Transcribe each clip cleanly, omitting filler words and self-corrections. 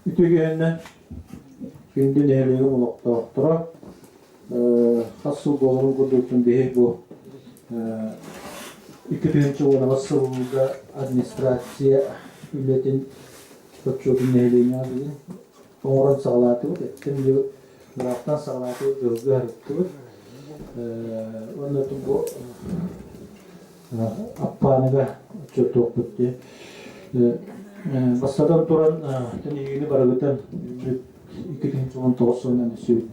Ütügenden şimdi nehirliği olukta Hasıl dolunun kurdurtun diye bu 2000 ona Hasıl'da administrasiya milletin kötçökün nehirliğini alıyor. Oran sağlatı var. Şimdi taraftan sağlatı gözü harıktı var. Ondan bu appanıga çok toplutti. Basadan turan yeni baragıtan 2019 sonunda sürdü.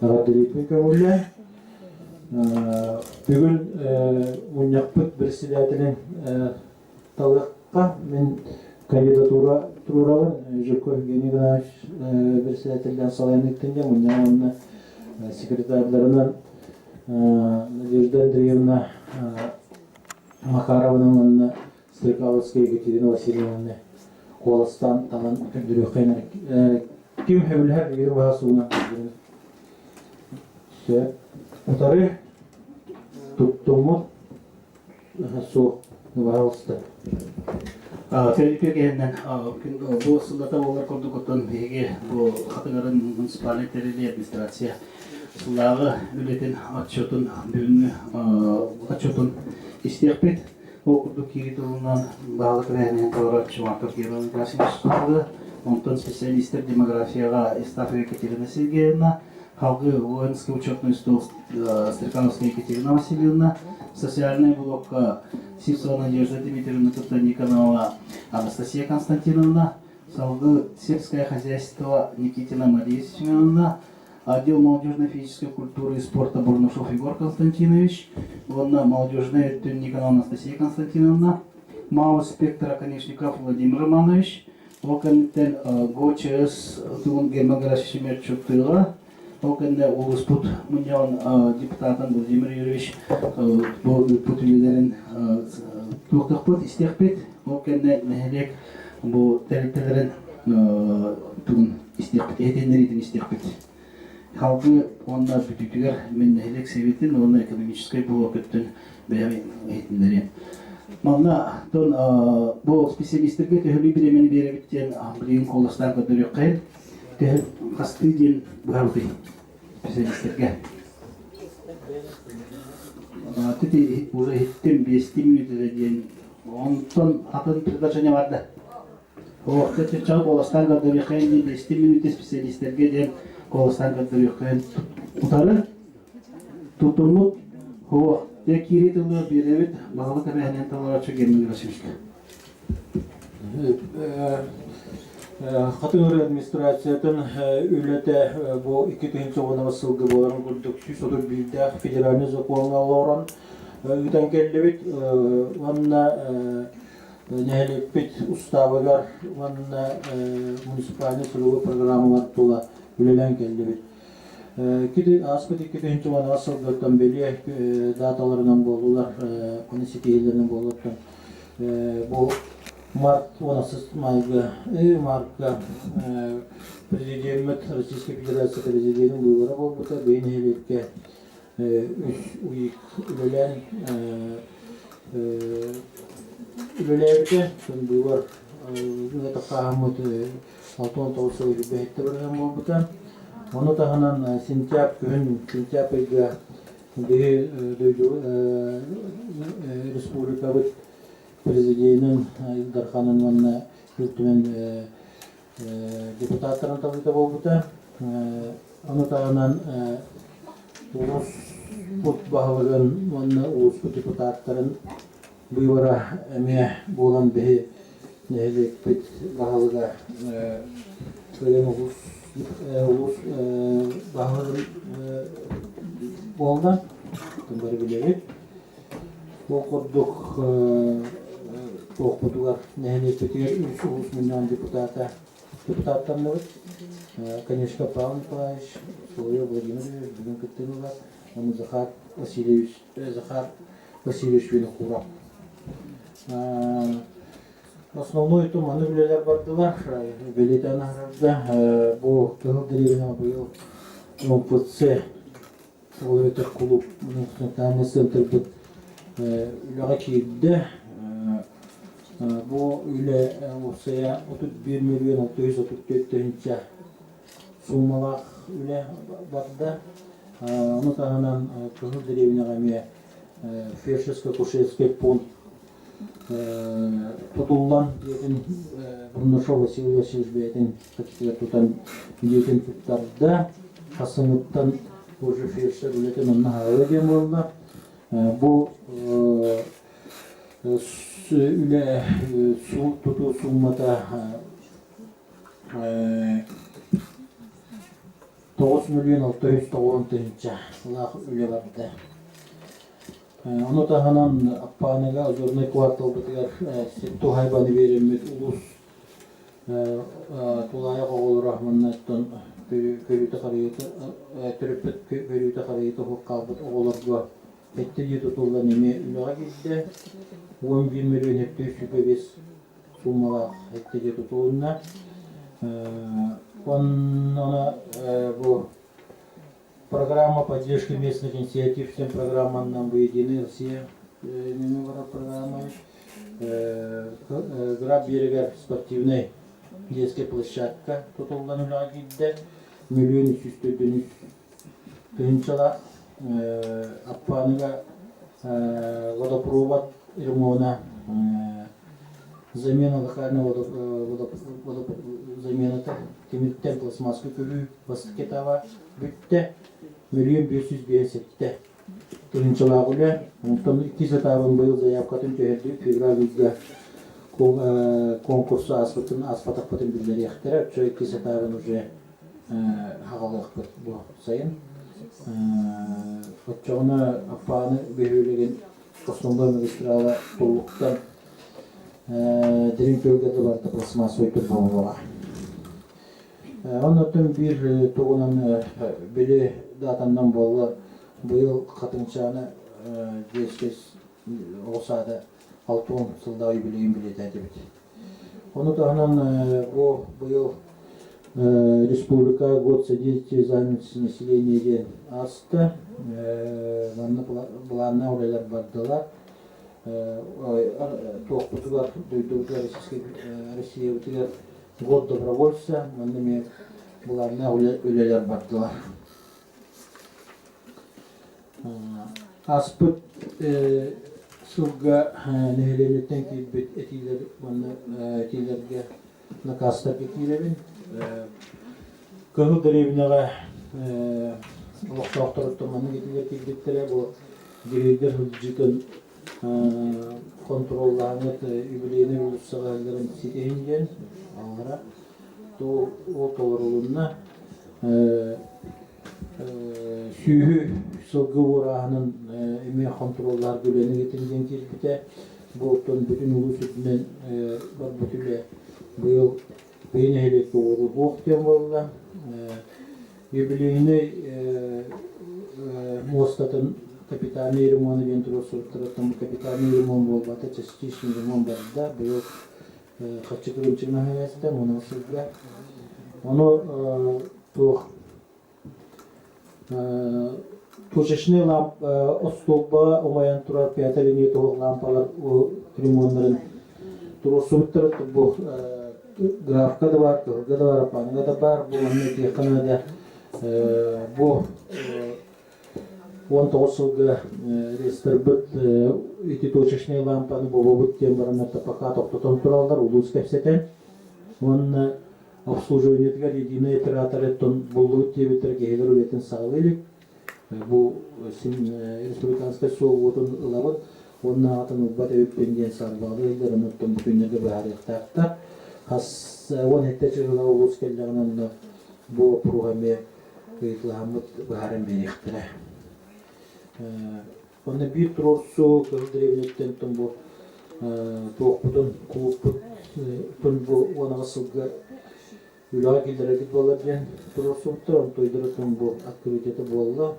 Radyoyu kömürle bugün munyakpıt birisilatının talıqqa men kandidatura tururavan Joko Geniganaş birisilatından salayanlıktınca munyanın sekreterlerinden Надежда Андреевна Макаровна Стрекаловская Екатерина Васильевна Колостан танан дүрөккен ким хевлер бир басуна се утары туттумут су валста Тергегеннен bu sılata olar kurduk otan hege bu Hatay'ın munisipaliteleri administrasiya sulağı ülketin atçotun düğünü atçotun istiyakpet o kurduk kirituğundan bağlı krenen kavratçı marka kirituğundan karşılaştırdı. Ondan spesialistler demografiyaga estafet Екатерина Сергеевна, halkı воинский учетный стол Стрекановская Екатерина Васильевна, социальный блок Сивцова Надежда Дмитриевна Никонова Анастасия Константиновна, салгы сельское хозяйство Никитина Мария Семеновна, отдел молодежной физической культуры и спорта Бурнушев Егор Константинович, Вонна молодежная Никонова Анастасия Константиновна, МАО «Спектр» Конечников Владимир Романович, Оконтен ГОЧС Тугун Гермография Чуктыла, Оконтен Улуспут Муньян депутатан Владимир Юрьевич Путилерин Туктахпут Истехпет, Оконтен Нехелек bu terliklerin tuğun istihbat, eğitimleri istihbat. Halkı onlar bütüktüler, mennehelek seviyetin, onlar ekonomik bu vakitin beyan eğitimleri. Manda ton bu spesialistlerge tehli bir emeni verebilten bilim kolaslar kadar yok kayın. Tehli kastı diyen buharıtı spesialistlerge. Tüti burada hittim 5 minütte diyen 10 ton atın предложение vardı. O vakti çağ kolaslar kadar yok kayın 5 minütte spesialistlerge diyen kolaslar kadar yok kayın. Utarı tutumut o tekiri tılır bir evet bağlı karahenen talara çok gelmeli başmıştı. Hatay'ın administrasiyatın ülkede bu 2010 yılında olan kurduk süsüdür bildi federal zakonlar üten geldi vanna nehelipet ustavalar vanna munisipalne suluğu programı var tola ülelen geldi. Kidi aspet 2010 yılından beri datalarından boldular, konisitiyelerinden boldular. Bu Mart 16 mayga marka Президент Российской Федерации президентinin buyruğu bu da beyin helik'e uyuk ülelerde buyruğu ne takahmut altın tavsiye edildi bu da onu tahanan Sentябрьga Respublika Президентinin Ildarxan'ın vanna hükümen deputatların tabi da bu da onu tahanan ulus put bağlıgan vanna ulus put deputatların buyvara emeğe boğulan behi nehelik pit bağlıga ölen ulus bağlıgan boğulan tümbarı bilerek bu kurduk okudular nehelik pitiler ulus milyon депутаттарны конечно Павел Николаевич, Соловьев Владимир Ильич, бүгін күттені бар, оны Захар Васильевич Винокуров. Основной это маневрлер бардылар, билетаны арасында бұл кығылдыревіне бұйыл МПЦ, ол өтір клуб, мұның центр бұд үліға кейді Bu üle olsaya 31 milyon 634 tönünce summalak üle barda. Onu tahanan kızıl derevine gamiye Фельдшерско-акушерский пункт tutullan diyetin Brunashov Vasilий Васильевич beytin kaçtılar tutan diyetin tuttarda hasınlıktan bu felçler ületen onunla hava diyen oldu. Bu üle su tutu summata 9 milyon 690 tınca üle vardı. Onu tahanan appanıga özürne kuartal bitigar settu hayvanı verilmet ulus tulaya qoğulu rahmannattın körüyte qarıyıtı türüppet körüyte qarıyıtı huqqalbıt oğularga ettiri tutulda neme ülağa gizde 11 milyon hektar süpebes summağa ettiri tutuluna ona bu программа поддержки местных инициатив, всем программам нам выедины все программы. Граб берега спортивной детская площадка tutullanılağı giddi. Milyon 300 тынчала аппаныга водопровод ремонта замена локального замена темиртен пластмасска күлүү баскетава бүтте milyon 557 тынчалаğı ile ondan 2 setavın bu yıl zaявкатын töhерди февраль yüzde konkursu asfalt akbatın bilgileri yaktırıp çoğu 2 setavın уже hağalık bu sayın Çoğuna apağını behirlegen Osmanlı magistrala tolluktan derin bölgede var da plasmas oytur bağlığa. Ondan bir toğunan beli datandan bağlı bu yıl katınçağını geçkes olsa da 6-10 yılda bileyim bileti. Onu da bu yıl Республика год содействия занятости населения асты планна олайлар бардылар тоқтутугар дойдугар Россия өтігер год добровольца манныме планна олайлар бардылар аспыт сылга нехеленеттен кейбет этилер манны этилерге накастар кетилебин Кыгыл деревняга оқтоқтырып тұрманы кетілер келбеттері бұл деревдер жүкін контроллаңыт үбілені ұлыссағаларын сетейінген алғыра ол толырылынна сүйі сылғы орағының еме контроллар бөлені кетілген келбеті бұлттың бүтін ұлыс үтінен бар бүтілі бұл Beyni helikli oğlu bu oktiyan valla. Юбилейный Моstatın капитальный ремонт вентроsurtratın капитальный ремонт болбаты, частичный ремонт барда. Bu kaçı kırımçığına hayasıda, onu sızga. Onu Тушечный столба омаян турар пяталинии тоғ лампалар ремонтların туросумттыры bu Grafka da var, kılga da var, apanga da var. Bu annet yakınada bu 19 yılga restarbıt iti toçeşney lampanı bobobut tembarına tapaka toktatan turallar ulus kapseten. Onun обслуживаниетгер единый оператор еттон болдут тебетер гейлер үлетін сағылылық. Bu республиканская соғуытын ылабыт. Onun атын ұлбат өппенден сарбалы елдер ұныттың бүтінлігі бәріқтақтар. Has 10 hektar çırıla ulus kellerinden bu programı kıyıtlahamıt baharın beriktir. Onda bir turorsu kıldırevnetten bu toğpudun, kulüpudun bu ona asılga ülağa geldirir gibi olabilir. Turorsumdur, onu toydurutun bu aktiviteti bu oldu.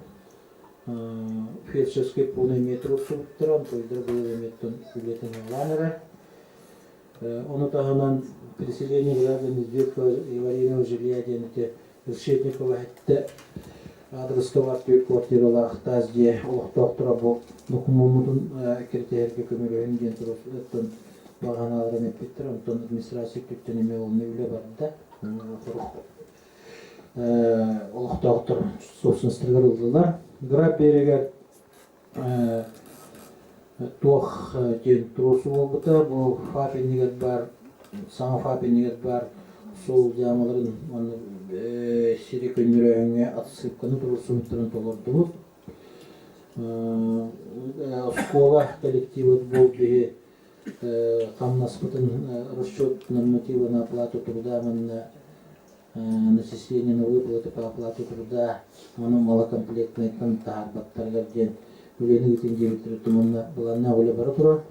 Фельдшерский полный метр turorsudur, onu toydurup bu emetten ületin olanır. Onu tahanan переселение граждан из ветхого и аварийного жилья денете Решетникова хәтта адресковар түйіп квартиралар Ахтазде Олықтақтыра бұл документын кіртерге көмегін ден тұрыстын бағаналарын еппеттер, онтон администрация күттенеме олны үле барды. Олықтауқтыр собственностьтер ылдылар. Граб берегер туох ден турусу болбыта, бұл фапенігет бар, саңа фапенігет бар, сол диамаларын сирек өнереңе атысыпқаны турусу мүттірін толырды бұл. Школа коллективы был би камнаспытын расчет норматива на оплату труда, на начисление на выплаты по оплате труда, малокомплектный контар, баттаргарден, улены үтін дебиттері туманна баланна оле бара тура.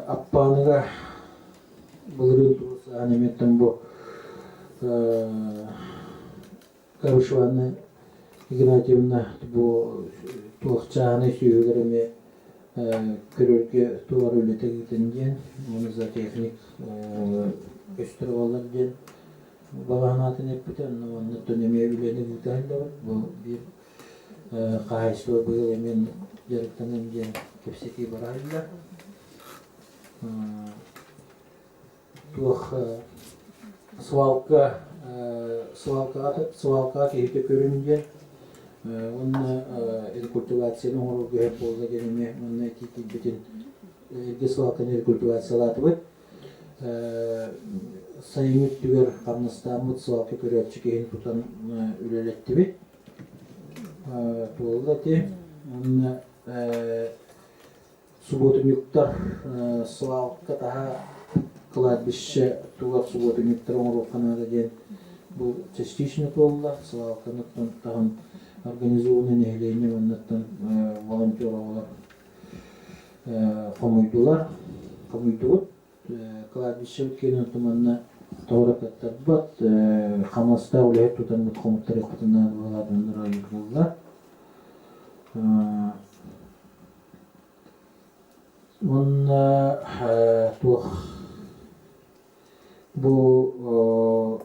Аппаныга бұлырын турусы анеметтен бұл Карушевна Игнатьевна bu tuğçağını süyülerime körürge tuvar ülete gidince onu da teknik gösteri olur diye babanatın hep biten onu dönemeye ülene giden de bu bir kayışlı bu yıl emin yarıktanım diye kepseki barayla tuğ свалка кейте көрүнген онна культивацияны ору гөп болду генеме онна тити битин свалканы культивациялаты бит саймит түгөр камнастамыт свалка көрөчү кейин тутан үлелетти бит толда те онна субботуниктар свалка таха кладбище тугап субботуниктар ору канада ден bu частично толла, свалканаттан тагын организованный нехлейне ваннаттан волонтёрлар комуйдулар, кладбище өткенен туманна тооракаттар бат, хамаста улайып тутан бут комуттар экпатынан балардан райылдылар. Онна тух bu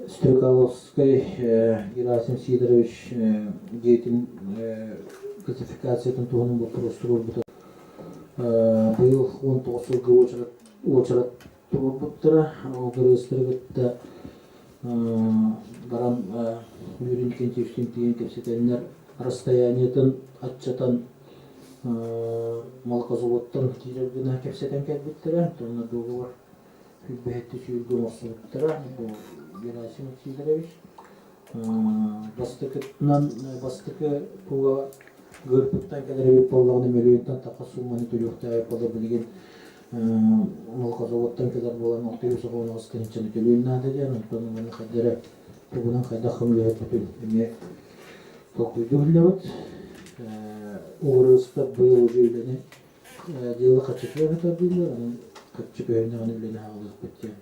Стрекаловский Герасим Сидорович деятель классификациядан туғының бұл просто болбыта. Биыл 19 жылғы очарат тұрып бұттыра. Ол көрестіргітті баран үйренкен тефтен теген кепсетенлер расстояниятын атчатан малқазуоттан тезергіна кепсетен кәлбіттіра. Тұнна доғы бар. Күлбәетті сүйілгі мосты бұттыра. Герасим Сидорович бастықы туға көрпіттен кәдірі болғаны мөлейінтен таққа суманы төлеуқтай болы білген малқазауаттан кәдір болған оқтайы соғуын ғасқаныншаны төлеуін надыден ұнтаны мұны қадыры туғынан қайда қымылы бүтін әме тоқуйды үлі оғырыстар бұйыл уже үйлені делі қатшықлар қатар дейділер қатшық өйіне ғаны үйлені ағылық біткен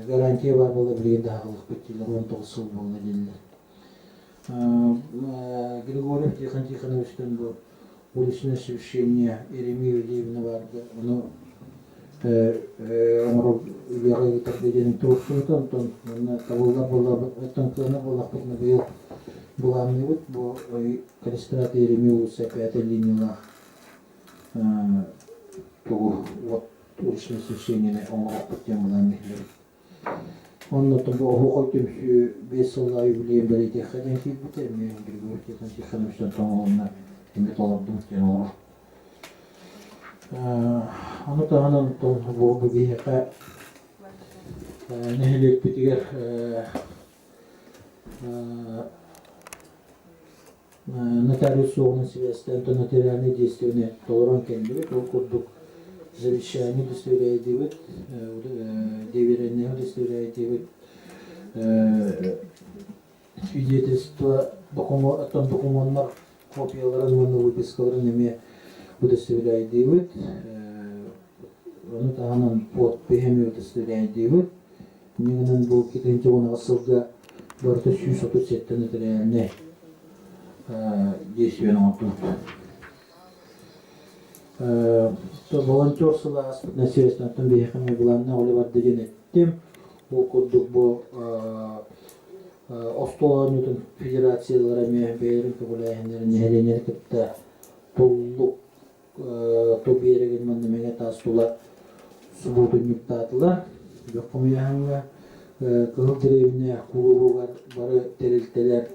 гарантия бар болы білгенде ағылық беттейлер 19 жыл болы делілер. Григорьев Тихон Тихоновичтен бұл уличное освещение Еремеева Левина барды. Оны омыру үйлері өтірдеденің тұрсынтан, оны табылға болы өттіңкіні болақ бұтыны бұйыл бұғамны өт, бұл калистрат Еремеева сәпәті линиялар тұғы уличное освещение омыру бұттен бұлан мехлер. Ondan sonra o koydum şu 5 yılda yükleyim böyle tekrar ki bu temin Grigoriev Tikhon Tikhonovich'ten tamamına himmet olurdu muhtemelen olur. Onu da hanım bu bir heka nehilik bitiger notarius soğunun sivasından da notarialne действияне толоран келді, ол курдук завещание удостоверяет доверенное удостоверяет свидетельство документар копияларын выпискаларын неме удостоверяет дейбит. Оны тағынан подписями удостоверяет дейбит. Негенен бұл кетенче оны асылға барты сүйіс отурсеттен нотариальне действияны отур. То волонтерсыла аспытна серестен тон бейхаме буланна оле бар деген еттим. Ол курдук бу Остоланютын федерацияларами бейрин кабулайханнарын нехеленер кытта туллук ту береген маннамеге тастула субутун юктатылар. Беккумияханга кыл деревне кулубу бары терилтелер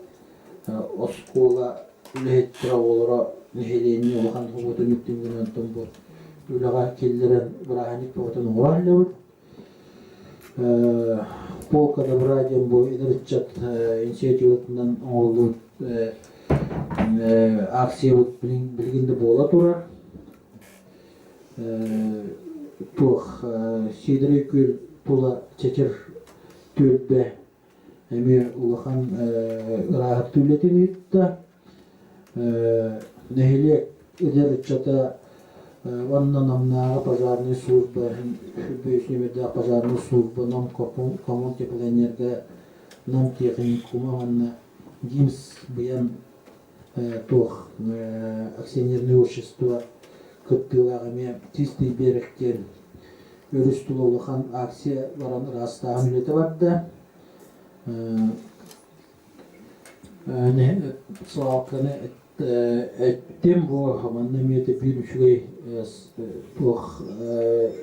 оскола үлехеттира олора нехелене олхан субутун юктимгенен томбу үлага келлерен браханик бутун ураллебут. Полка добраден бу идерчат инициативатынан оңолду акция билгенде бола турар. Тух сидрекүл тула чечер төлбе эми улахан рахат төлетин итта нехилек идерчата Ванна намнага пожарный служба, бюджетная пожарная служба, нам коммун теплоэнерго, нам техникума, ванна ГИМС, баян тох акционерное общество, кыттылагами чистый беректен, өрүстулулухан акция баран растаган үлети барда. Свалканы Тем бу хаманна мете бирүшгөй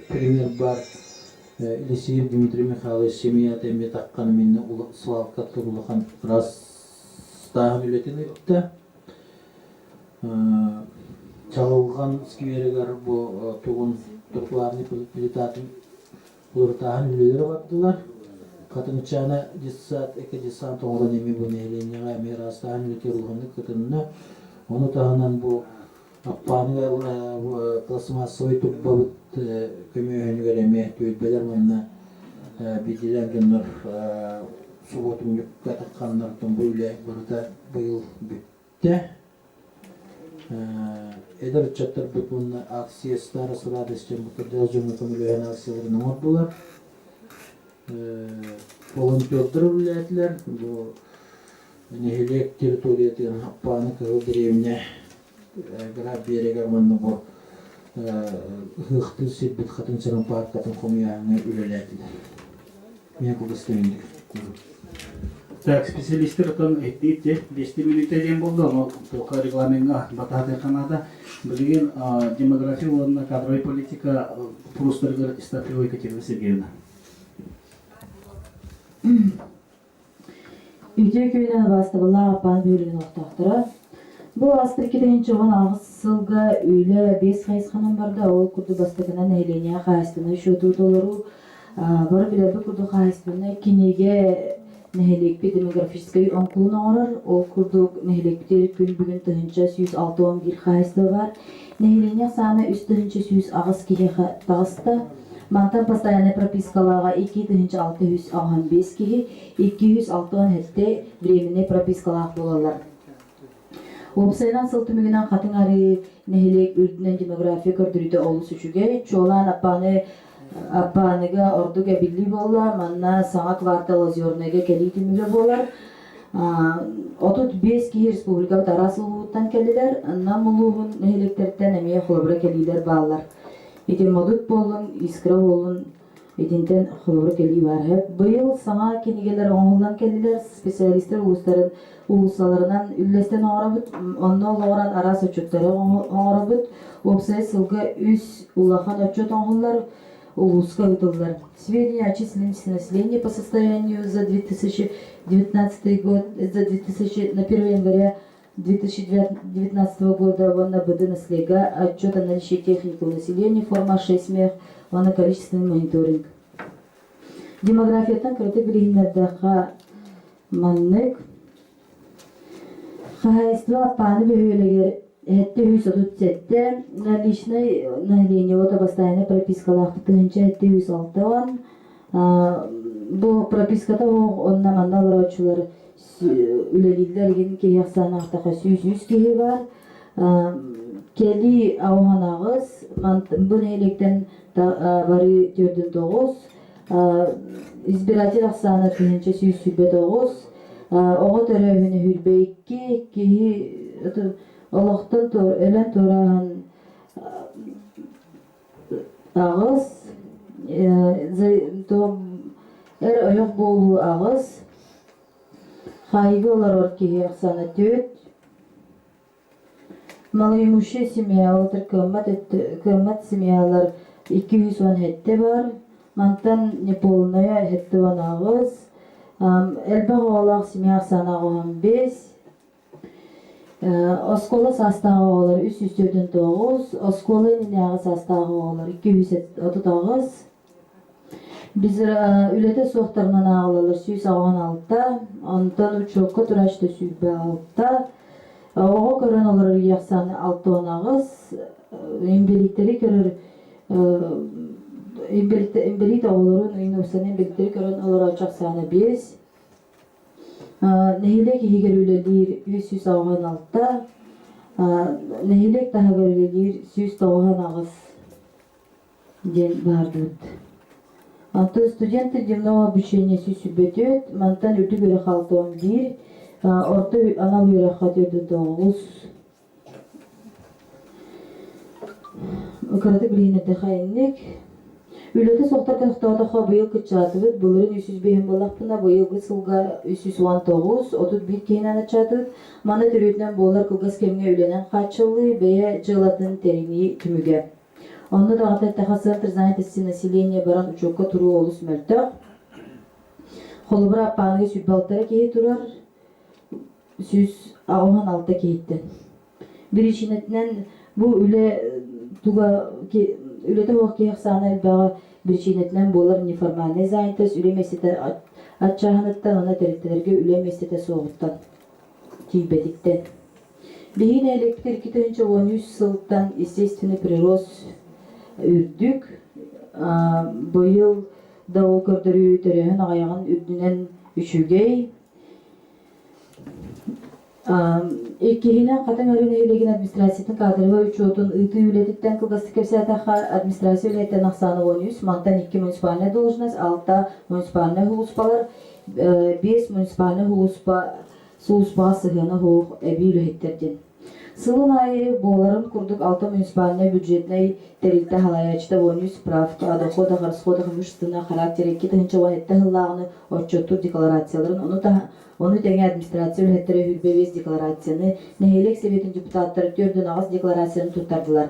пример бар. Илисиев Дмитрий Михайлович семья теме таккан минне свалка турулухан раз тагын үлетин итте. Чалылган скверегер бу тугун тротуарный плитатын булар тагын үлелер бардылар. Катынчаны десат экодесант оңрон эми бу нейленега мирас тагын үлетерулганды кытынны. Onu tahanan bu appanı plastmassoy tubba kömüğünü göremeye tüybeler manna bidilen günler subotun yukka takkanlardan böyle burada bu yıl bitti. Eder çatır bunun aksiyasları sırada için bu kadar cümle kömülüğün aksiyalarını oldular. Volontörler ürettiler. Bu Нехилек территорияты аппаны кыл деревне граб берега манны бу хыхтыл сиббит хатынчаран паркатын комуяны үлелетилер. Мен кубыстыйындык. Так, специалисттер тон эттите 10 минут ден болду, но тока регламентга батады канада билген демография орнына кадровый политика просто Стафилова Екатерина Сергеевна. Үйде күйінен бастыбыла апан бөлігін оқтақтыра. Бұл астыркеден жоған ағыз сылға үйлі 5 қайысқанын барда ол күрді бастығынан әйлене қайыстыны шөті толыру. Бары білебі күрді қайыстыны кенеге нәхелекпе демографическай оңқылын оңырыр. Ол күрді нәхелекпе күн бүгін тұхынша 106-11 қайысты бар. Нәхелене саны үст тұхынша 100 ағыз кеге тағысты. Мантан постоянный пропискаларға 2615 кеге 267 временный пропискалақ болалар. Опсайдан сылтымығынан қатын әрі нәхелек үрдінен демография көрдірді олыс үшіге. Чолан аппаныға ордуға білі болар, манна саңа квартал озернеге кәлейтімігі болар. 35 кеге республика тарасыл бұғыттан кәлілер, намылуғын нәхелектерден әмей құлыбыра кәлейлер бағалар. Итен модут болын, искра болын, итентен хылыбыр кели бар. Быйыл саңа кенегелер оңылдан келділер, специалистер улусаларынан үллестен оңырабыт, онно олағыран арас отчеттары оңырабыт, опсай сылға үс улахан отчет оңылар, улуска ұтылдар. Сведения о численности населения по состоянию за 2019 год, на 1 января 2019 года в НБД наслега отчет о наличии техников населения, форма 6 мех, на количественный мониторинг. Демографиядан кірді білгендерді маннык. Хозяйство апаны бөхөлегер әтті үйс отутсетті. Наличный население ота постоянно пропискалақты тығынша әтті үйс алтыған. Бұл прописката онна мандалар очулар үлелилерген кейяқсан ақтаға 100 кейі бар. Кели ауғанағыз, бұл електен бары 4-9, избиратель ақсаны түйінші 100-9, оғы төрәуіні хүрбейкі, кейі олықтың әлін тұрағын ағыз, әр ойық болу ағыз, Хайгы олар киһи ахсана төт. Малоимущие семьялар кыммат семьялар 210 хетте бар. Мантан неполная хетте ванагыз. Элбаг олар семья санагы 5. Оскола састағы олар 309, оскола нинағы састағы олар 239. Biz ülete sohtarından ağlarlar süs ağan altta, ondan uçokka turaştı sübbe altta. Oğa gören olur yaxsan altta onağız. İmbelikteri görür, imbelit oğulurun, inovsan imbelikleri gören olur açak sana biz. Nehilek higer ülelir süs ağan altta. Nehilek daha görülelir süs ağan ağız. Den bardut. Антон студенты дневного обучения сүсүбөтөт, мантан үтү көрө халтон 1, орто анал көрө хатырды 9. Караты билинете хайнник. Үлөтө соктардан тоодохо быйыл кычатыбыт, булырын 305 боллакпына быйылгы сылга 319, 31 кейинен ачатыбыт. Мана төрөтүнөн болар кылгас кемге үленен качылы, бее жылатын терини түмүгө. Онда да ата центр занятости населения баран учокка туруу олус мөлтөк. Холбура апаныгы сүббалтара кеги турар. Сүз агылган алта кейиттен. Биричинетинен бу үлете ок кеяксана элбага биричинетинен болар неформальный занятость үлеместете атчаханыттан она териттерерге үлеместете соғуттан тийбедиктен. Бигин электр 2013 сылтан естественный прирост үрдүк. Быйыл да ол көрдөрүү төрөһөн агайагын үрдүнен үшүгей. Эккихинен катын өрүнейлеген администрациятын кадрыга учетун ыты үлетиттен кылгастык кепсиятаха администрация үлеттен аксаны 13, мантан 2 муниципальный должность, 6 муниципальный хугуспалар, 5 муниципальный хугуспага сыгыны хуг эби үлеттерден. Сылын айы боларын курдук 6 муниципальный бюджетный терилте халаячта 13 справка, доходах, расходах, имущественного характера, 2 тыгынча хыллагыны отчетту декларацияларын, onu теңе администрация үлеттері хүрбебез декларацияны, нәхелек себетін депутаттары төрден ағыз декларацияны туттардылар.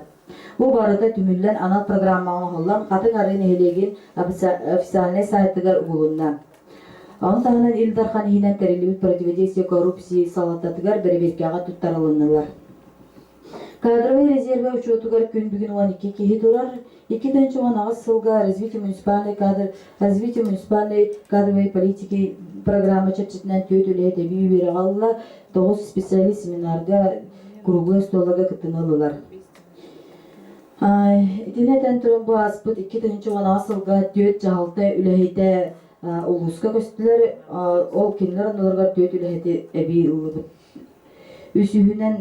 Бұл барыда түміллен анал программаға қоллан қатын ары нәхелеген официальный сайтыгар ұғылынна. Onun tağынан Илдархан ихинен тәрелебіт противодействие коррупции салаттатыгар бәреберкеға туттарылынылар. Кадровый резервы учетугар күн бүгін 12 кехи турар. 2-нче ағыз сылға развитие муниципальной кадровой политики программа чатчетінен төтілі әтеби үйері қалылар. 9 специалист семинарға круглы столага кытынылылар. Итинетен тұрын бұл аспыт 2-нче ағыз сылға 4 жағалты үләйді улуска көстілер. Ол кенлерін оларға 4 үләйді әбей ұлыбыт. Үсігінен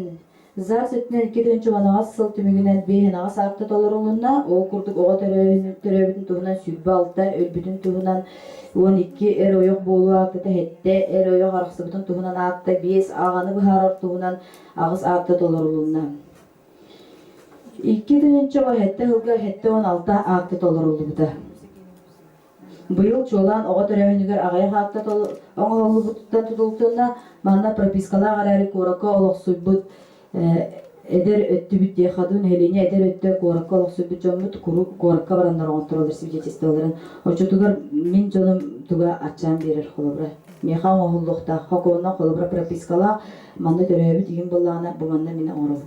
Зар сөтінен 2-нче ағыз сыл түмігінен 5 ағыз арты толыр олынна, ол күрдік оға төрөбітін туғынан сүрбі алта, өлбітін туғынан 12 эр ойық болу ақтыты хетте, эр ойық арықсыбытын туғынан ақта 5 ағаны бұхарар туғынан ағыз арты толыр олынна. 2-нче ағыз хетте ғылға хетте 16 ақты толыр олыбыта. Бұйыл чолан оға төрөбітінігер ағайық ақта оңа олыбыттан тұтылтығына, маңна пропискала қарары қораққа олықсыбыт эдер өттүбүт дехадун хелине эдер өттө коракка олоксубут жоммут куру коракка барандар оңтурулар свидетельстволарын очотугар мен жоном туга ачан берер холобра механ оголлукта хоконна холобра пропискала манна төрөбүт дигин буллана буманна мене орол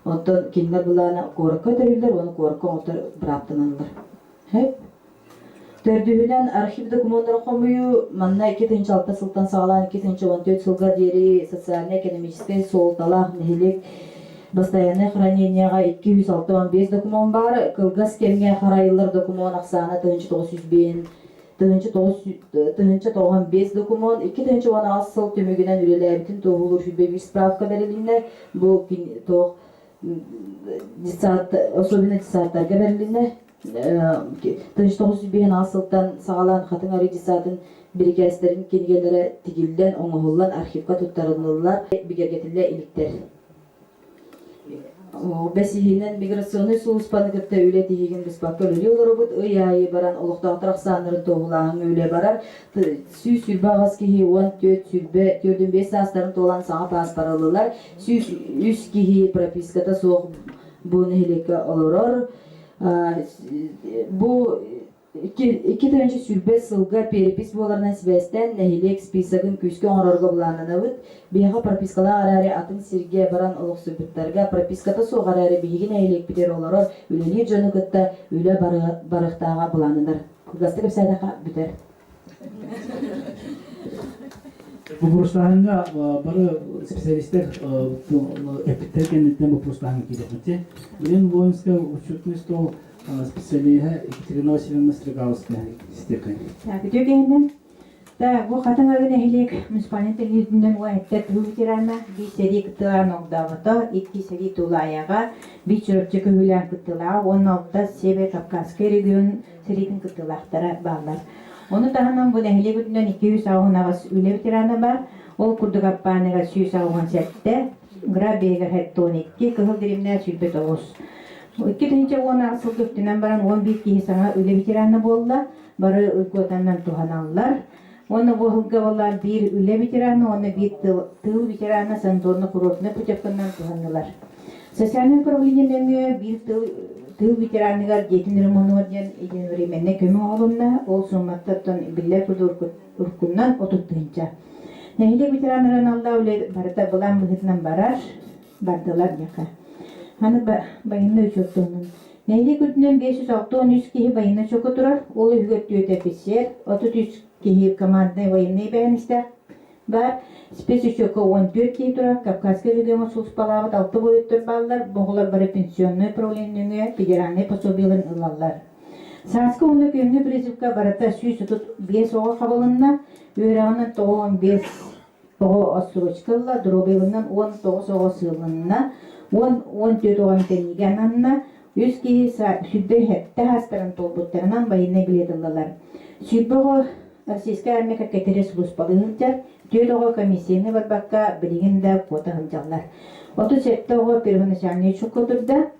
онтон киндер буллана коракка төрүлдер оны коракка оңтур браптаналар хеп Төрдүһүнен архив документтарын комую манна 2-6 сылтан сагалан 2-14 сылга дери социально-экономический солталах нехилек постоянное хранениега 265 документ бар. Кылгас кемге харайылар документ аксана 905 995 документ 2-16 сыл төмөгүнөн үлелебитин тоғулур хүбеби справка берилинне бу тоо особенно диссертаттарга берилинне 905 асылтан сагалан хатын аридисатын бирикестерин кенгелері тигилден оңоһуллан архивка туттарынылар бигергетиле иликтер. бәсихинен миграционный службаны кытта үле тиген біз бакка өлі оларыбыт ыйайы баран олықтақтырақ саныры тоғылағын үле барар сүй сүрбағыз кихи 14 сүрбе 4-5 састарын толан саңа пас баралылар сүй үс кихи прописката соқ бұны хелеке олорор бұл 2-нче сүрбе сылга перепис боларынан сібәстен нәхилек списагын күске оңырорға бұланына бұд. Бияға пропискала арары атын сирге баран олық сүрбіттарға прописката соқ арары бейгі нәхилек бітер оларор үлелі жоны күтті үлі барықтаға бұланыныр. Күлгасты көпсайдаға бүтер. Вопростарында бары специалисттер эпиттер кеннеттен вопростарын кейдекмете. Білен воинска учетный стол специалиха Екатерина Васильевна Стригаловская степень. Бүтө кеннен да бу хатаңагын эхлек муниципалитет лидеринен уайттер ветерана бисери кытылан огдавыта икки сери тулаяга бичөрчө көһүлән кытыла 16 Север Кавказский регион серитин кытылактара баллар. Оны таханан бу эхлек бүтүнөн 200 агынагыс үле ветерана бар. Ол курдугаппаныга 100 агын сетте грабега хеттоникки кыһыл диримне сүлбе 9. 2-нче 10 сыл көптүнөн баран 11 кихи саңа үле ветераны болла. Бары өлкөтаннан туханаллар. Оны болга болар бир үле ветераны, оны бир тыл ветераны санаторный курортный путевканнан туханылар. Социальный управлениенен бир тыл ветераныгар жетин ремонтор ден иден временне көмөк алынна, ол сумматтан билле уркуннан 30-нча. Нәһиле ветеранларын алда үле барда булан быгытнан барар, бардылар яка. Аны байынны үчөттөнүн. Нәһиле күтүнөн 563 кихи байынна чоко турар, ол үгөттү офицер, 33 кихи командный военный бәнистә бар. Спецучетка 14 кихи турар, Кавказский регион службалабыт 6 бойыттыр баллар, боғылар бары пенсионный управлениеге федеральный пособияларын ылалар. Саска оны көмні призывка барата 135 оға қабылынна, өрағынан 95 оға острочкалла, дробелынан 19 оға сылынна, 14 оға мтенеген анна, 100 кихи сүрбе хетті хастарын толбуттарынан байынна билетілдалар. Сүрбе Российская армия кәкәтері службалы ғылчар, түйет оға комиссияны барбаққа білігінді фото ғылчалар. 37 оға первоначальный шоқы тұрда.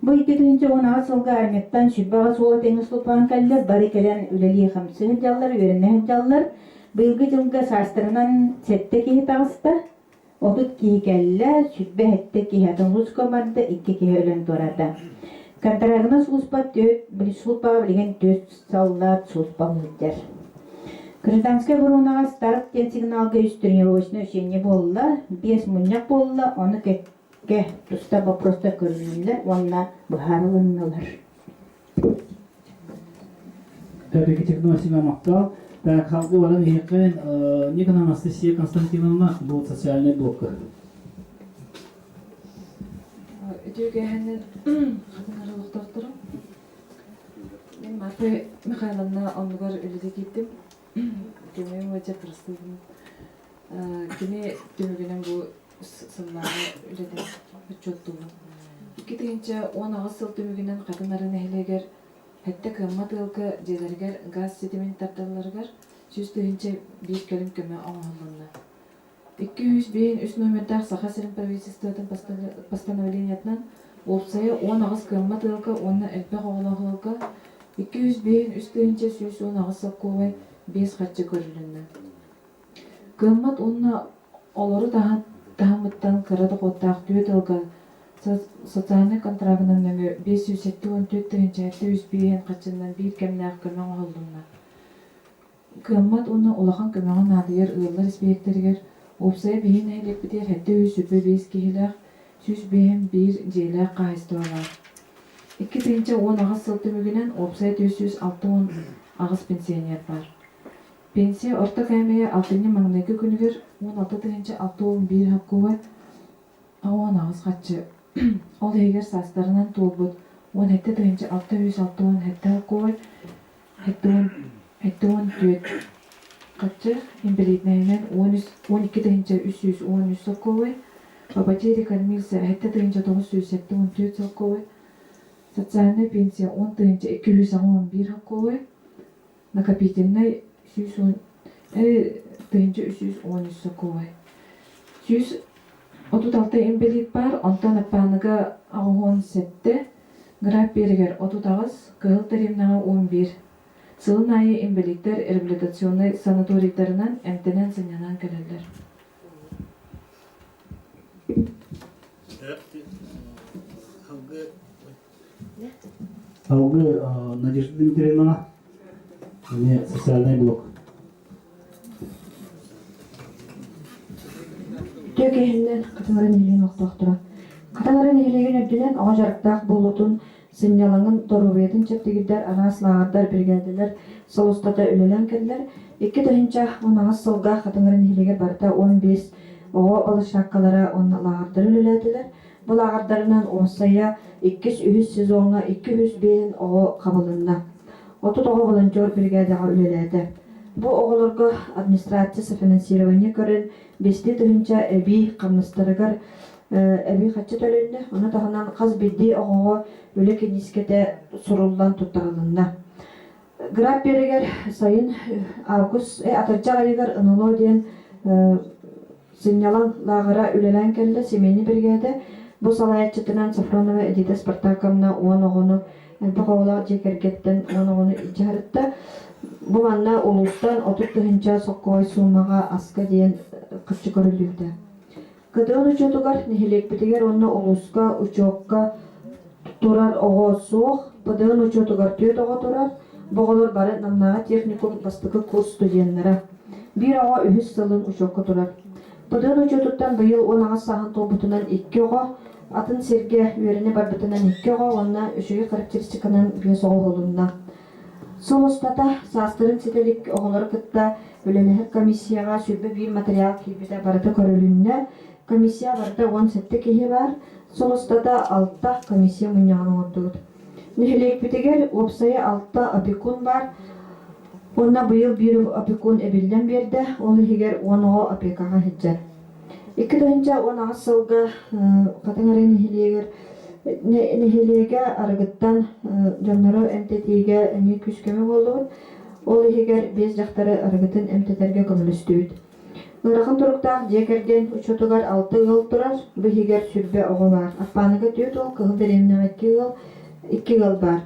Бұл 2-10 сылға армияттан сүрбаға сола теңіз сұлпан кәлілер, бары кәлен үлелі қамсы ғылчалар, өрінне ғылчалар. Бұйылғы жылға састырынан сәтті кейі тағысты. 30 кейі кәлілер, сүрбе әтті кейі атын ғылшқа барды, 2 кейі өлін тұрады. Контрагына сұлпа білген 4 саллар сұлпа ғылчар. Гражданская оборона старт тен сигналга үст тренировочный учение болла, 5 муньяк болла, оны кәкке туста вопроста көрінілер, онна бұхарылынылар. Екатерина Васильевна Мақтал, так халқы баран еқен Никон Анастасия Константиновна бұл социальный блок. Өтеугәһеннән хатынарылыктартырым. Мен Марфа Михайловна онугар үледе киттим. Кеме өте тырыстым. Кеме түмүгенен бу сыллары үледе өчөттүм. 2-нче 10 сыл түмүгенен хатынарын эхлегер хәтта кымматылка жезергер газ сетиментарларгар 100-нче бир келим кеме оңолунна. 200 бейін үш номердақ Саха Сырым правительствотын постановлениятынан олсайы 10 ағыз кылма тылка, онна әлпәқ оғылағылға 200 бейін үстігінше сүйіс 10 ағыз саққуғай 5 қатчы көрілінді. Кылмат онна олары тағымыттан қырады қоттақ түйе тылға социальный контрагынан нөмі 574-тігінше 100 бейін қатчынан бір кәмнәқ көмең оғылдыңна. Кылмат онна олақан көмеғын адыгер ұйылар іспектергер Опсай бейін әйлеп бітер әтті өз үпі бейс кейләқ, сүз бейін бір жейләқ қайысты олар. 2-10 ағыз сылты мүгінен опсай 460 ағыз пенсионер бар. Пенсия орта кәмейе 6 маңнайғы күнігер 16-611 хаққы бар 10 ағыз қатшы. Ол егер састарынан толбыд 17-660 хәтті хаққы бар 7-14 Қатчы имбелитнаймен 12-313 соққовай, Папатери кормился 7-914 соққовай, социальная пенсия 10-211 соққовай, накопительный 313 соққовай. 36 имбелит бар, онтон аппаныга ағуын сетте, граф бергер 39, кығыл таримнаға 11. Сылын айы имбелиттер реабилитационный санаторийларынан әмтенен сынянан кәлелер. Алгы Надежда Дмитриевна, мне социальный блок. Төкеһиннен катаңарын илен оқтоқтыра. Катаңарын илеген өдділен оға жарықтақ болутун сынялаңын торубетін чептігідер арас лағардар біргәділер солыстата үлелен кәділер. 2 дайынча 10 сылға катаңарын илеген барда 15 оға алышаққалара оны лағардар үлеләділер. Бұл ағардарынан осая 200 сезонға 200 бейін оға қабылынна. 30 оға волонтер бригадаға үлеләді. Бұл оғыларға администрациясы финансирование көрін бесті түгінші әбей қамныстарығар әбей қатшы төлінді. Оны тағынан қаз бедді оғыға өлі кенескеті сұрылдан тұттарылынна. Граб берігер сайын август атырча ғайығар ұнылу дейін сынялан лағыра үлелен келді семейні біргеді. Бұл салаятчытынан Сафронова Эдита Спартаковна 10 оғыны бұғауылақ жекергеттен 10 оғыны жарытты. Бұл анна ұлыстан 30 түгінші соққой сумаға асқа дейін қытшы көрілді. Кыдығын ұчотығар нехелек бітігер оны ұлысқа, ұчоққа тұрар оғы соқ, бұдығын ұчотығар түйет оғы тұрар, бұғылыр бары намнаға техникум бастықы курс студенттері. Bir оға үхіс сылын ұчоққа тұрар. Бұдығын ұчотықтан бұйыл 10 сағын толбытынан 2 оға, атын серге өріне бар бұтынан 2 оға, онына үшіге характеристиканын 5 оға болуына. Сол ұстата састырын сетелік оғылары күтті өлелі комиссияға сүрбі бір материал кейбіде барыды көрілінне. Комиссия барыда 17 кейі бар. Сол ұстата 6 комиссия мұнияғын ордығыд. Нехелек бітігер опсайы 6 опекун бар. Онына бұйыл бір опекун әбілден берді. Оны егер 10 опекаға хеджер. 2 дайынша 10 сылға қатыңары нехелеге арығыттан жаннары әмтетеге әне күскеме болуын. Ол егер 5 жақтары арығыттын әмтетерге көмілістүйді. Нұрақын тұрықтақ жекерден ұчотығар 6 ғыл тұрар, бұл егер сүрбе оғы бар. Аппанығы түйет ол қығыл дәремінің 2 ғыл бар.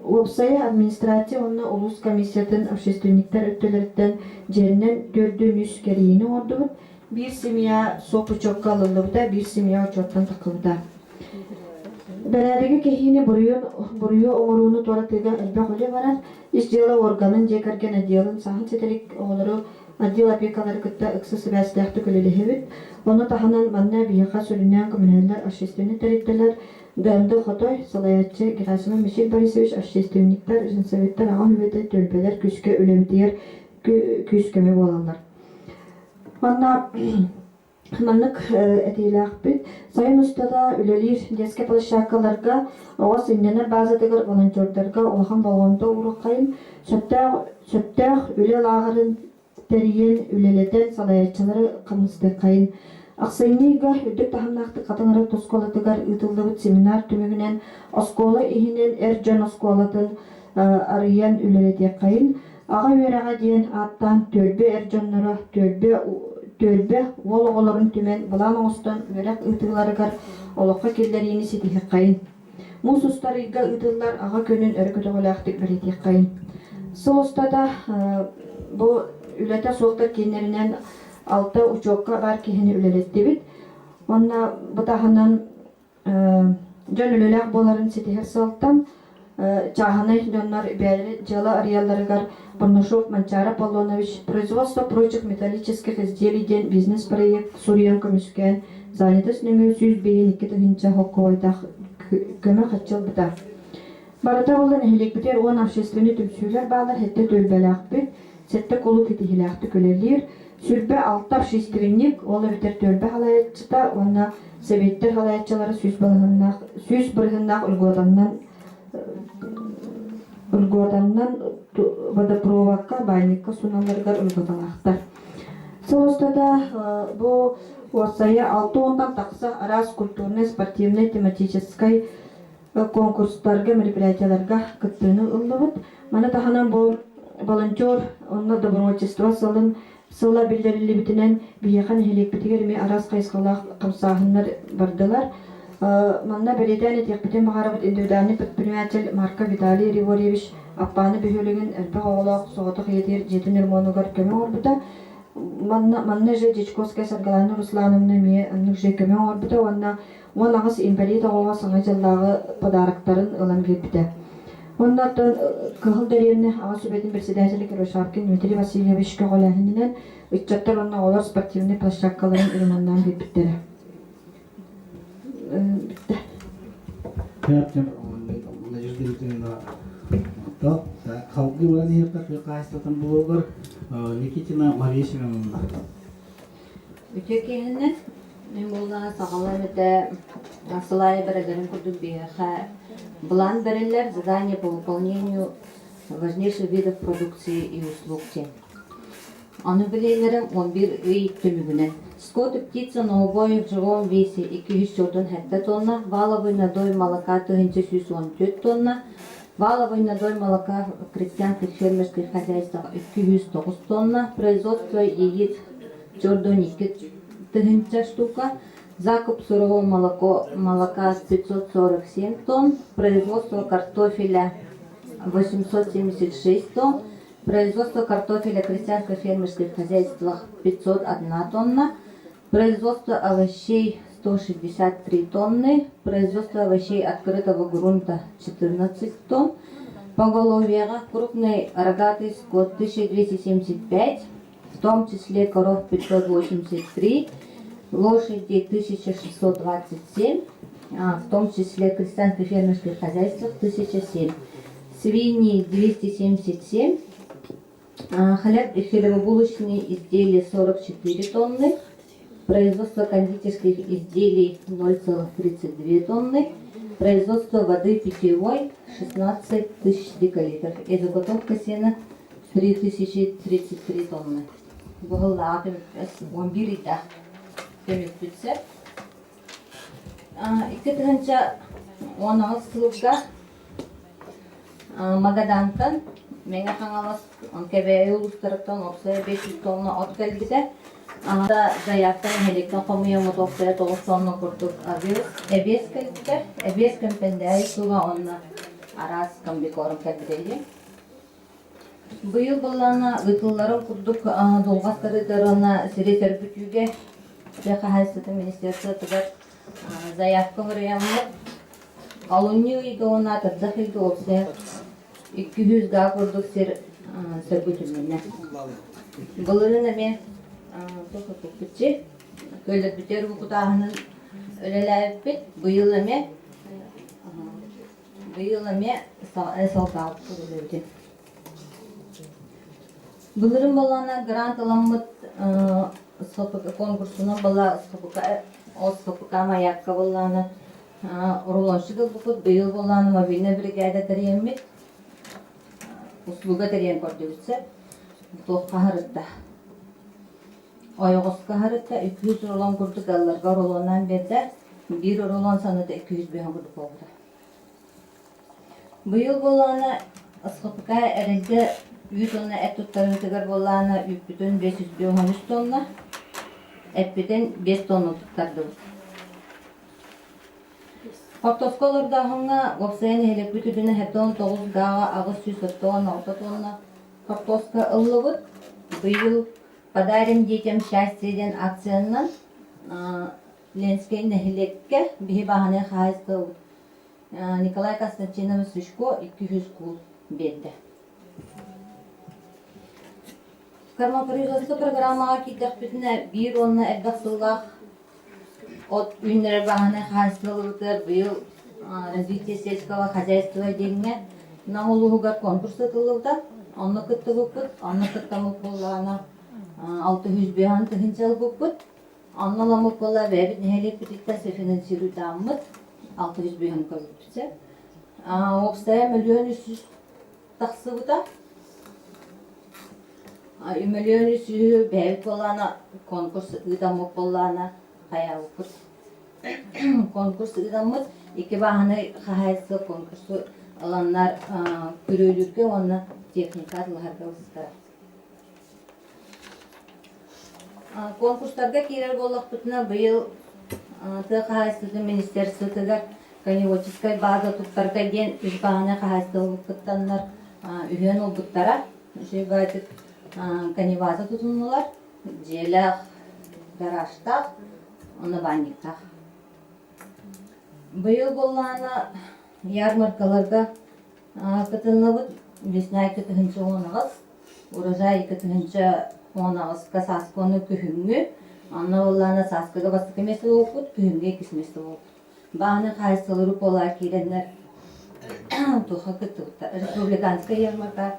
Опсайы администрация онына ұлыс комиссиятын общественниктер өттелерден жерінен 400 керейіні ордығын. Bir семья соп учокка алылыбыда, bir семья учоттан тақылыда. Бәләдегі кехіне бұрыйы оңыруыны торатыға әлбәқ өлі барар. Иш дела органын жекерген әделін сағын сетелік оғылары отдел опекалары күтті ұқсы сібәсіләқті көлелі хевет. Оны тағынан манна бияқа сөлінен көмінәлілер общественный тәреттелер. Дәмді Хотой, Салаятчы, Герасимов Мишель Борисович, общественниктер, женсоветтер, аға хүветі төлбелер күшке өлемдер күшкеме болалар. Манна маннык этилах бит сайын устада үлелир детский площадкаларга оға сынненер базадыгар волонтердерга олахан болгонто уруккайын сөптәх үлел ағырын тәриен үлелетен салаятчылары қамыстықайын. Ақсайныйга үдік тахамнақты қатыңары тосколатыгар ұтылдыбыт семинар түмігінен оскола ихінен әржан осколатын арыян үлелетекайын. Аға өреға дейін аттан төлбе әржанлары төлбе ол оғыларын түмен бұлан оңыстан өрек ұтыларығар олыққа келдеріні сетихек қайын. Мұс ұстарыға ұтылар аға көнін өркөті олақтық білетек қайын. Сол ұстада бұл үләті соқтар кенерінен 6 учокка бар кехені үлелетті бит. Онна бұтағынан жөн үлелек боларын сетихек салттан Чаханы донор бәлі жылы арияларыгар Барнушов Манчара Полонович производство прочих металлических изделий бизнес-проект Сурьенко Мюскен занятость нөмір 100 бейін 2 түгінші хоққойдақ көмі қатчыл бұта. Барыта олын әйлекбітер 10 общественный түмсүйлер бағлар хетті төлбәләқ бүт, сетті қолу кетихіләқті көлелер, сүрбе 6 общественник, олы бітер төлбә халаятчыта, онна советтер халаятчылары сүз бірғыннақ үлгоданнан водопроводка, байникка суналаргар үлгодалақтар. Сол ұстада бұл осайы 6-10 тақса арас культурный, спортивный, тематической конкурстарға, мероприятияларға күттіні ұллығыд. Мана таханан бұл волонтер, онна добровольчество салын сыла билдерили битинен бияхан хелек битигер ми арас кайскалах камсахыннар бардылар. Манна береден этекбитен магарабыт индивидуальный предприниматель Марко Виталий Григорьевич аппаны бөһөлөгөн эрбе оголок соотук едер жетин өрмонугар көмө орбута. Манна же Дичковская Саргалана Руслановна ми аннык же көмө орбута. Он агыс инвалид оголга саңа жылдагы подарактарын ылан бербите. Оннан кыгыл деревне агыс үбетин председатель Рошаркин Дмитрий Васильевич көголәһинен үччәттер онна олар спортивный площадкаларын илманнан бербиттер. Yapacağım. Necdet'in da halkı olan yerler ve kaysatan bulurlar. Nikitina Mariyası'nın da. Үтекеһинен мен булган сагалар өтә асылай берәләрен күрдек бияха. План берәләр задание по выполнению важнейших видов продукции и услуг. Аны билейләрем 11 ый төмүгенә. Скот и птица на обоих в живом весе 214 тонна, валовый надой молока 314 тонна, валовый надой молока в крестьянских фермерских хозяйствах 209 тонна, производство яиц чердоники 300 штука, закуп сырого молока 547 тонн, производство картофеля 876 тонн, производство картофеля в крестьянских фермерских хозяйствах 501 тонна, производство овощей 163 тонны, производство овощей открытого грунта 14 тонн, поголовья крупный рогатый скот 1275, в том числе коров 583, лошадей 1627, в том числе в крестьянских фермерских хозяйствах 1007, свиньи 277, хлеб и хлебобулочные изделия 44 тонны, производство кондитерских изделий 0,32 тонны, производство воды питьевой 16 тысяч декалитров и заготовка сена 3033 тонны. Бұғылдағы 11 ида көмек бүтсе. Икі тұғынша 16 сылыққа Магадантан Менге қаңалас кәбәйі ұлыстырықтан 500 тонна от кәлгіде. Аңда жаяқтан хелектен қомия мұтоқтая 9 тонна күрдік әбес кәлгіде. Әбес кәмпендәй суға онна арас кәмбекорын кәлгіде. Бұйыл бұллана ұйтылларын күрдік долғастырыдырына сиресер бүтуге Қағайсыты министерство тұғыр заявкын райамлық. Алуни үйгі она тұрдық елді олсы 200 ға күрдік сер бүтіміне. Бұлырын әме тұқытық бүтсе, көлі бүтер бұқытағының өлеләйіп біт, бұйыл әме салғалып көрілі. Бұлырын болана грант аламыт конкурсuna бала скопка маякка болана рулоншыгы букут быйыл болана мобильный бригада терьеммит услуга терьем көрдүбүтсе тоққа харытта ойоғысқа харытта 200 рулон көрдүк алларга рулонан берде бир рулон саныда 200 бейон көрдүк болду. Быйыл болана скопка эрелге 100 тонна эт туттарын тыгар болана 513 тонна Эппиден 5 тонна туттарды. Картоскаларда хонга опсайын хелек бүтүдүнө 9 гага агыс 106 тонна картоска ыллыбыт. Быйыл подарим детям счастьеден акциянан Ленский нехелекке бихибахане хайстыл Николай Константинович Сушко 200 кул берди. Кармопроизводство программаға кетек бүтіне бір онына әдбақ сылғақ от үйінері бағаны қайсылығытыр бұйыл развитие сельского хозяйства дегенге намылығығар конкурс ұтылығда онны күтті бұппыт, онны күттамық болағына 600 бейхан түхінчел бұппыт, онны ламық бола бәбіт нәлек бүтікті финансиру дамыт 600 бейхан көбіп бүтсе. Опстая 1,3 тақсы бұта. Миллионы сүйі бәйбіт болана, конкурс ұдамық болана қая ұқыт. Конкурс ұдамыд, екі бағаны қағайсы конкурсу аланлар көрөлүрге оны техника адылғарға ұстар. Конкурстарга кирер боллақпытына быйыл тыа қағайстыды министерствотыгар коневодческой база туттарга ден үш бағана қағайсты олбыттаннар үйен олбыттара үші байтык коневаза тутунулар желах гаражтах оны банниктах. Быйыл боллана ярмаркаларга кытынныбыт весняй кытыгынчы онығыз, урожай кытыгынчы онығыз касасконы күхүнгү, анна боллана саскыга бастык эмеси болупут, күхүнгө кисмеси болупут. Бағаны қайсылыры пола киреннер туха кыттыбыттар. Республиканская ярмарка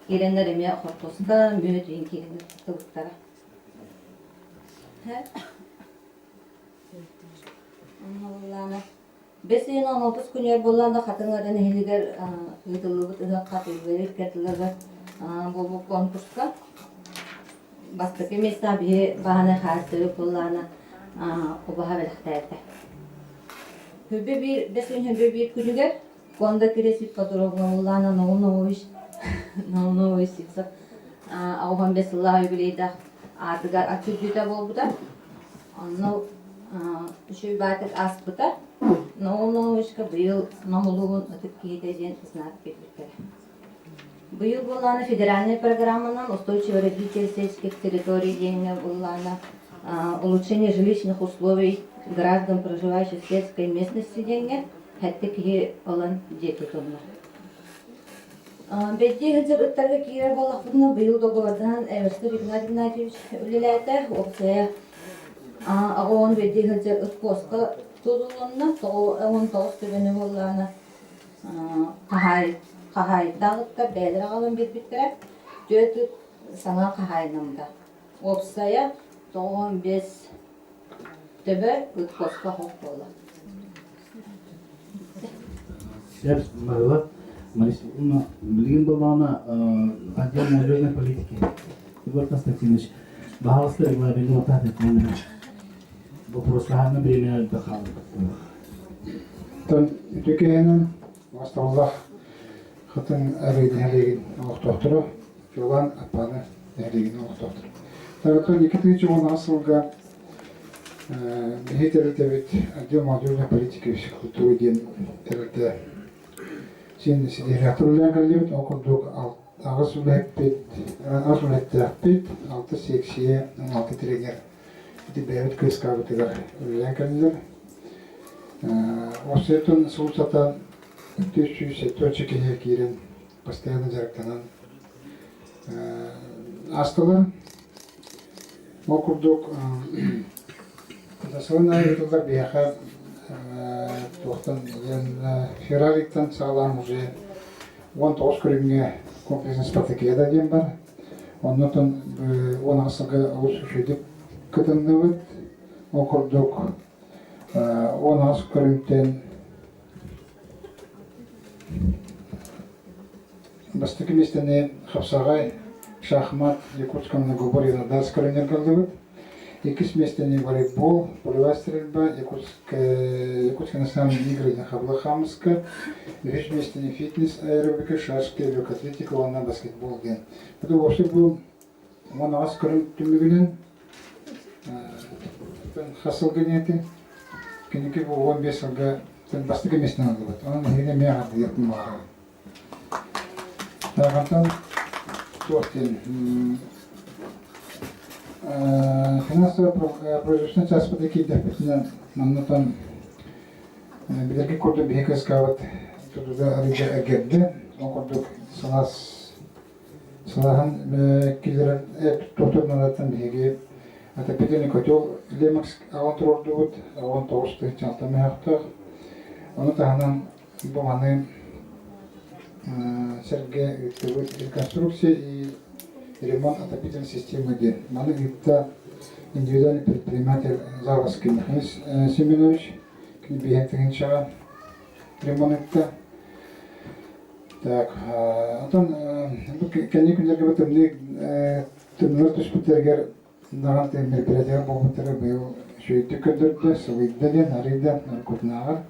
киреннер эме хортоска мөтүн киреннер кыттыбыттара. Анна боллана 5-16 күнер болланда хатыңарын хилигер ыдылыбыт ыдакка тылгырып кетилерге болуп конкурска бастык эмеси бие бағаны қайсылыры боллана обаха белектейте. Хөбе bir 5 күнігер конда киресип подробно боллана новый ситса ауған бесылла юбилейда атыгар атүрдүтә болбута анно үшөй батык аспыта новышка быйыл намулугун атып киеден знак берилер. Быйыл боллана федеральный программанан устойчивое развитие сельских территорий деньги боллана улучшение жилищных условий граждан, проживающих в сельской местности деньги, хәтті кие olan дети тонна. Бәдді ғылжыр ұттарға кейер болақпыдына бұйыл доғылардан Эверстер Игнат Игнатьевич үлеләді. Опсая ағуын бәдді ғылжыр ұт қосқа тұзылынна, оғын тоғыз төбені болағына қағайдағытта бәдір ағалын бет-беттірі дөті саңа қағайнымда. Опсая 15 төбе үт қосқа хоқ болы. Сейчас Марила, билген болмауына отдел молодежной политики. Егор Константинович, бағалысты регламентін отат етмені вопросларына времена дақалды. Тон үтекенің бастаулақ қытың әрейдің әлеген оқтоқтыры, жолан апаны әлеген оқтоқтыры. Тағытын 2010 асылға Бехетеретевит отдел молодежной политики и культуры ден терете сен сидеряторлар галлет окурдук агыс үлеппет агыс үлеттеппет 6-8 6 тренер ити бәйбет көскабытыгар үлелен каллер осетон сулсата 300 чекене кирен постоянно жарктанан астылар окурдук Засылын айыртылдар бияқа тоқтан Феррариктан сағаларым уже 19 көрігіне комплексный спартакиада дем бар. Оннан 10 ғасырға ұлыс үшедіп күтінді өт. Оқырдық 10 ғасыр көрігінтен бастық еместіне Қапсағай, Шахмат, Якутском Нагобор, Янадас көрігінер қалды өт. Екіс местені волейбол, полевая стрельба, Якутская национальная игры на Хаблахамска, вещь местені фитнес, аэробика, шашки, легкоатлетика, лана, баскетбол ден. Потом вообще был монас көрін түмігінен, хасыл генеті, кенеке бұл 15 жылға бастығы местені алды бұд. Оның ене меғады еркін мағары. Тағантан тоқтен. Финансово-производственная часть подойки депетина маннатан бидерги корду бихекас кават туда арига агедде окордук салахан килерен тотурнадатан биheги ата педени котел лемакс авантурдуут авантоусты чалтамяхтах оны таханан буманы серге реконструкция и ремонт отопительной системы ден. Маны гипта индивидуальный предприниматель Заводский Михаил Семенович, к ней бегает шага ремонтта. Так, потом каникуллерге темнер туспутергер наган мероприятия болбутары был шөйті көндірді, сылыйды ден, арыйды, наркотнағар.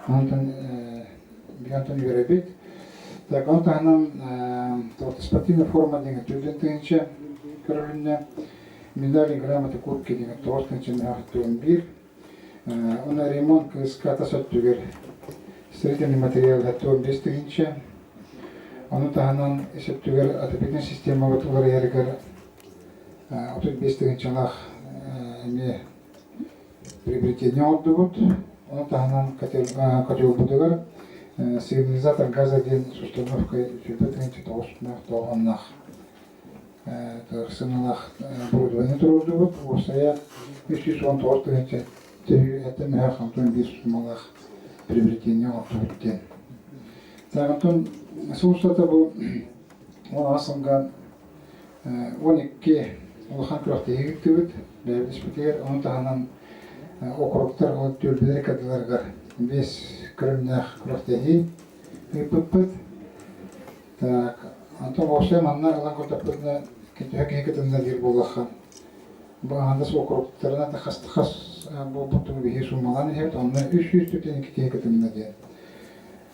Онтан бігантон үйеребейт. Так, он тағынан спортивная форма деген төден тегенше көріліне медали, грамоты, кубки деген тоғызыншы ақтуын бир. Она ремонт кыската сөттүгер строительный материал аттуын бестігінші. Оны тағынан есептүгер отопительный система бұтылар ерігер 35-тігінші лақ приобретение орды бұд. Оны тағынан котел бұдығыр сигнализатор газа ден с установкой 4-9 тоғыннақ. Сыналақ оборудование тұрды бұд. Осая 319-тігінші это мега хантон бис малах приобретение автомобиля. Тагантон сустата бу он асынга 12 улхан крахты егиттүбүт. Бәбис битер он тагынан округтар ол төлбелер кадаларга 5 крымнах крахты егиттүбүт. Так, антон вообще манна алан котапны китәкәтендә дир булаха. Bağındası okurduklarına da xas bu bir summalan hep onlar 300 tüten iki ketinde diye.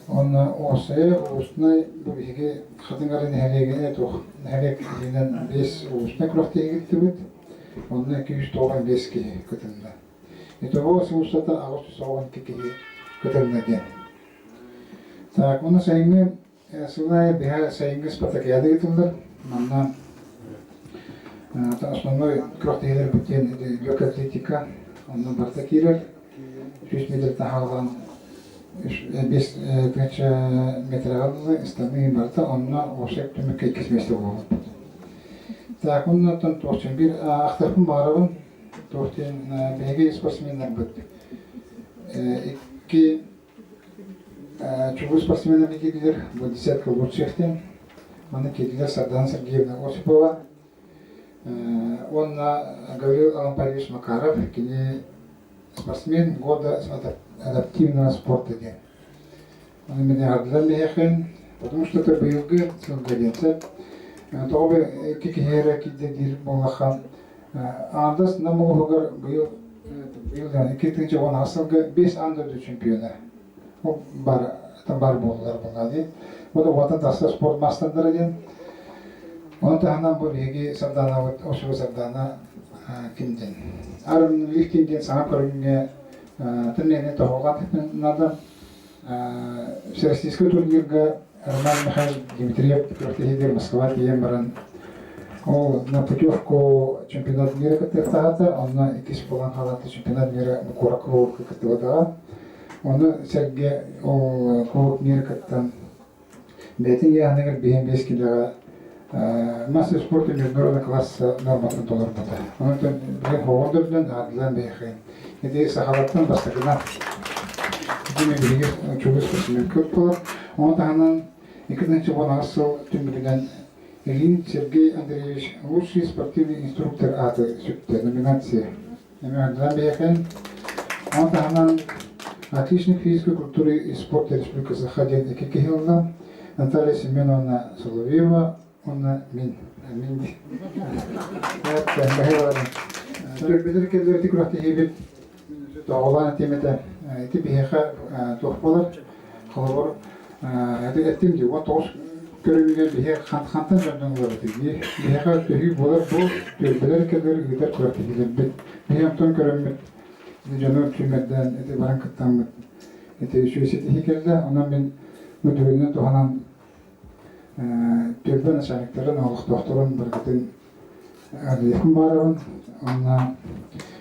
Onlar olsaya üstüne bu bir kadınların herege toh herek dinen 5 üstüne kraftiye gitti bit. Onlar 295 ketinde. İşte bu sonuçta Ağustos 12 ketinde diye. Tak onu sayın sılaya bir sayın spatakiyada gittiler. Onlar основной крохтейлер бүтен легкая атлетика, ондан барта кирер, 3 метр тахалган 5 метр алды, стабиль барта, онна ошек төмекке кесместе болот. Так, ондан тоқтен бир ақтарпын барабын, тоқтен бәйге спортсменлер бүт. 2 чугу спортсменлер кетілер, бұл десятка лучшехтен, оны кетілер Сардан Сергеевна Осипова. Он говорил Алан Павлович Макаров, спортсмен года адаптивного спорта. Он меня отдал, потому что это был годится. То бы кикера кидер болахан. Андас на мулгар был китинче он асылга 5 андер чемпиона. О бар болар болгады. Вот ватан таста спорт мастандыр ден. Он тахнан бұл еге сардана осығы сардана кімден. Арын лифтинден саңа көрінге түрнене тоғылған тіпіннадан Всероссийский турнирға Роман Михаил Дмитриев көртехедер Москва дейін баран. Ол на путевку чемпионат мира каттыртағаты, онна 2 болған қалатты чемпионат мира Мукура Клубы каттыртаға. Оны сәрге Клубы мира каттан бәтін яғынығыр бейін 5 килоға мастер спорта международного класса нормативный доллар бата. Он это блин ховодерден адлан бейхин. Это сахалаттан бастагына. Диме бирге чугус спортсмен көп болар. Он таханан 2-нче бонасыл түмүгүнөн Ильин Сергей Андреевич лучший спортивный инструктор аты сүттө номинация. Эме адлан бейхин. Он таханан отличник физической культуры и спорта Республики Саха-1 Экикихилна Наталья Семеновна Соловьева. Ona min. Evet, bilir ki derdi kurahti hibit doğulan temete eti biheha tohbalar kalabor ettim diyor. O toz körüngel bihe kantan candan olurdu. Biheha tühü bolar bu bilir ki derdi gider kurahti hibit. Biham ton körüngel canım tümeden eti baran kıttan eti şu seti hikelde ona min müdürünün tohanan Türkmen aşağılıkların ağlık doktorun bırgıtın adıyakın barabın. Ona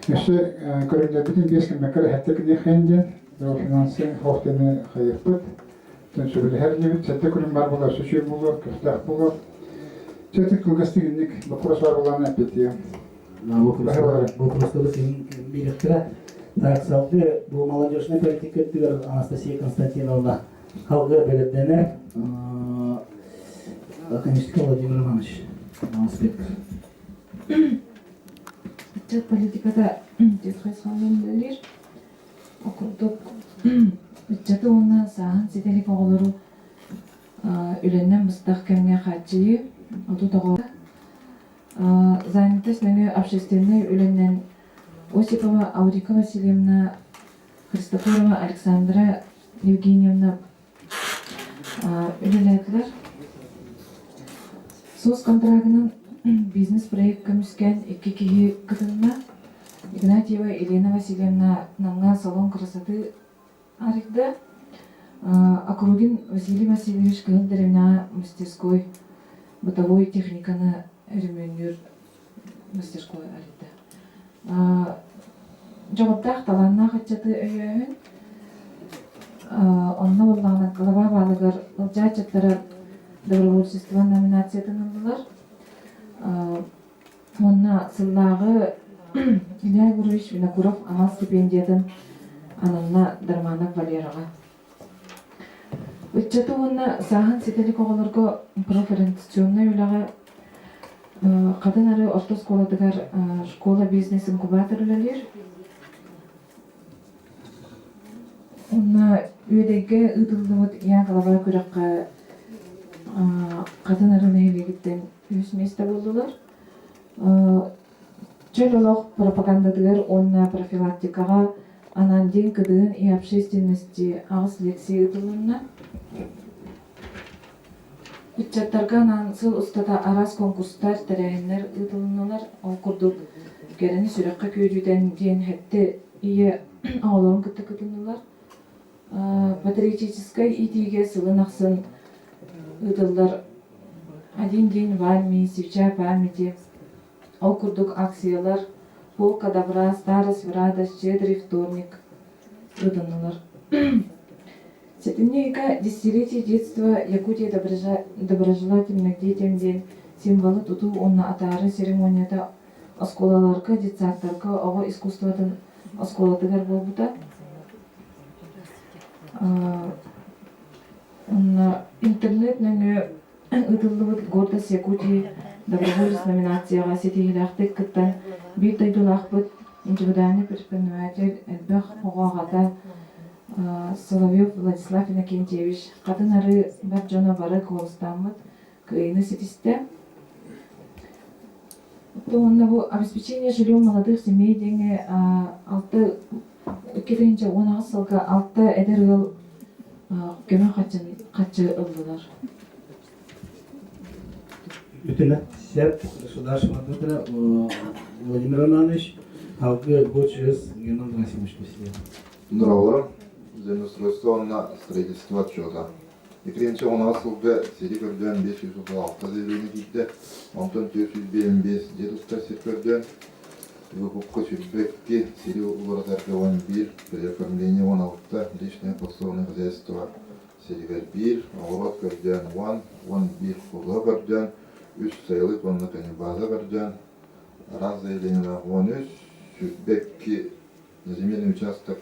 üstü köründe bütün geçkin mekara hettek nekhendin. Ve finansı hohtemi hayıpıt. Tün sürülü her gibi çette körün var bular, süçür bulur, köftek bulur. Çette kılgastı günlük bakıras var bularını epetiyor. Вопросты биректира. Так, салды bu молодежный политика тигр Анастасия Константиновна халга беледене. Конечный Владимир Иванович, инспектор. Бюджет политикада деп хайсанлар окурдук бюджеты оны саан сетелик оголору үленнен быстак кемге хатчы оту того занятость на общественной үленнен Осипова Аурика Васильевна, Христофорова Александра Евгеньевна үленетлер. Соц контрагының бизнес проект көмүскән икки киһи кытынна Игнатьева Елена Васильевна намга салон красоты арыгда. Округин Василий Васильевич кылдырына мастерской бытовой техниканы ремонтер мастерской арыгда. Жоготтах таланна хатчаты өйөһүн. Онна боллагана глава балыгар ылжачаттара добровольчество номинациятын алдылар. Онна сыллагы Илья Гурович Винокуров амал стипендиятын ананна Дарманов Валерага. Үтчаты онна сахан сетелик оголорго профориентационный үлага катын ары орто школадыгар школа бизнес инкубатор үлелер. Онна үйдеге ыдылдымыт я глава күрәккә катын ары нәйлегиттен үз месте болдылар. Чөлөлөх пропагандадыгар онна профилактикага анан ден кыдыын и общественности агыс лекция ыдылынна. Үтчаттарга анан сыл устата арас конкурстар тәрәһеннәр ыдылыналар. Ол курдук керени сүрәккә көйдүдән ден хәтте ие ауларын кытты-кытыналар. Патриотической идеяге сылын аксын ыдылдар. Один день в армии, свеча памяти. Ол курдук акциялар, полка добра, старость в радость, щедрый вторник. Выданылар. Сетиннейка десятилетие детства Якутии доброжелательных детям день символы туту онна атары церемонията осколаларга, детсаттарга, ого искусствотын осколатыгар болбута. Интернет нөңө ыдыллыбыт гордость Якутии доброволец номинацияға сетигилахтык кыттан бир тайдулахбыт инжевидальный предприниматель Эльбах Оғағата Соловьев Владислав Иннокентьевич катын ары бабжона бары колыстанмыт кыйны сетисте. Онна бу обеспечение жильем молодых семей деньги 2019 сылга 6 эдер ыл көмө качы ылдылар. Ütüne Serb государственного доктора Владимир Романович, халкы Гочес Геннадий Максимович Кусия. Здравствуйте. Землеустройство на строительство отчета. И кринче у нас уже среди кордон 506 заявлений гидде, Антон 405 дедуска серкордон, выкупка чудбекки, среди угородаркован бир, при оформлении 16 личное подсобное хозяйство, среди бир, оборот кордон 1 бир курла кордон, 3 сайлы конна канибаза кордон, раз заявление на 13, чудбекки на земельный участок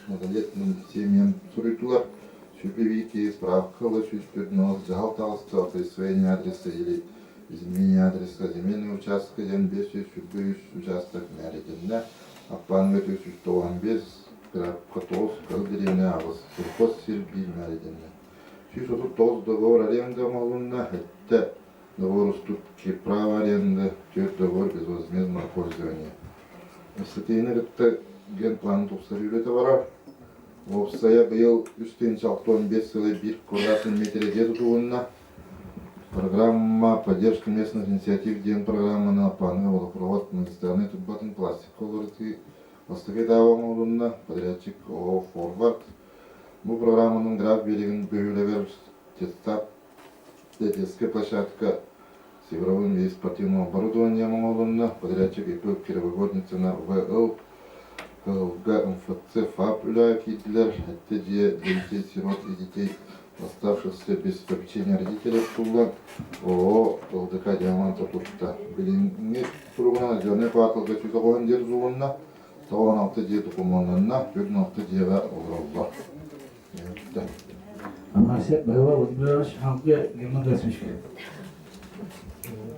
многодетным семьям суритула, шупевики, справкалы, шупевнос, жалталство, присвоение адреса или изменение адреса земельного участка, зембесью, шупевиш участок наряденна, аппанга тюсюштован без, крапкатос, калдеревне авас, сельхоз сельбиль наряденна. Шишоту тоз договор аренда малунна, хотя договор уступки права аренды, тёт договор безвозмездного пользования. Статейный это генплан топсырылы товара. Опсая быйыл 315 сылы бир квадратный метрге тутуунна. Программа поддержки местных инициатив ден программа на паны водопровод магистральный тубатын пластик колорыты. Востыгы давам олунна подрядчик ООО «Форвард». Бұл программаның граф белегін бөлілер детская площадка цифровым и спортивным оборудованием олунна подрядчик ИП первогодница на ВЛ. КЛГ МФЦ ФАП үләкидлер, әттеде детей, сирот и детей, оставшихся без попечения родителей Тулан, ООО ЛДК Диамант Туртта. Билинги тургуна жаны кварталга чүзагон дер зуунна, 16 дер документанна, 16 дера олролла. Серб Байла Владимир Иванович, халкы Геннадий Максимович.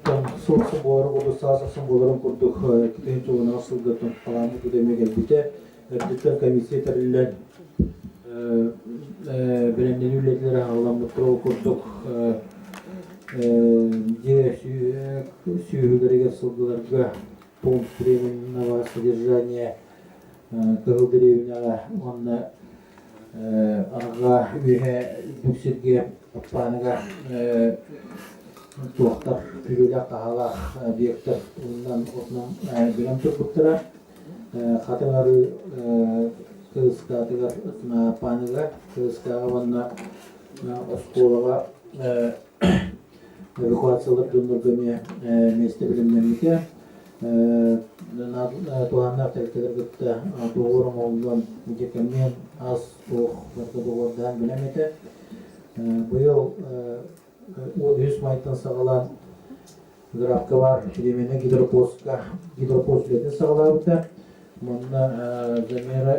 Соғысы болары болды сасықсын боларын күрдік кетен жоғын асылдырдың қаланы күдемек әлбіте әрдіктен комиссия тәрілер бірінден үйлетілер ағаламды тұрау күрдік сүйігілерге сылдыларға пункт временного содержания кығылдыревіне онны аға үйе бүксерге аппаныға туохтар күгүлэ кахала биектер ундан отнан билем турбуттара хатыңары кыскатыгар на паныга кыскага ванна осколага эвакуациялар дöndürgöme месте билимнемике туганнар телтелергетте doğurum oldan мекемен аз туох doğudan bilemete быйыл ол 100 майттан сағалан графка бар шедемені гидропост үлетін сағалабыта мұнна замера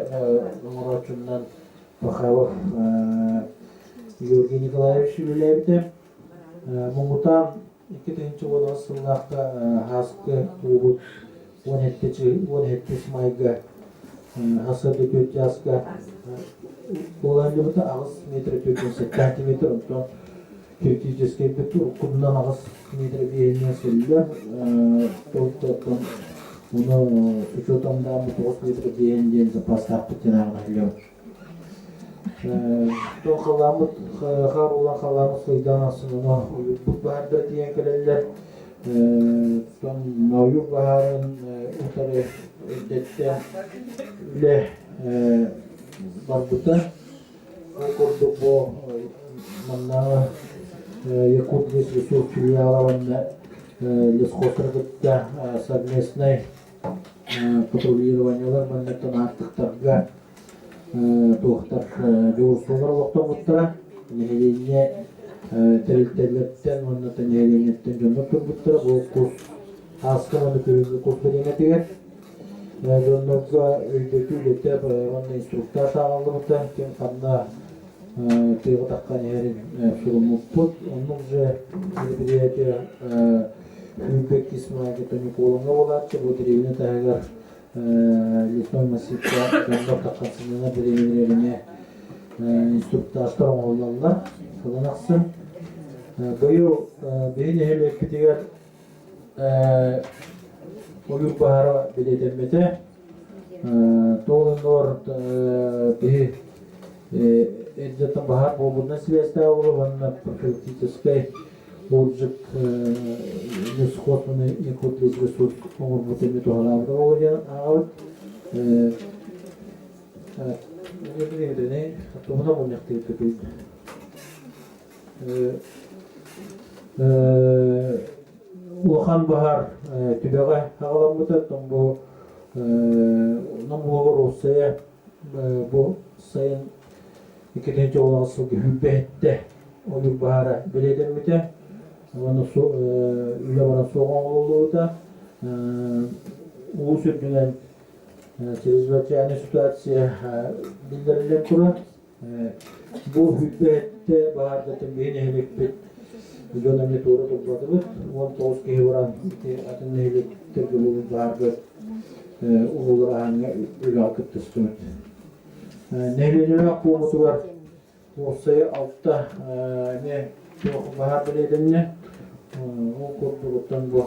ғымырачыннан Пахавов Георгий Николаевич үлелебіті мұңғытан 2-ші одағы сыллаққа ғасқы ұғыт 17 майға ғасырды 4 жасқа олайында бұта ағыз метр 4 сантиметр ұнтан критический біту құдынан ағыз метр бейіне сөйлер тоқтақтан оны с учетом дамы 9 метр бейінден запастақ бұттен ағына үлеу Тон қаламыт қарулан қаламыт сойдан асынына ұйып бағардар дейін көлелер. Тон ұйып бағарын ұтары өдетті үлі бар бұта. Ол көрді бұл маннағы Якут лес ресурс филиалаванна лесхозтыргытта совместный патрулированиялар маннаттан артықтарға туохтар жуурсуулар олоқтон буттара нехелине терилтерлеттен оннатан нехелинеттен жоннор турбуттара бул курс аскан оны көрүнгө курс береңе тегер жоннорго өйдөтүү үлетеп онна инструктаж агалыбыта кен канна тыйгы таккан эрин сурумуппут онун же мероприятие Фюбек Исмаиле Тониколонга болатчы бу деревне тагар лесной массивка жандап таккансынына беремелерине инструктаждар оңолдалар кылынаксын быйыл бейин элепи тегер оюр баара билетеммете тоолондор бии эддеттен бахар болбудна связьта болуп анна профилактической болжык лесхозный Якут лес ресурс оңор бутеме тоалабыда болгон агабыт томуна муньяктыгы көпөйт улахан бахар түбөгө агаламбыта томбу номугор осая бу сайын 2-ші оңасы хүббетте оюр бахара билетеммите оны үле баран соған олуыда улус үрдүнен чрезвычайный ситуация билдирилен тура бу хүббетте баардатын бейин элекпит жөнөмне туура турбадыбыт 19 кээ баран атын электерге бул баарды улуулараңа үле алкып түстүмүт Нелелерак комуту бар. Осы алtta не бахар билетемне. Ол кордугуттан бу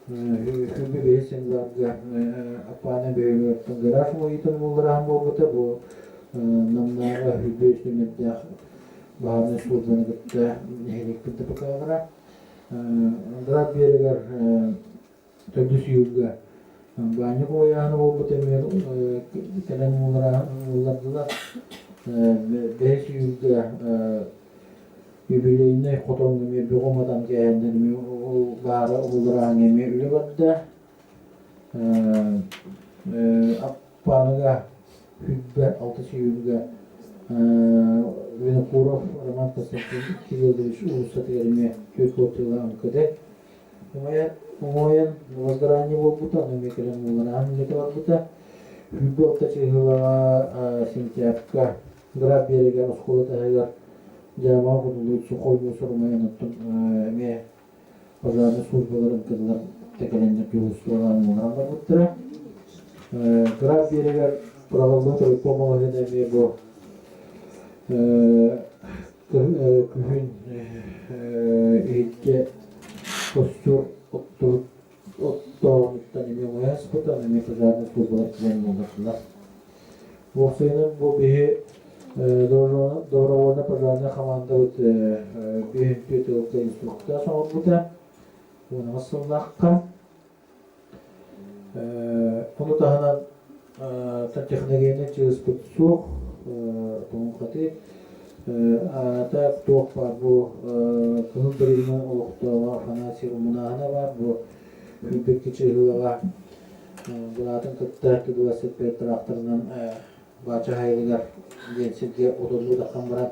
хүбү бесеңларга апаны бөйлөртөн гараж мойтун булдырам болбута бу намнага хүбү үстүнүдө бааны службаны гытта неликти бакагара. Андра берегер төдүсүгө Баня кояны болбут эме келен улардылар 5 yüzde юбилейный хотон эме бөгөмадан келден ол бары улдыран эме үле барды аппаныга хүббе 6 yüzde Винокуров Роман Константинович Кириллович улустатыгериме көкөтүлгөн кеде Умоян возгорание болбута, но мекелен мулана милете болбута. Хүббелта чыгыла сентябрьга граб береген осколата эгер жама бутулу сухой мусормаян оттун эме пожарный службаларын кыдылар текелендеп жуустурган мулана буттара. Граб береген проголдотор помогли эме бу күн итке костюр оттоонуттан эме ояспытан эме пожарный службалар килен болдушулар. Оксойнун бу бии Добровольно пожарная команда вот бүйін түйті инструктор соңғы бұда. Оны ғасылдаққа. Оны тағынан техногенне чыгыс бұтсуқ. Бұның қаты. Ата тоқ бар бұл күнін бірігіні олықтауға қана серумынағына бар. Бұл үлбекке чығылыға бұлатын күтті велосипед тракторынан бача хайылығар денсерге отозу даққан барат.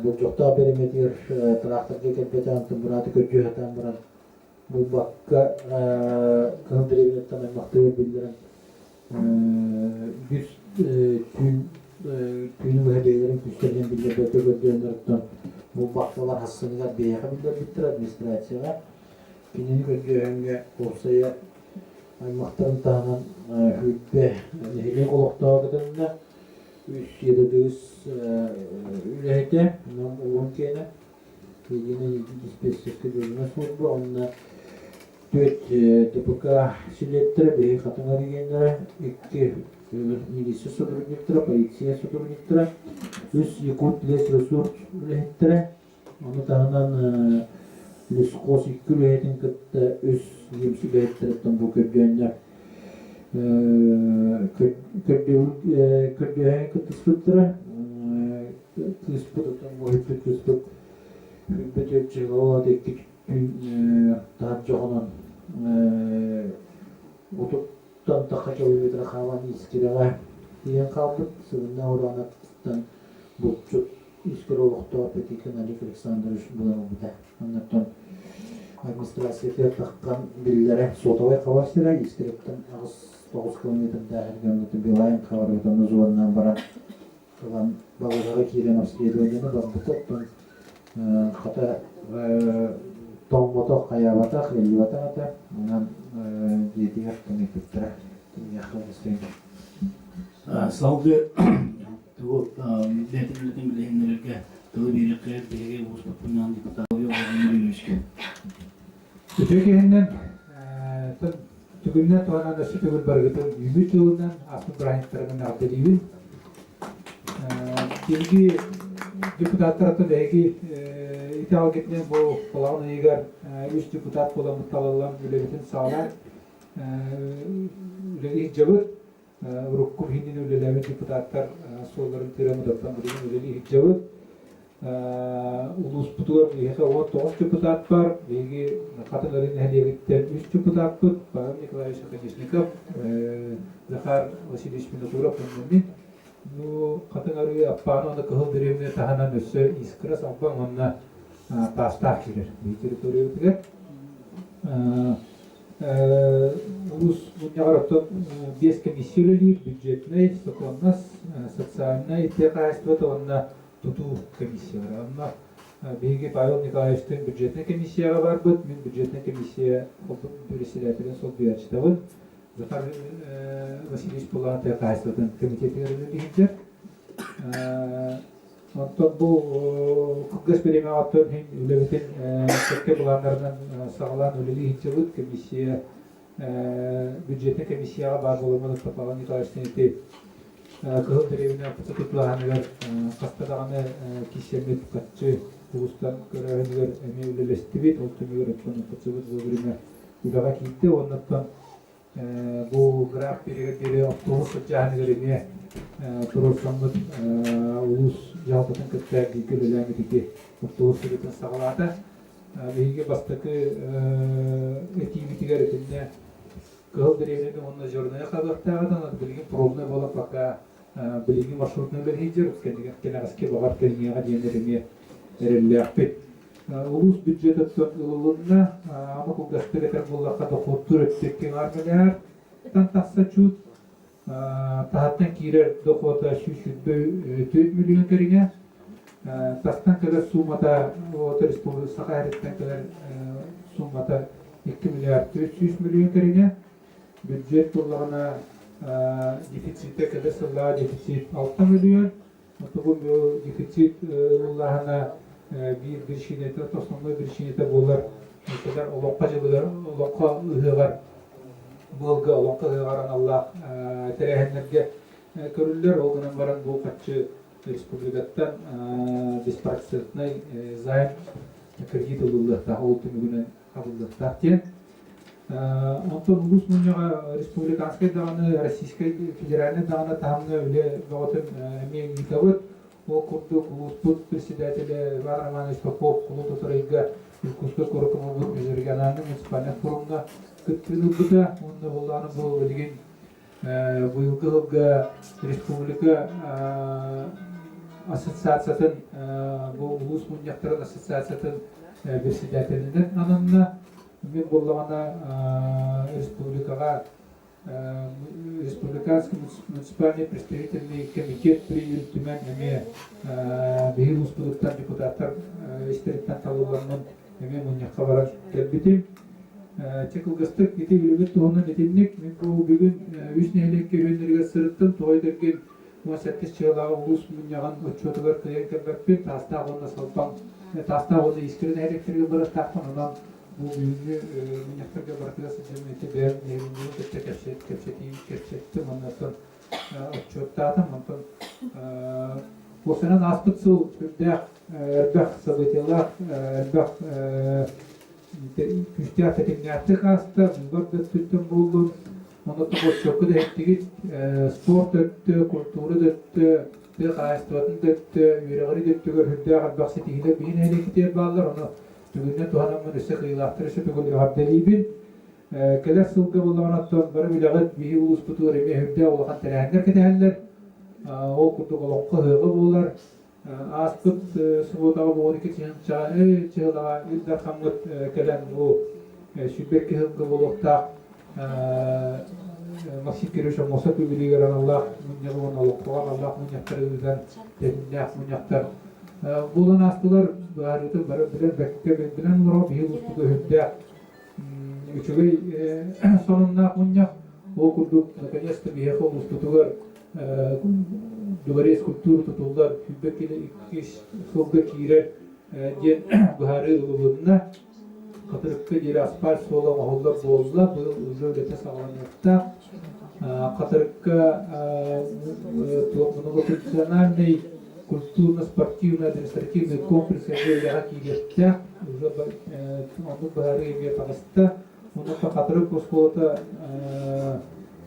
Бұл жоқта береметер тракторге келбеті антын бұраты көджі хатан барат. Бұл баққа күнін бірігінеттен аймақты білдірін. Бүс түйінің өйбейлерін күштерден білдер бөті көрдендіріптен бұл баққалар хассыныға бейіға білдер біттір администрацияға. Кинені көджі өңге олсая аймақтарын тағынан үлбе нехелен олықтауы кітімді 3-7 үләйті, мұнан оғын кейіні кейдені диспетчерскі бөліме службы, онына 4 ДПК силеттірі, бейі қатыңа дегендері, 2 милиция сотрудниктері, полиция сотрудниктері, 3 Якут лес ресурс үләйттері, оны тағынан лесқос 2 үләйттің күтті 3 немсі бәйттіріптен бұл көрденді. Көрден күттіспіттірі, күспіттің мұхитті күспіт, күлбет өтшігі олады екі тағат жоғынан отыттан таққа километр қаван ескеріға деген қалбыт, сығында оранаттан бұл жұт ескер олықтау Петикин Олег Александрович бұлан бұда. Аннаттан администрацияға таққан білдері сотовай қавастыра, ескеріптен 9 километрді әргенді Билайын қаварғытын ұзуаннан бара қылған бағыдағы керен обследование бар бұтықтың қата тоңботоқ қаябатақ, елбатақ ата, мұнан жетігер көмектіктірі яқылғыстың. Салғы тұғы бәтімлетін білгендерге тұғы береқер береге ұспытпынан депутаты оғырын үйрескі. Өтекеннен түгілінен туғанан өсі түгіл барғытын үйгі түгілінен асын бұрайынттарының алды дейбін. Келгі депутаттардың әйгі итал кетінен бұл қолағын егер 3 депутат бола мұтталалан өлелетін сағалар өлелі жабыт Руккуп хинин өлеләмен депутаттар соларын тирамыдаттан білген өлелі жабыт улус бұтығыр 19 депутат бар, бейгі қатынларын әлегіттен 3 депутат бұд, Павел Николаевич Акадешников, Захар Васильевич Минатуров, қатынлары аппаны оны қығыл деревіне тағанан өсі искірас аппан онына тастақ келер. Бей территория өтігер. Улус бұнияғараттан 5 комиссиялы бюджетный, законнас, социальный, текайствоты онына туту комиссияға. Онна бейге Павел Николаевичтің бюджетный комиссияға бар бұд, мен бюджетный комиссия председателен сол бүйәчтавын. Захар Васильевич Пулан текайствотын комитетігерін дегендер. Онтан бұл күгіс береме аттын үлебетін көпке бұланларынан сағылан өлелі хинчелік комиссия, бюджетный комиссияға бар болымылық Павел Николаевичтің Кығыл деревіне құты тұтылағанығар қастадағаны кесемет қатшы құғыстан көрәғанығар әме өлелесті бет, ол түмегер өткен құтсы бұд бұл біріме ұлаға кейтті. Оннаттан бұл граф берегер автобус жағанығар әме тұрырсамыд ұлыс жалпытын күттәр кейкел өләмедеге автобус беретін сағалады. Бейге бастықы әтейбетігер өтіне Кығыл деревнедің онына жорнaya қабақтағадан білген пробный болып бақа білген маршрутның бір хейдер, кенағыске бағар кәліңеға дейіндеріне әрелі ақпет. Улус бюджет өттен ұлылығына амы құлдасты бетер болаққа доқоттыр өттеккен армелер тантақса чуд. Тағаттан кейрер доқота 3 миллион кәріне. Тастан кәлер суммата, республикасыға әреттен кәлер суммата 2 миллиард 300 миллион кәріне. Бюджет болағына дефицитті кәді сылға дефицит 6 миллион. Бұл дефицит болағына bir şiddete, toslamda bir şiddete bollar. Mesela olaqqa жылылар, olaqqa ıhıgar, bılgı, olaqqa ıhıgaran Allah terehenlerge көрүлөр олгунан баран бу катчы республикаттан беспроцентный займ кредит алууларда ол түнүгүнөн кабылдыктар тен. Онтон улус муньяга республиканский даганы, Российской федеральный даганы тамны үле боготун мен никабыт ол курдук улуспут председателя Иван Романович Попов кулу тотарыйга Иркутска корукуму Безергананы муниципальный форумга кыттырылбыта, онда болланы бұл деген быйылгы республика ассоциациятын, бұл улус муньяктарын ассоциациятын председателинен ананна мен боллагана республикага республиканский муниципальный представительный комитет принял түмен эме бейил успудуктар депутаттар истериттен талууларынан эме муньякка баран келбитим. Чекылгыстык ити үлүбүт туһунан этинник мен бу бүгүн үч нехилекке өндөргө сырыттым той дерген 18 жылдагы улус муньяган отчетугар кыйын кебеппин тастагына салпаң тастагына искирин электрге бараттакмын анан бу бүгүнкү муньяктарга баратыгасы жемете бер нелинин кетте кепсеттим андан соң отчеттатым антон осынан аспыт сыл үрдәк эрбах событиялар эрбах күстәк тетеңнәте каста булган төттем булдым. Оны топчокы да хеттигит спорт өттө, культура өттө, кайстатын өттө, үрәгәри өттөгөр хүрдә арбак сетигилер бин электе баллар. Оны бүгүнне туганамын өсө кыйлактырышы түгел хабдалибин. Келер сылга булган аттан бары билегат бии улус бутур эме хүрдә улган тәрәһәндер кетәләр. Ол курдук олонкы хыгы булар. Аспыт субботага боорики чыгылага илдар хамгыт келен бу сүбекке хылгы болуктак Максим Кирюша Моса Пюбилигер Аллах муньягын алукуга Аллах муньяктарыбыздан теннях муньяктар булан астылар барыты бары билен бекке билен муро бил устуга хүддә үчүгөй сонунна муньяк ол курдук наконец-то биехал устугар Дворец культуры тутулдар хүбекеле иккиш сылга кирер ден бары улунна катырыкка жер асфальт сола оголлар болла бул уже өтө сагаланыкта катырыкка национальный культурно-спортивный административный комплекс яга киретте уже ону бары эме тагыста ону катырык осколото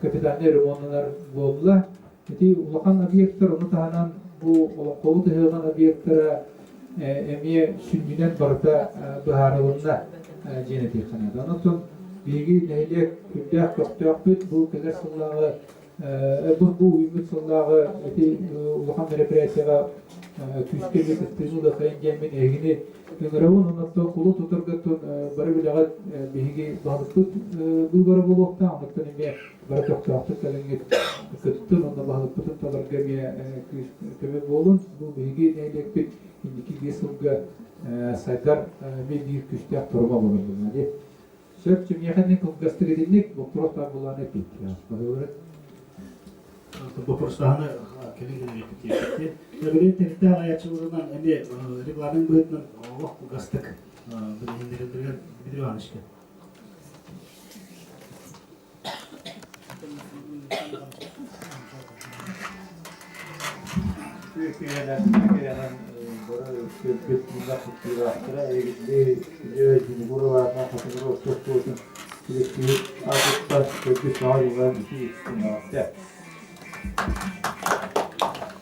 капитальный ремонттар болла. Эти улахан объекттер, оны таһанан бу олоққолу тыһыган объекттера эме сүннүнен барда быһарылында женетик ханада. Онтон биги нәйлек күрдәк тоқтоқ бит бу келер сыллагы бу уймут сыллагы эти улахан мероприятияга күскә бекеттену да хәйгәмен эгине генералын онтон кулу тутыргытын бары билегат биги баһлык бу бары булукта, онтон эме бары тоқтоқты кәлеңгет көттін, онда бағылып бұтын таларға көмі болын. Бұл бейге нәйлекпет индеки бесілгі сайдар мен бір күштәк тұрма болын. Сөп чемияханның қылғасты кеденлік бұл тұрақтар боланы бейт. Бұл тұрыстағыны келіңгені бекетті. Бірін тәрітті ағаятшы орынан әме регламент бұйтынан оқ қылғастық білгендеріндерген білдіру анышқа. Türkiye'den böyle köpekliğinde kutluyorlar. Evde buralardan katılır olsun. Sürekli artık köpek sağlıyorlar. Bir şey istiyorlar.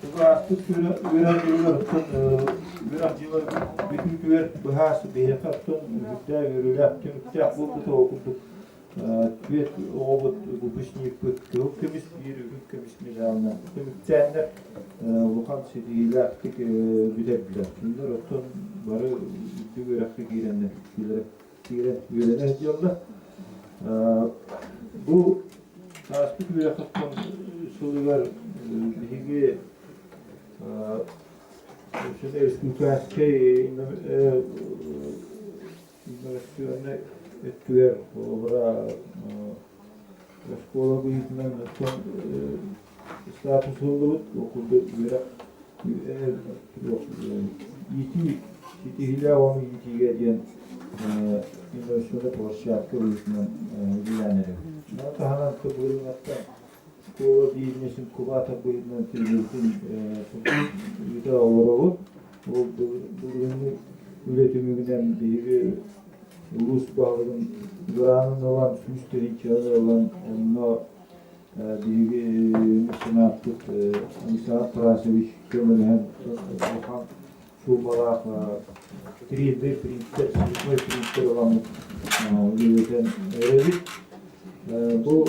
Bu artık öğrenciler bütün köy bahası bir yaptım. Hütte veriyorlar. Tüm hütte buldu okuduk. Tüet obut gubuşnik pıtkı kemis bir kemis mezarına tümüktenler lokan sediler tek biler şunlar otun barı dügerakı girenler girenler diyorlar bu tasbih bir yakıttan sorular bilgi şöyle respublikaske inovasyonlar ettiler ora школа büyütmen son status oldu okulda biraz yitiyle onu yitiye diyen inovasyona borçlu büyütmen bilenleri. Ama tahanan kabulün hatta школа бизнесин кубата быйынан тилдин үйдө олору ол бүгүнү үлетүмүгүнөн бири улус багын гранын olan süsтеринче olan онно бири меценаттык Исаак Тарасевич көмөлөн Охан Шумарах тридди принтер olan үлетен эребит bu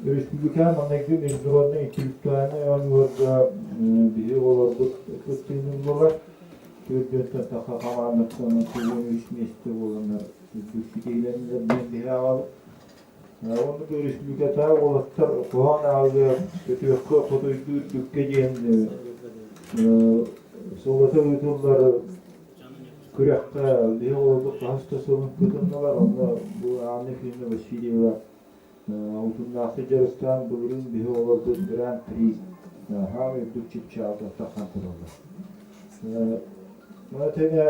Республикан анекти международный интеллектуальный университет бири олорду көптөгөн болар. Türk'ten takakamanlıktan kullanıyor mesleği olanlar Türkiye'lerinden biri alıp onu görüşlük ata olatlar kohan aldı kötü fotoğrafı tükkeyen soğukta uyutulları kürekte diye oldu hasta sorun kıtımlar onda bu anne filmi vesile var Utunlakta Caristan bugün bir oldu Grand Prix ham bir çift çağda takantırlar. Matanya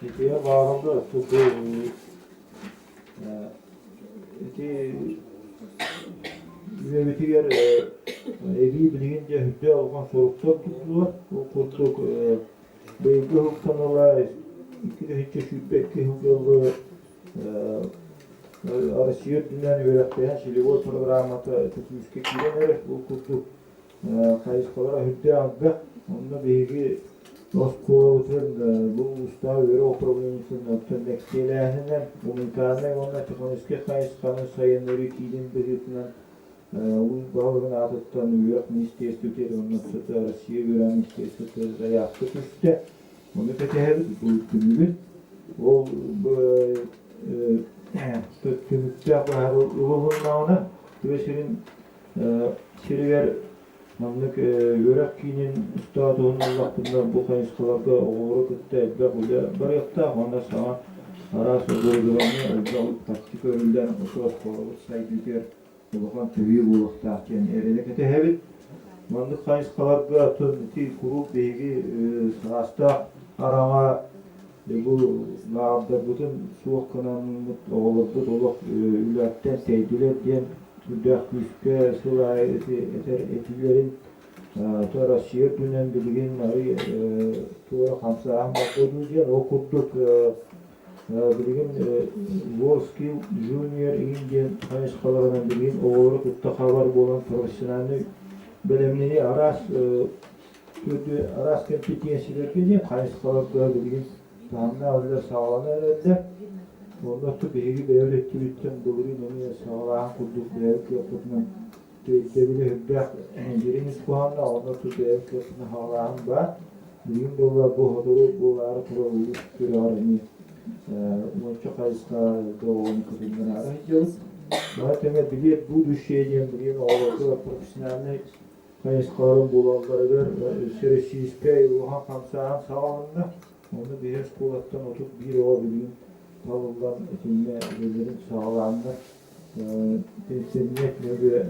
ikiye bağımlı tuttu. Üyevetiler evi bilince hüdde algan soruklar tuttular. O kurtluk beygi hukkanılar iki de hiç şüpheki hukkalı arasiyet dünden öğretmeyen Şilivol programata tutmuşke kirenler bu kurtluk kayıskalara hüdde aldı. Onda beygi Moskova bu usta göre o problemin tönekçelerinden bu imkanı onlar teknolojik kayıskanın sayınları kilin belirtilen bu bağırın adıttan üyek ministerstütleri ondan sonra Rusya gören ministerstütleri yaptı üstte. Onu petehebi bu tümülün o tümükte var ruhunla ona üyeserin şeriver Mamlık yörekinin üstadının Allah'ından bu kayıskalarda oğru kıtta bir yakta onda sana arası görgülerini özellik taktik örülden otoz koruğu saydıker Ulukan tüyü buluktakken erelik ete hevit Mamlık kayıskalarda tüm til kurup beygi sağasta arama bu nağabda bütün soğuk kananlık oğurdu doluk ületten seydiler diyen Türk müske sılay etilerin sonra şiir dünen bilgin sonra hamsa ahmak ödülgen okurduk bilgin Worldskill Junior Indian kayışkalarından bilgin oğulu kutta haber bolan profesyonelini bilimini aras kompetensiyler bilgin kayışkalar bilgin tahmin alırlar sağlanır ederler Onda tu beygi devletli bütün doğru nemi sağlayan kurduk devlet yapısının devlet hüddek birimiz puanla onda tu devlet yapısını sağlayan var. Bugün dolar bu hoduru bu arı kurulu türarını çok kayıska doğum kısımdan arayacağız. Zaten bilet bu düşeceğim bugün oğlaklı profesyonelli kayıskaların bulanları süresiz ruhan kamsayan sağlanında onu bir eskolattan oturup bir o bugün Tavuklar içinde gözlerin sağlandı. Temsiliyet göre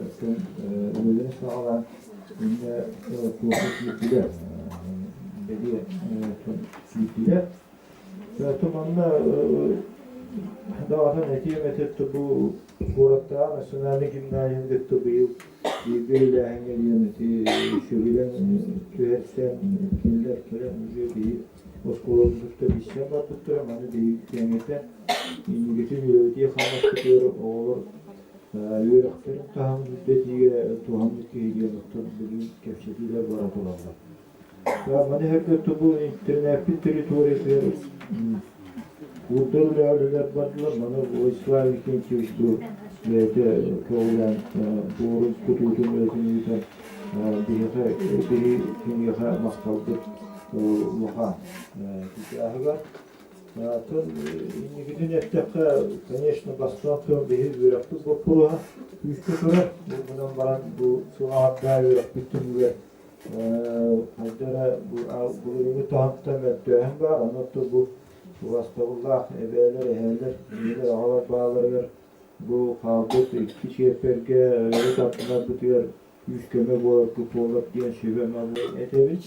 gözlerin sağlan. Yine soğuk yükler. Belli yükler. Zaten onda dağdan etiyemet etti bu Borat'ta mesela ne kimden etti bu yıl. Birbiriyle hengeliyen şöyle tühersen killer müziği Oskolozlukta bir şey var tuttur ama ne diyemete İngilizce yürütüye kalmak tutuyor olur yürütlerin tahammüddetiyle tuhamlık geliyor noktadan bugün kevşetiyle varat olanlar. Ya bana her kötü bu internetin teritoriyası burada öyleler vardılar bana bu İsrail ikinci işte ve köyden doğru kutulduğum öğretini yüzen biri kimya maskaldır Лухан. Тихага. Тон нигде не така, конечно, бастан беги виракту бопура. Үчкө турат. Бунан баран бу сулаатта вирактын ве. Хадара бу булуну таанта меттен бар. Анатты бу Вастагуллах эбелер эхелер, нилер агалар баалар бу калдык iki çeperge öğretmenler bitiyor. Üskeme bolap bolap diyen şebem alır etevich.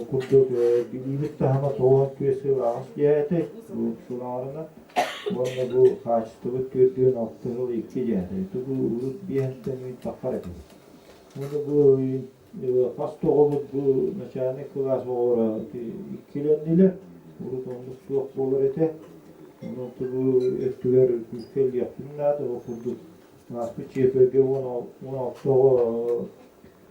Okurduk bilgilik tahama soğuk köşesi ağız diyete bu sularına Onda bu kaçtığı gördüğün altı yıl iki geldi. Bu urut bir hafta mı takar etti. Onda bu hasta olup bu meçhane kılas olur. İkilendiler. Urut onduk yok olur ete. Onu bu etkiler ülkel yaptığında da okuduk. Nasıl çeperge 16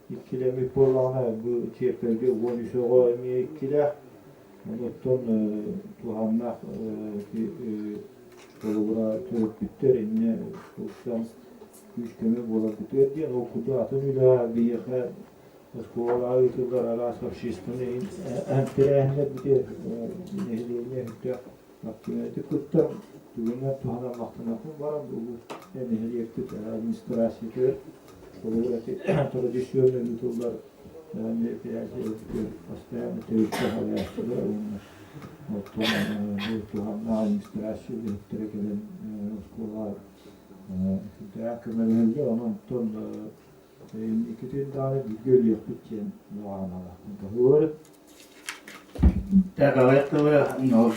ikilemek bolana bu çeperge 13 oğa emi ikiler. Ondan tuhannak ki Kolubura törpütler inne uçtan güçkeme bolabıtır diye okudu atımıyla bir yaka Skola yıllar arası şiştini enterehne bir de nehliyine hütte maksimeti kuttar düğünler tuhana maktınakın var bu nehliyekti administrasitör Kolubura tradisyonel yutullar yani piyasa yapıyor hastaya mütevkil hayatçılar onlar Tuhana administrasyon yürüttüre gelen skola kümelerinde onun ton iki tane göl yaptık için doğanalar. Doğru. Так, а это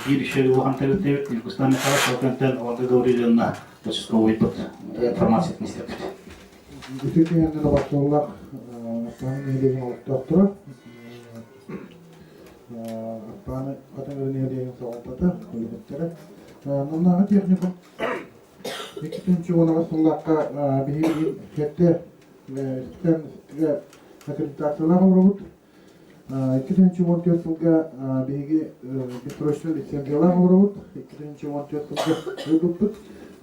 bir şey bu hantere tevit Türkistan ne kadar sokanten orada govrilyanna Toskovой под информация etmişler. Bütün yerlere başvurular Afgan'ın hediyeni olup doktora. Afgan'ın kategorinin hediyeni sağladı. Kulübetleri. Bunlar teknikum. İkinci ona başvurularka bir hette sistem akreditasyonlar olurdu. İkinci monitörlüğe bir profesyonel lisansiyalar olurdu. İkinci monitörlüğe ödüldü.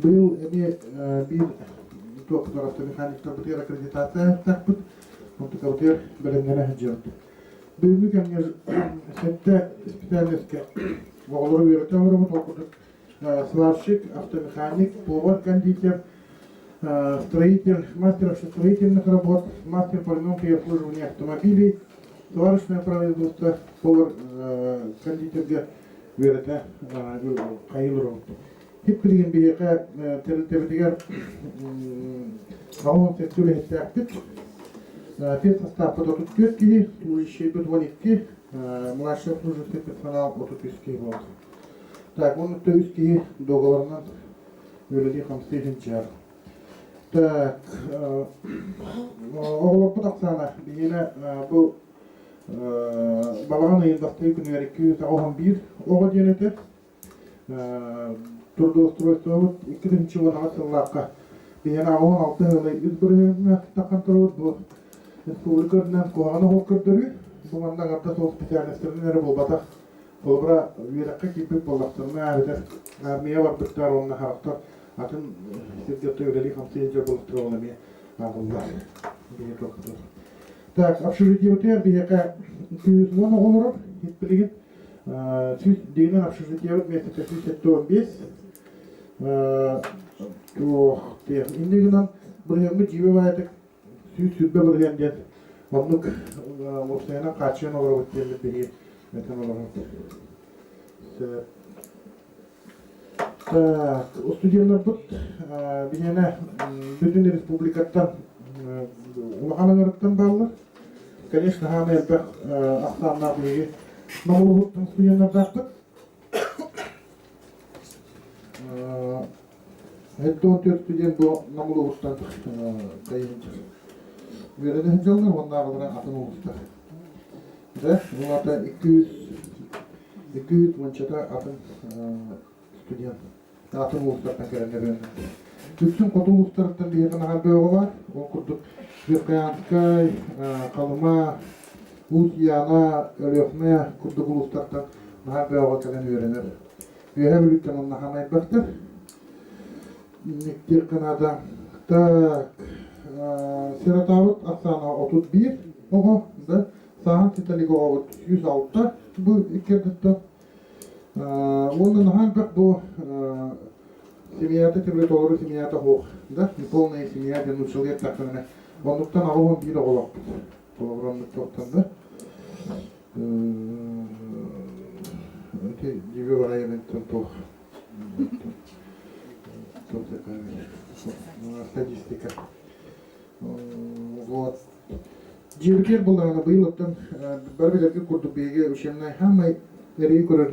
Bu yıl bir Çok tarafta mekanikler bir akreditasiya yaptık. Untuk autor bölümlerine hıcırdı. Bugün kemler sette spesialistke oğulları öğretemem okuduk. Сварщик, автомеханик, повар, кондитер, строитель, мастер строительных работ, мастер по ремонту и обслуживанию автомобилей, сварочное производство, повар, кондитерге öğrete kayılır oldu. Hep bilgin bir yaka terletebediler Ravon sektörü ettik. Пет состав под 34 ки, служащие до 12, младший служащий персонал от 30 volt. Так, onun 30 договорынан öyle 58 jar. Так, oğlum bu taksana yine bu balağın ayındaki günler 211 oğul yöneti. Трудоустройство 2-нче вариантка. Бияна 16 yılı избирательне такантырып bu республикадан куганы хоккырдыры. Буманда гапта сол специалистлерне болбата. Колбра виракка кипип боллактырны арыда. Армия бар биттер онна характар. Атын сирдетте öyle 50 жыл болуп турган эме агылдар. Бие токтор. Так, общежитие өтер бияка 210 олору хитпилигин. Сүз деген общежитие вместе 15. Индигинан бұрынгы жібе байдық сүз-сүзбе бұрынгенден онлық орсайынан қачын олар өткенді берейін мәтін олар Так, студенттер бұд бігені бүтін республикаттан ұлғаның ұрықтан балылар Конечно, ғаны әлбәқ ақсанына бүйге Намылы бұдтың студенттер жақтық Это он тот студент был на мловустах кайынчы. Вереден жалдар онда калган атын улустар. Да, буларда 200 мончата атын студент. Атын улустар такерендер. Bütün kodum uluslararası bir yakın harbiye var. O kurduk Türkiye'ye, Kalma, Usyana, Ölüyokmaya kurduk uluslararası harbiye var kalen öğrenir. Ve her ülkenin onunla hamayı baktır. Никтер Канада. Так, Сиратавыт Оксана 31, ого, да, Сахан Ситалиго 106, bu ikerdikte. Onun hangi bu семьята тебе doğru семьята hoş, da, полная семья den uçuyor takımına. Onluktan alınan bir oğlak. Programlık yoktan da. Öte gibi var ayırıntı toh. Статистика. Вот. Жиркер буланы быйылтын барбелерге курдук беге ушемнай хаммай эрей көрөр.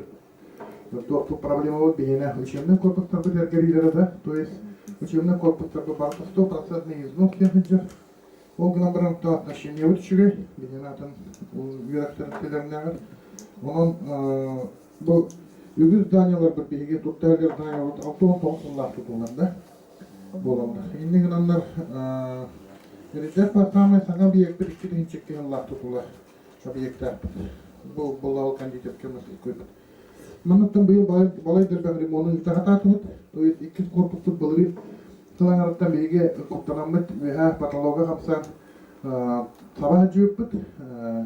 То проблема вот бегина учебный корпус торбы дергерилера, да, то есть учебный корпус торбы барта 100% износ техничер. Ол гнабран то отношение учебы, бегина там вирахтерителернягар. Onun bu übür danyalar bir bilgi tuttarlar danyalar altın tohumlar tutulanda bolamda. Şimdi günler rezerv patamı sana bir ek bir iki gün çekiyorlar tutular. Obyektler. Bu bolal kandidat kemesi koyup. Manattan bu yıl balaydır ben remonun itahatı tut. То есть iki korpus balığı kılanlardan bilgi kurtaranmet ve ha patologa kapsan sabah cüpüt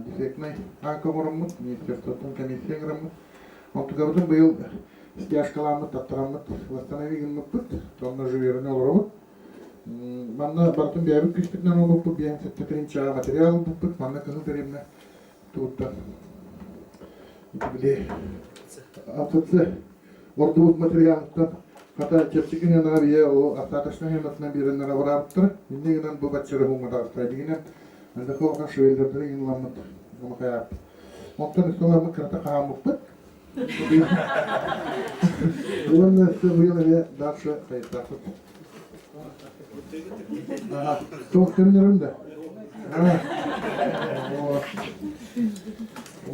defektnay ankamoramut ministerствотун комиссияграммут онтугабытын быйыл стяжкаламыт таттарамыт восстановигенмыппыт тонна жуверне олоробут манна бартын бәбит күчтүкнен олуппут биян сеттепиринча материал буппут манна кызыл теремне туутта итибиле атытсы ордубут материалыттан Kata çepçikin yanına bir yer o atlatışına hemetine birinlere vararttır. İndiğinden bu batçırı bulmadı hastaydıginen. Ben de kolkan şöylerdiri inlanmadı. Ama kayap. Ondan üstüne kırata kahamık bıt. Bunun nesli bu yıl ve darşı kayıtlardık. Çok sevinirim de.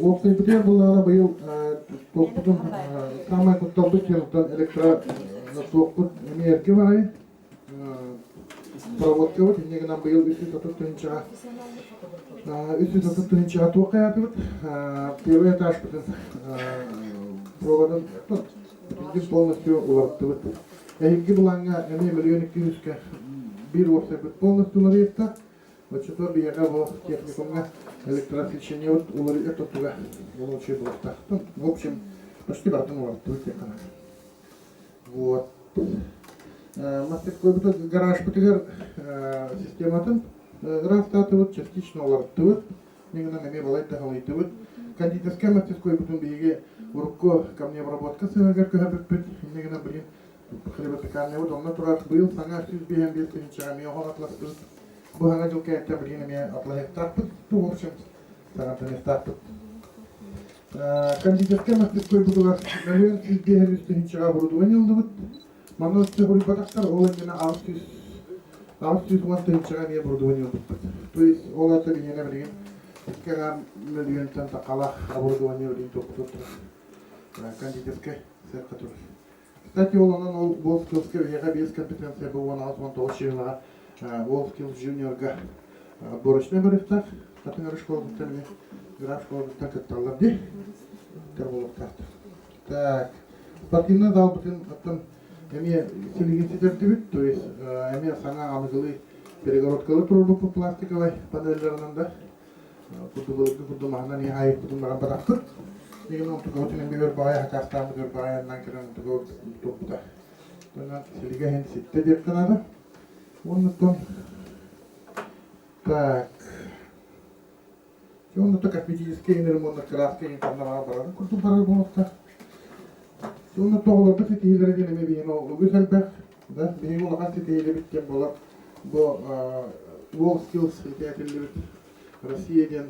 O kıyıpıya bunlara bu yıl toplum tamamen kutsaldık yanıttan elektra Soğukut enerji var. Проводка вот инеге нам быйыл 330 330 тока yapıyoruz. Первый этаж bütün проводun bütün полностью ulaştırdık. Eğilgi bulanga ene milyon 200'ke bir olsa полностью ulaştı. Вот что bir yere bu техникумга электросвещение вот ulaştı это туда получил так. В общем почти бартын ulaştırdık yakına. Вот. Мастерской бутат гараж бутыгар систематын растатывают, частично оларттывают. Негана неме балайта халайтывают. Кондитерская мастерской бутун биге урукко камне обработка сыгар көһәбеппет. Негана блин хлебопекарня вот онна турар быйыл саңа 105 тысяча ме огатластыр. Бу хана жыл кәйтә блин ме атлахтарпыт. В общем, саңатанестарпыт. Кондитерская мастерской бутугар миллион 105 тысяча оборудование алдыбыт. Манна сteguri батактар олengена 600 тысяча ме оборудование алдыбыт. То есть олаты бигене билген 2 миллион тан такала оборудование билген топтот. Кондитерская цех который. Кстати, ол Волскилский вега без компетенция был 19 жылга Волскил жуниорга отборочный барыктар. Катыңар школа битерме. Граф школа биттер ди. Терболуктар. Так. Спортивный зал бүтүн аттан эми селигинситер дебит, то есть эми саңа амыгылы перегородкалы турбу пластиковый панельлеринен да. Куду махнан яй куду барактыр. Деген он туготун бер бая кастамы бер баяндан кирен тугот топта. Тонан селиге хен ситте деп канады. Оннутон так. Он это косметические ремонтные краски и там на барабан. Куда барабан это? Он это было бы сети или ради не бьено. Лугисел бех, да? Бьено на канте или бит тем было. Бо Волскилс это или Россия ден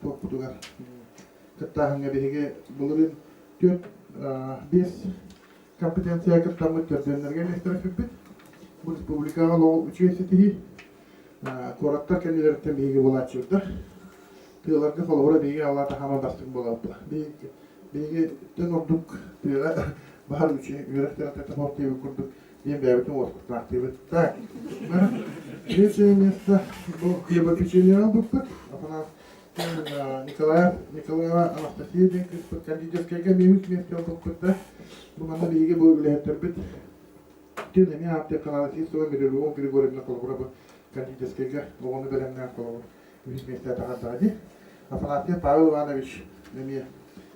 топ путугар. Катта ханга беге булурин тет без компетенция катта мыттер денерге нестерфиппит. Бу республикага лол участие кораттар кенелерден беге болачырда. Тыйларга холора беге Алла тахама бастык болапты. Беге тен ордук тыйга бахар үчү үрөктөр татап тийби курдук. Мен бәбитин оскуттак тийби. Так. Мына третье место бу хлебопечение буппут. Афана Николаева Анастасия ден кыз кандидатскайга мемис месте буппут да. Бу мана беге бу үлетер бит. Тен эми апте каналысы соо берилүү Григорьевна колбура кандидатскайга огону беремнен колбура. Месте тагады. Афанасий Павел Иванович эми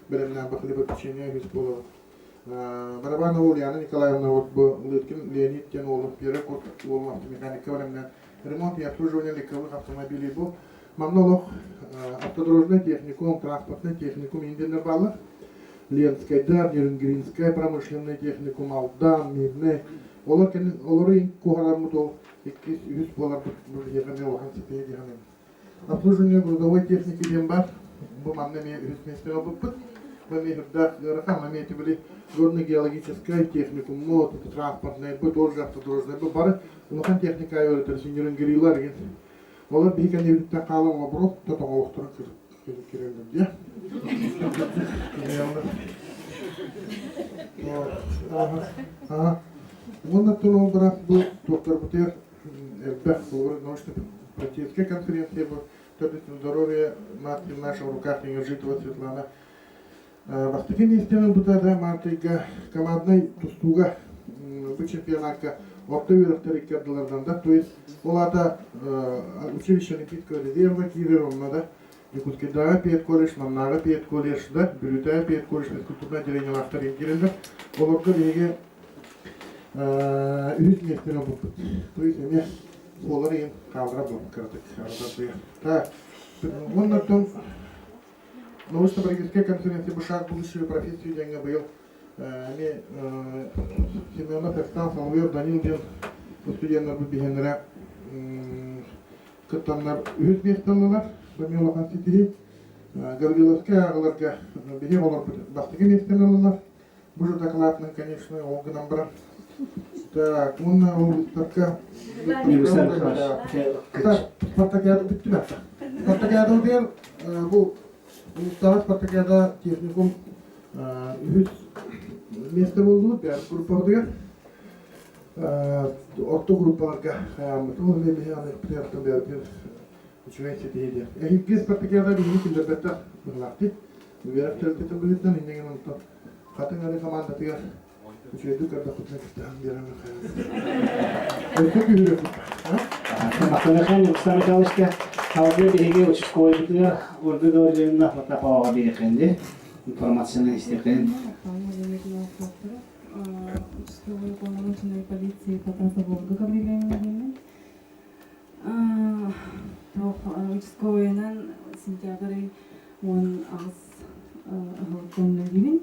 беремнен хлебопечение вис болот. Барабанова Ульяна Николаевна вот Лыткин Леонид Тянолов, первый курс механика временная ремонт и обслуживание легковых автомобилей был. Мамнолог автодорожный техникум, транспортный техникум Инденербала, Ленская, да, Нюрнбергская, промышленный техникум, Алдан, Мирный. Олары кухарамутол, иккис юз болар егане охан сипеди ханем. Обслуживание грузовой техники дембар, бу мамне ме юз местер обыппыт. были горно-геологическая техника, мод, транспортная, тоже автодорожная, бары, но там техника öğretir, sinirин giriyorlar gen. Olar bir kan evlilikten kalan obro, tata oğukturan kireldim diye. Ondan sonra bırak bu doktor Buter, Эльбах, научно практическая конференция по традиционному здоровью, матери в наших руках не Житова Светлана. Восточные системы бутада матрига командной тустуга bu чемпионатка орта верхтер кадрлардан да, то есть олата училище Олимпийского резерва Киеве-Ромнада, Якутскидага Пет колледж, Маннага Пет колледж да, Бирютая Пет колледж, физкультурное отделение авторин кирилда, оларга деге üç mesleğine bulduk. То есть мне олар ең қалдыра бұл кірдік. Так, ondan sonra научно-практическая конференция «Шаг в будущую профессию» жаңа биыл Семенов Экстан Салвер Данилден студенттер бұл бігенлері кыттанлар өз месталылар, бұмел оған сетері Горгиловская ағыларға біге олар бастығы месталылар. Бұл же докладның, конечно, олғынан бірін. Так, мына облыстарга Спартакиада бүтті ме? Спартакиада дер, бұл Улустағы Спартакиада техникум үз месте болды, бәрі группаларға, орта группаларға қаямыты, ол лебе аны бәрі учевенсе дейді. Әйіпке Спартакиада бейіне келдербәттір бұрлақты, бәрі тәрілтетін білеттен, индеген ұнтан қатын әрі команда тегер. Учейді көрді құтынекістен беремін қайын. Өйті күйірі құт. Мақтанырхан Рустам Михайловичке қалды береге участковый бітігер орды дөржерінің фотоапалаға берекенде информацияны істекен. Участковый полномоченной полиции Потаса Волга Гавриловна. Участковыйнан сентябрь он ағыз көңілдігін.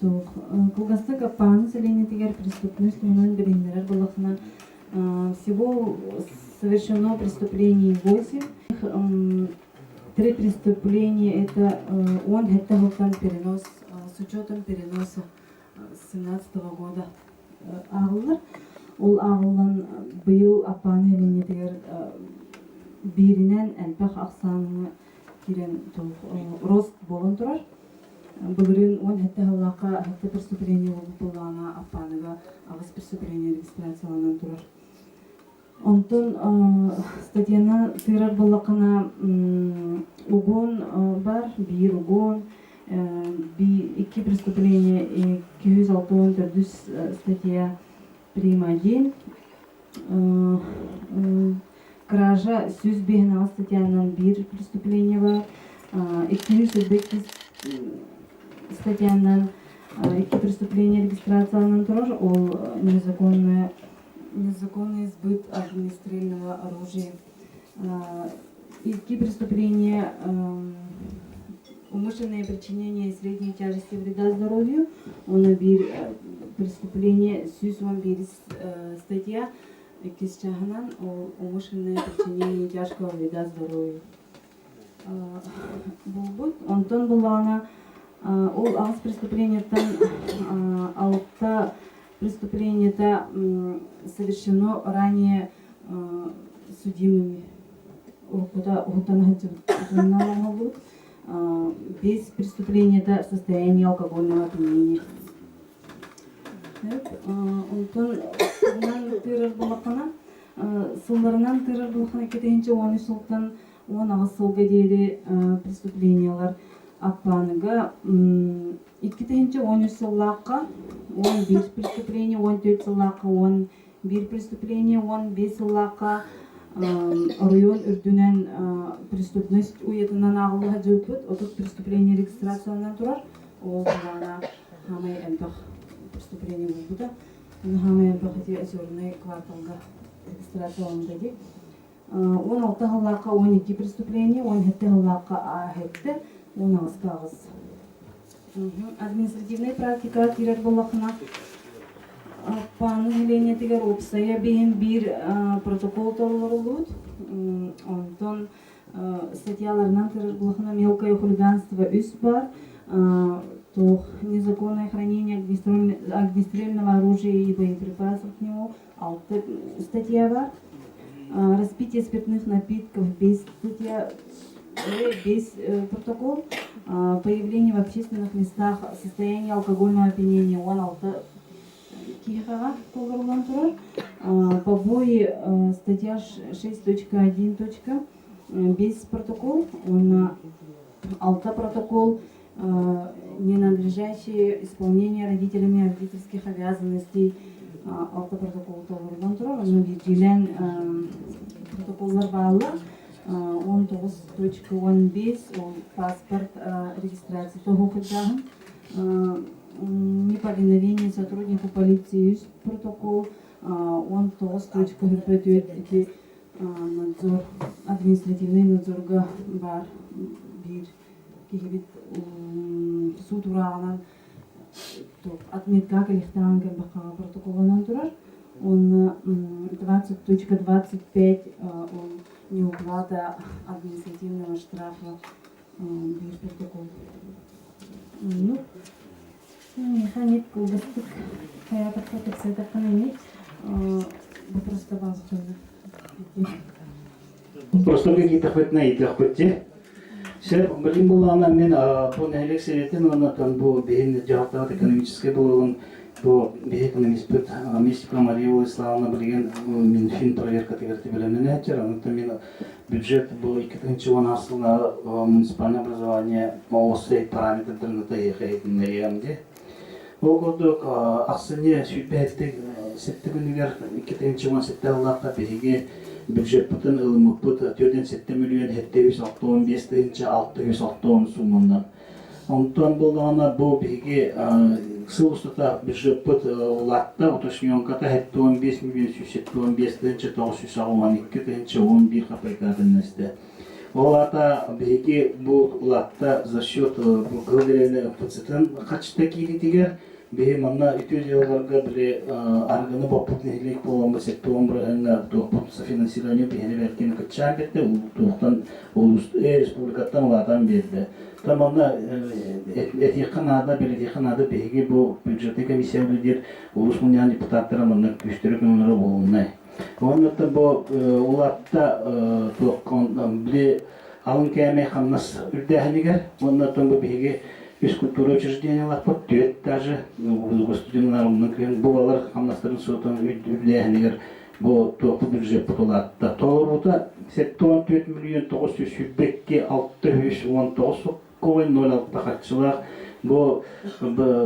Колгасты капан население тегер преступность менен беренлер балахна всего совершено преступлений 8. 3 преступления это он это перенос с учетом переноса 17 года агылар. Ол агылан быйыл апан население тегер биринен элбах аксаны кирен рост болон турар. Бүгін он хәтті халақа хәтті преступление болуына апаныға ағыз преступление регистрацияланан тұрар. Онтын статьяна тырар болақына угон бар, бір угон, 2 преступление 264 статья прим. 1. Кража сөз бейінағы статьянан 1 преступление бар, 208 статьянан 2 преступления регистрацияланан турар, ол незаконный сбыт огнестрельного оружия. 2 преступления умышленное причинение средней тяжести вреда здоровью, он 1 преступление сюзван 1 статья кисчаханан умышленное причинение тяжкого вреда здоровью. Булбут, онтон булана ол ағыз преступлениятан алта преступленията совершено ранее судимыми. Без преступленията в состоянии алкогольного опьянения. Онтон тырыр болақына, сылдарынан тырыр болақына кетейінше 13 жылдан 10 ағыз сылға дейді преступлениялар аппаныга 2-13 сыллаққа 11 преступление, 14 сыллаққа 11 преступление, 15 сыллаққа район үрдінен преступность уетінен ағылыға жөпіт, 30 преступление регистрацияланан тұрар. Ол ғана хамай әлбақ преступление болуды. Хамай әлбақ әте әсеріне кварталға регистрацияланды де. 16 сыллаққа 12 преступление, 17 сыллаққа ахетті. 10 кағыз. Административная практика тирер болақына паны хелене тегер опсая бейін бір протокол толылыр олуд. Онтон статьяларынан тырырлыхына мелкое хулиганство үс бар, то незаконное хранение огнестрельного оружия и боеприпасов к нему, 6 статья бар, распитие спиртных напитков без статья, без протокол, появление в общественных местах состояние алкогольного опьянения, 16 кихага толгорулан турар, побои статья 6.1. Без протокол, он 6 протокол, ненадлежащее исполнение родителями родительских обязанностей, 6 протокол толгорулан турар, но виделен протоколлар баалар, 19.15 ол паспорт регистрации того худаган, неповиновение сотруднику полиции есть протокол, 19.15 надзор, административный надзорга бар бир кихибит суд урагынан отметка калихтан кембакага протоколынан турар. Он 20.25 он неуплата административного штрафа бир протокол. Ну, механик колбастык хаятак протекция таканы вопрос-то базовый. Просто какие-то хоть на идях хоть Сеп, блин, была она мен, по неэлексиретен, она там был бейн диалектат экономический был он по экономист мистика Марию Славна блин Минфин проверка тегертибеленетер, он там мен бюджет был и кетенчуан асла муниципальное образование маосей параметр на таехе на ямде. Огордок аксене süpettik settigünler кетенчуан сетталлакка беге бюджет бүтін ылымы бұт 4-7 миллион 715 суммандан. Онтан болғана бұл беге сылыстыта бюджет бұт олатта уточненката 15 миллион 715 капайкадыннасты. Олата беге бұл олатта за счет гылдерені пыцытын қачта кейлетігер бе манна ütüdüyorlarga bile argını baput nehlik bolanma sektorunda toplum finansiraniyor beni verkeni kaçan bette ulustan respublikattan oladan berdi. Tamamda etikanada belediyekanada bege bu büdjete komisyonludur ulus munyan deputatları manna güçtürük onları bolunay. Ondan bu ulatta toqqan bile alın keme xamnas ürdehiniger ondan bu bege физкультура учреждения лапот түйет даже студентларымның бұлалар қамнастырын сотын үйдігер бұл тоқы бюджет бұтылатта. Толыруыда 7 миллион 900 сүйбекке 619 көйін 06 қатшылар. Бұл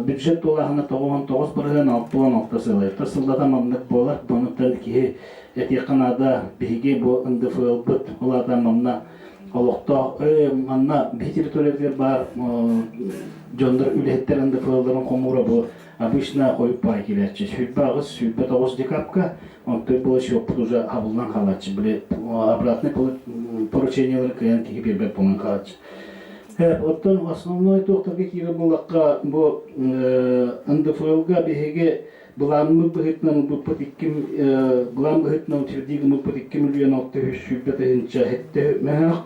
бюджет олағына 99 бірген 616 сылай. Тасылдата мамдық болар, бұнықтан кейі әтеқанада бейге бұл НДФЛ бұт олада мамна Олықта манна территориялар бар, жондар үлеттерінде файлдарын қомура бұл обычно қойып бай келерчі. Сүйбағыз, сүйбе 9 декабрька, он той было шоп уже абылдан қалачы. Біле обратный поручениялар клиент кеге бербек болын қалачы. Оттан основной тоқтарға кері болаққа бұл НДФЛ-га бігеге Бұланмы бұғытнан бұппыт 2 миллион 600 сүйбетінчі хетті мәғақ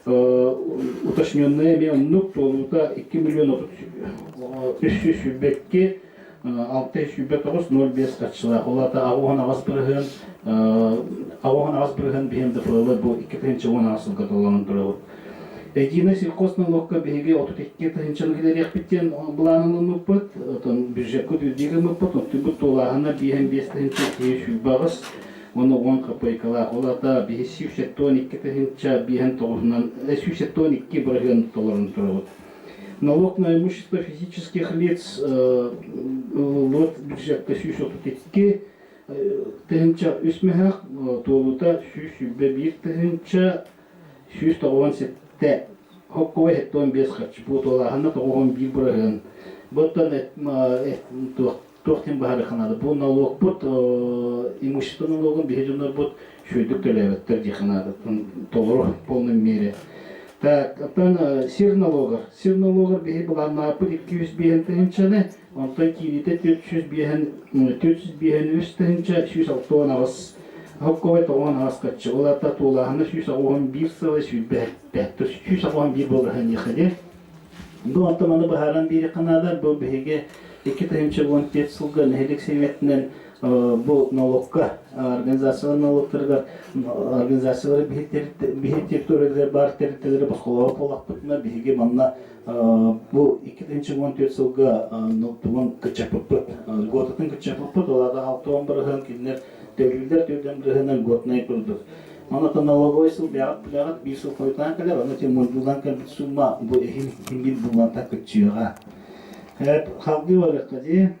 уточненная меоннук толута 2 миллион 300 сүйбетке 600 сүйбет 05 қатшыла. Олата ағуған ағас бірген бейімді файлы бұл 2-10 асылға толанын тұрауыд. Единый сельхозналогка беге 32 тыгынчылыгылар яқпеттен бұланылы мұппыт, бюджетке дүздегі мұппыт, түбі толағына 5 тыгынчы тейі сүйбағыз, оны 10 копейкалар. Олата 512 тыгынча 512 бірген долларын тұрауыд. Налог на имущество физических лиц бюджетке 632 тыгынча үсмәғақ, толута 101 тыгынча 197 Хоккой хеттон без хач, бутолахана тоғын бир бұрағын. Бұттан тоқтен бағары қанады. Бұл налог бұт, имущество налогын бейжонар бұт шөйдік төләветтер деханады. Толыру полный мере. Так, оттан сир налогар. Сир налогар бейі бұланна апыт 200 бейін тігіншаны, онтан кейлеті 400 бейін үст тігінші 106 ағыз Hokkovay toğan haskatçı. Olata tuğlağını süs ağuhan bir sıvı sübbehttir. Süs ağuhan bir bolğan yıkıdı. Bu antamanı baharan biri kanadar bu bihege 2017 yılga nehelik seviyetinden bu налогка организациялар налогтарга организациялар бихи территориялар бар территориялар башкалау полакпытна бихиге манна bu 2014 yılga tuğun kıçapıpıt gotutun kıçapıpıt olada halktoğun bırıhın kinler devliler tövden bırıhından gotnay kurdu. Mana налоговый сыл бягат bir сыл koytan kadar onu tem munduldan kan summa bu ehim himbil bulanta kıçığa. Hep halkı var kadi.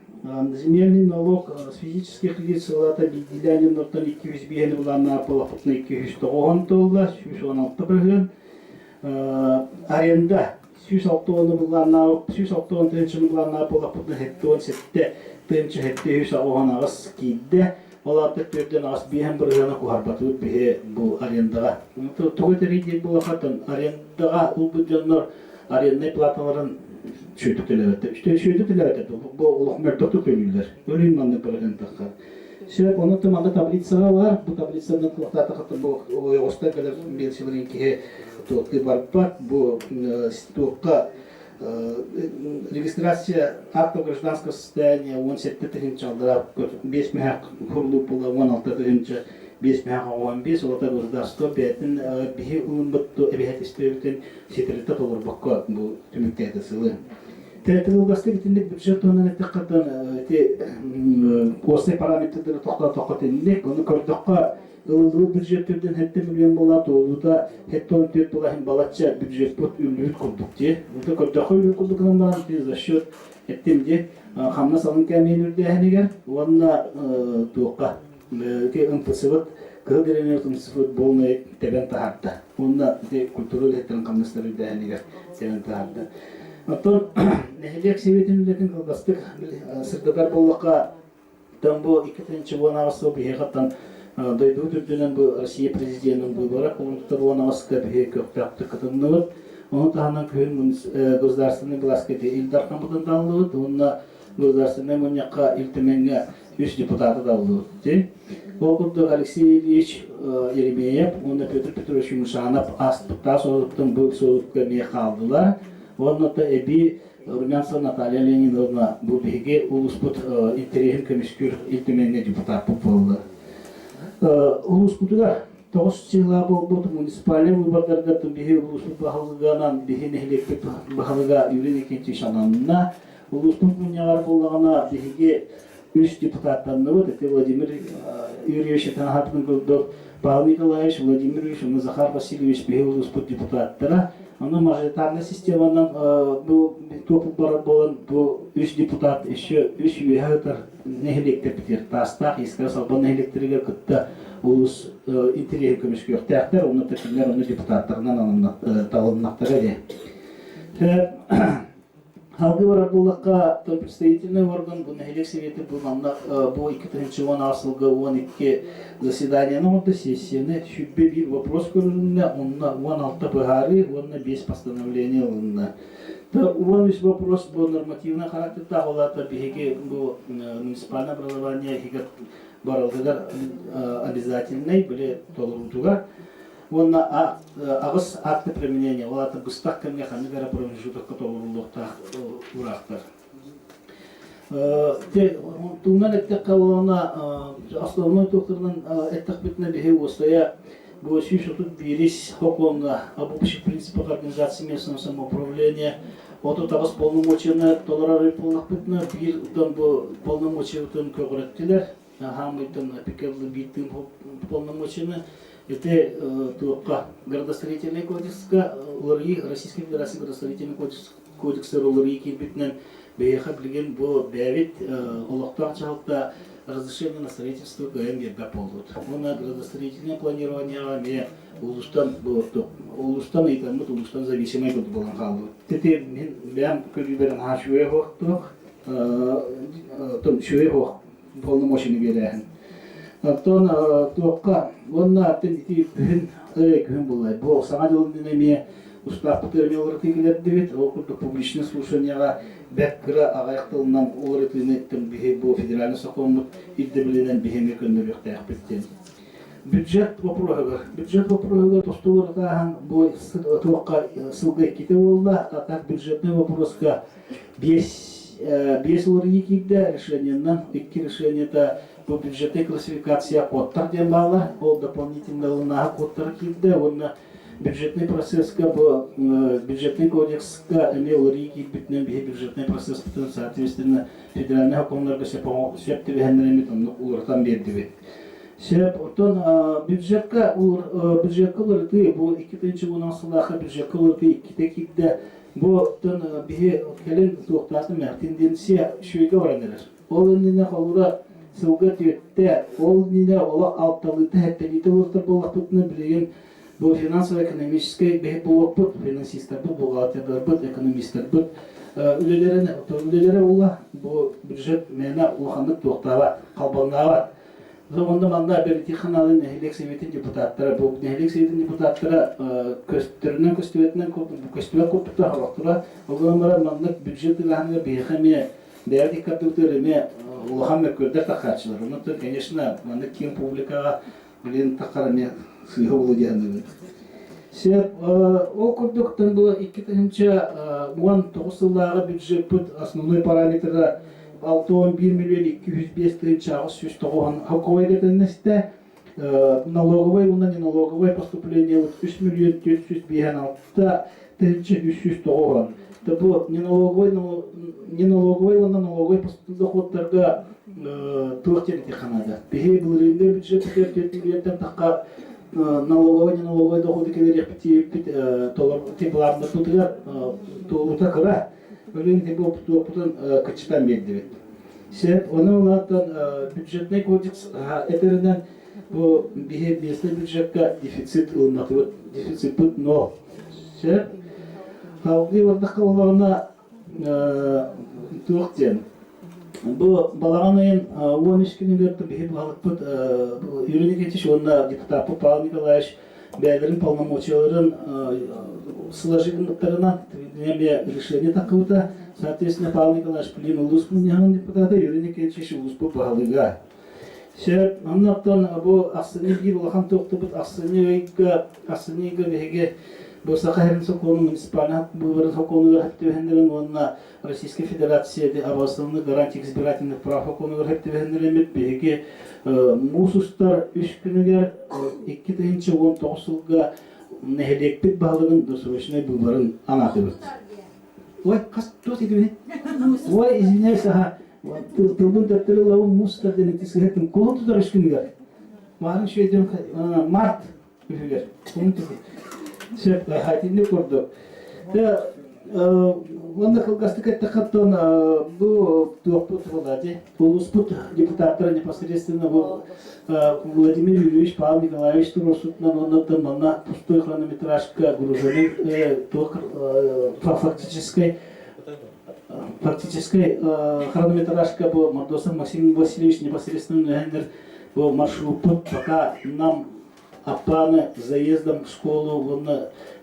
Земельный налог с физических лиц лата бидилянин нортан 200 биен буланна полапытны 290 доллар, 116 бөлген. Аренда 160 буланна 160 тенчен буланна полапытны 17 тенче 160 агыс кидде. Оларда төрден ас биен биргена кухарбаты бе бу арендага. Тугөтери булакатын арендага улбуджаннар арендный платаларын şöyle tilawette. İşte şöyle tilawette. Bu uluk mertoktu köylüler. Öyle inandı bırgın takar. Şöyle onun tımanda tablitsaga var. Bu tablitsadan kulakta takıttı bu osta kadar belçilerin ki tokti barbat bu стокка регистрация акта гражданского состояния 17 тысяч алдыра 5 мехак хурлу пула 16 тысяч 5 мехак 15 олата государство бетин бихи улунбатту эбехет истейтен сетерите толор бакка bu tümükteydi sılı. Тәтілгасты кетіндік бюджет онын әттіққаттан осы параметрлері тоқта тендік. Оны көрдіққа ылылығы бюджеттерден 7 миллион болады. Олыда 7-14 болағын балатша бюджет бұд үлілік құрдық де. Олыда көрдіққа үлілік құрдықынан баран біз за счет әттімде қамна салын кәмейін үрді әнегер. Онына тоққа ұмтысывыд, кылдыренер ұмтысывыд болмай тәбен тағарды. Онына культурал әттерін қамнастар үрді әнегер тәбен тағарды. Аттан нәһилек себетинлерин кылгастык сырдадар боллакка там бу 2-нче ванавасы бихегаттан дойду түрдүнөн бу Россия президентинин выборы онтор ванаваска бихе көктөктү кытынныбыт. Оны таханан күйін государственный властьке Илдар Хамбудан далылыбыт. Онна государственный муньякка илтеменге 3 депутаты далылыбыт. Олкуту Алексей Ильич Еремеев, онна Петр Петрович Мушанов астыктаа соғыптын бұл соғыпка мие қалдылар. Онната эби Румянцева Наталья Леонидовна bu bihige ulusput interehen kömüşkür iltimenge депутат болды. Ulusputlar 9 жылга болду муниципаль выбордарга бихе улуспут бахалыганан бихе нехлекке бахалыга юрин экинчи шананына улуспут муньягар болгана бихиге 3 депутаттан это Владимир Юрьевич Танахатын көрдүк, Павел Николаевич, Владимир Ильич, Захар Васильевич бихе улуспут депутаттара. Аны мажоритарный системанан bu topuk barı bolan bu 3 депутат еще 3 üyeler nehlektер битер тастак искра салбан нехлектерге кытта улус интерес көмүш көктәктер оны текилер оны депутаттарынан талыннактыра де. Халкы бар буллакка представительный орган bu нехлек советы bu манна bu 2012 12 заседанияның онда сессияны шүббе bir вопрос көрүнүнө онна 16 быгары онна 5 постановление онна. Та увалыш вопрос bu нормативный характерда олата биге bu муниципальное образование хигат барылдыгар обязательный биле толурутуга. Онна агыс акты применения олата быстак кемге ханыгара промежутокко толурулукта урактар. Тунан эттеккалана основной доктордан эттекбитне бихе устоя bu сүйшутуп берис хоконга об общих принципах организации местного самоуправления ото табас полномочияны толорары полнакбитне бир тон бу полномочиятын көгөрөттүлөр хамыйтын пикерлы биттин полномочияны это туакка градостроительный кодекска уларги Российской Федерации градостроительный кодекстер уларги кирбитнен бейха билген бу бәвит улуктак чалыкта разрешение на строительство ГМ бербеп болду. Муна градостроительное планирование ме улустан итамыт улустан зависимый болду болгон калды. Тете мен бәм көрүбөрүн хашуе хоктук том шуе хок полномочияны берен. Аттан туакка онна аттен ити күн булай. Бу саңа жылдын эме устав терминалар тегилер дебет, окурду публичный слушанияга бәккіра ағайықтылынан олар етілінеттім біге бұл федеральный соқомыт идді білінен бігеме көнді бектаяқ біттен. бюджет вопросыгар тостугуртахан бу туакка сылга ките болла, а так бюджетный вопроска 5 урги кигде решениянан 2 решенията по бюджетной классификация коттар ден бала, ол дополнительно коттар кигде, онна бюджетный процесска бу бюджетный кодекска эме урги кигбитнен бюджетный процесс бүтүн соответственно федеральный хакимларга септи бехендеремит уртан берди. Шеп отон бюджетка улырты бу 2-нче гунан сылаха бюджетка улырты 2 кигде бу тон бихе келен токтатын тенденция шүйгө барандар. Ол энине халыра сылга төттө, ол нине ола алтталыты хәттелите улыртыр боллактын билген бу финансово-экономический бе болот финансисттер бу бухгалтерлер бу экономисттер бу үлелере ула бу бюджет мена улханып токтаба калбанава. Zonda manda belirti kanalın Nehlek Seviyeti deputatları, bu Nehlek Seviyeti deputatları köstüründen köstüvetinden köstüvet koptukta halaktıra. O zamanlar mandak büdjet ilahını beyhemiye, değerli kapitörüme ulahame kördür takatçılar. Onu da конечно mandak kim publikaga bilen takaramaya sıyı olu diyendir. O kurduktan bu 2019 yıllara büdjet put основной параметры 6,1 миллион 205 тысяч чағыз хакуай кетенесте налоговой, онда не налоговой поступление 3 миллион 456 тысяч 309. Бұл не налоговой, онда налоговой доходтарға төрттен тиханада. Бейе бұл рейнде бюджет 4 миллионтен таққа налоговой, не налоговой доходы келер типларында тұтығар тұлғыта қыра. Ölünde bu toplumun kaçtan belli. Onun olarak бюджетный кодекс eterinden bu bir бюджетка дефицит olmakta, дефицит put no. Halkı orada kalanlarına Türkçen. Bu balağanayın 13 günü gördü bir balık put yürüyüş geçiş onda депутат Павел Николаевич Бәдерин полномочияларын сложенныктарынан решение такого-то, соответственно, Павел Николаевич Плин улуспун депутаты, Юрий Николаевич улуспу пахалыга. Шер, аннаттан бу аксынеги булахан токтубут аксынега веге бу Сахарин Соколу муниципальный бу Соколу хаттыбендерин онна Российской Федерации обоснованных гарантий избирательных прав Соколу хаттыбендерин беге мусустар 3 күнүгер 2019 жылга нехлекпит баглыгын досрочный выборын анатыбыт. Ой, кас тот иди. Ой, извиняюсь, тылбын тәттері лауы мустар дені тискелеттім. Колын тұдар 3 күнігер. Мағын шөйден март үфігер. Колын тұдар. Сөп, хайтинде көрді. Онда қылғасты кәтті қаттан бұл туақпыт болады. Бұл ұспыт депутаттары непосредственно бұл Владимир Юрьевич, Павел Николаевич Туросутнан, оннан манна пустой хронометражка гружены фактической хронометражка был Мордосов Максим Васильевич непосредственно был маршрут пока нам апаны заездом в школу он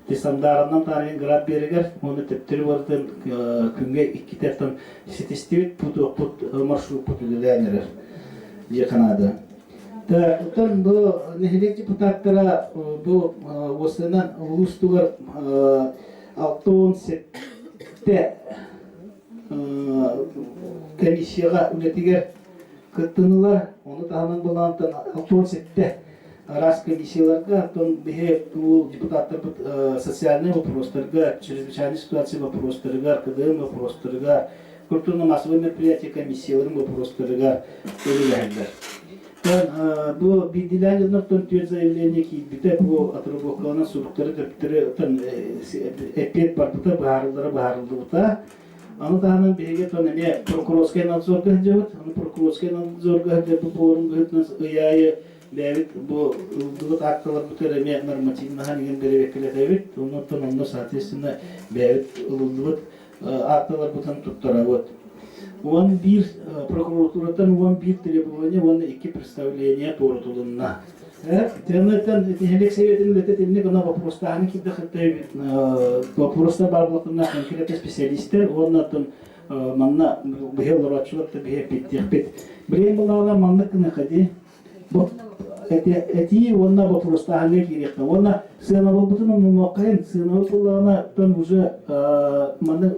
Тесандарынан тарин град берегер, оны тептері бардын күнге 2 тәптен сетестевет пут маршрут пут үлеләнерер Деканада. Оттан бұл нехелек депутаттара бұл осынан ұлыстығыр 6-17 комиссияға үлетігер күттінілер, оны тағынан болғантын 6-17 раз комиссияларга, потом депутаттар социальный вопростарга, чрезвычайной ситуации вопростарга, КДМ вопростарга, культурно-массовые мероприятия комиссияларын вопростарга ölülerler. Bu bilgilerden tüm zayilerine ki bite bu atroboklarına sorukları tepkiri epet partıda baharıldı buta. Anı dağının birge tonene prokurorskaya nadzor gıhcavut, anı prokurorskaya nadzor gıhcavut bu borun gıhıtınız ıyayı David bu dulu aktalar bu tereme normatif nahangen berevekile David onu soответственно David ululut aktalar butan tuttaravot. Он bir прокуратурадан 11 требования, он 2 представления tortulunna. Темнетен Нехелек Советин лететинне гана вопростаны кидде хаттай вопроста барлыгына конкретный специалисттер, оннан манна бихе лорачылыкты бихе питтихпит. Билен булала манны кына хади. эти онна ботулустаһанга кирекка. Онна сына болбутун муаккайын сына болбулана тон уже маны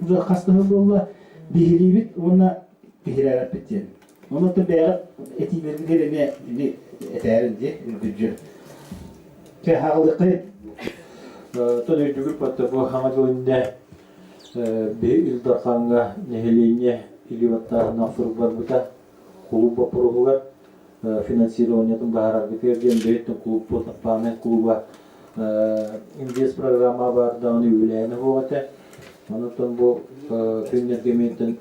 уже хастахы болла бихилибит онна бихирарат биттен. Онна то бәгә эти бергелеме этәринде үргүҗү. Те халыкы тон үргүл патта бу хамадылында бе илдаханга нехелене иливатта нафур барбыта клуб бапурулар финансированиятын баара битерген беттин клуб памет клуба инвест программа бар да аны үләне болата. Онотон бу күннергеметтен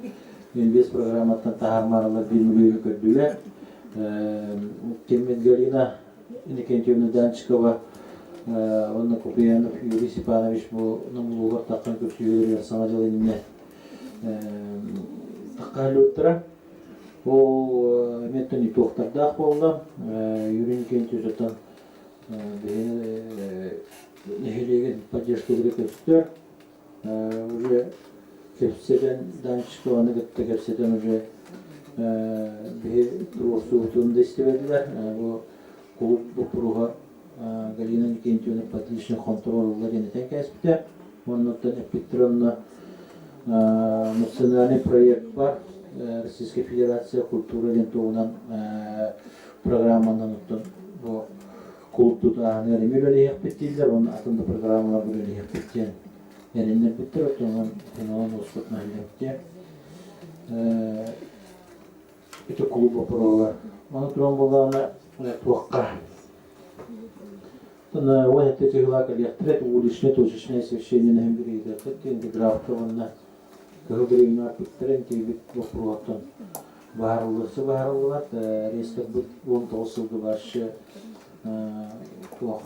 инвест программаттан таармарылар 1 миллион көрдүлөр. Кеммен Галина Иннокентьевна Данчикова, Анна Куприянов, Юрий Степанович бу номлугар таккан көпчүлөр самоделенине таккалыктыра. Ол меттен тоқтардақ болды. Юрий Никентьевичтен нехелеген поддержку көрсөттөр. Уже кепседен Данчикованы кетті, кепседен уже турсуутунда истебедилер. Бу клуб бупуруга Галина Никентьевна подличный контроль енетен кәсіпте. Оннан Петровна национальный проект бар. Российская Федерация культуры лентовынан программанан оттон бу клубту тагы ремелелек биттилер, onun атында программалар белелек биттен. Яренне биттер оттон финал успешно лекте. Это клуб провалар. Аны туран болгана туакка. Тона вахет тегла калектре уличне точечное освещение на береге, это интеграция Габриэльна Петренки вопросом баарылат рейстер бут 19 башы тох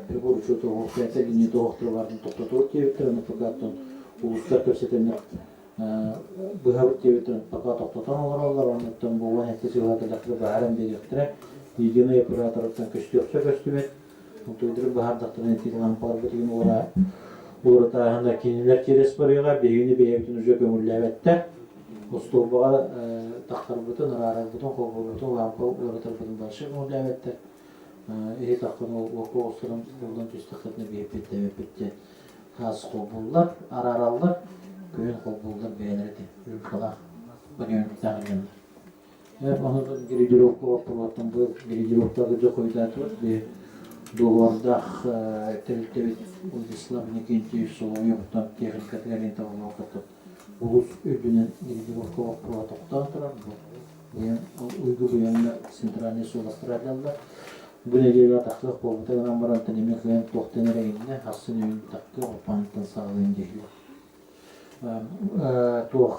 прибор учета хоккейта не докторларын токтотуу кебитерин факаттан улустар көрсөтөнү быгабыт кебитерин пока токтотон аларлар онтон бу вахеттежилатылакты баарам дегектре единый оператордан көчтөкчө көчтүбет онтойдур баардактын лампалар деген ора Уртаһында кинилер терес барыга бегини бейтин уже көмүлләбәттә. Устолбага тахтарбытын, рарабытын, хоббытын, лампа уртарбытын башы көмүлләбәттә. Тахтан оқу остырын булдан төстәхәтне бейтте. Хас хоббуллар, арараллар, көен хоббуллар бәйләрде. Юкала. Бәгән тагын. Аны гридировка вопросом был, гридировка жокойда турды. Доғардақ тәрілтебет Владислав Никентьевич Соловьевтан техника тәрелентауын оқытып. Улус өдінен гридировка вопросаттан тұрар. Uygu бұянына центральный сол Австралиялар. Бұл елеге атақлық болғытығынан баран тәнеме қиян тоқтен әрегінде асын өйін таққы опанықтан сағылын дегілі. Тоқ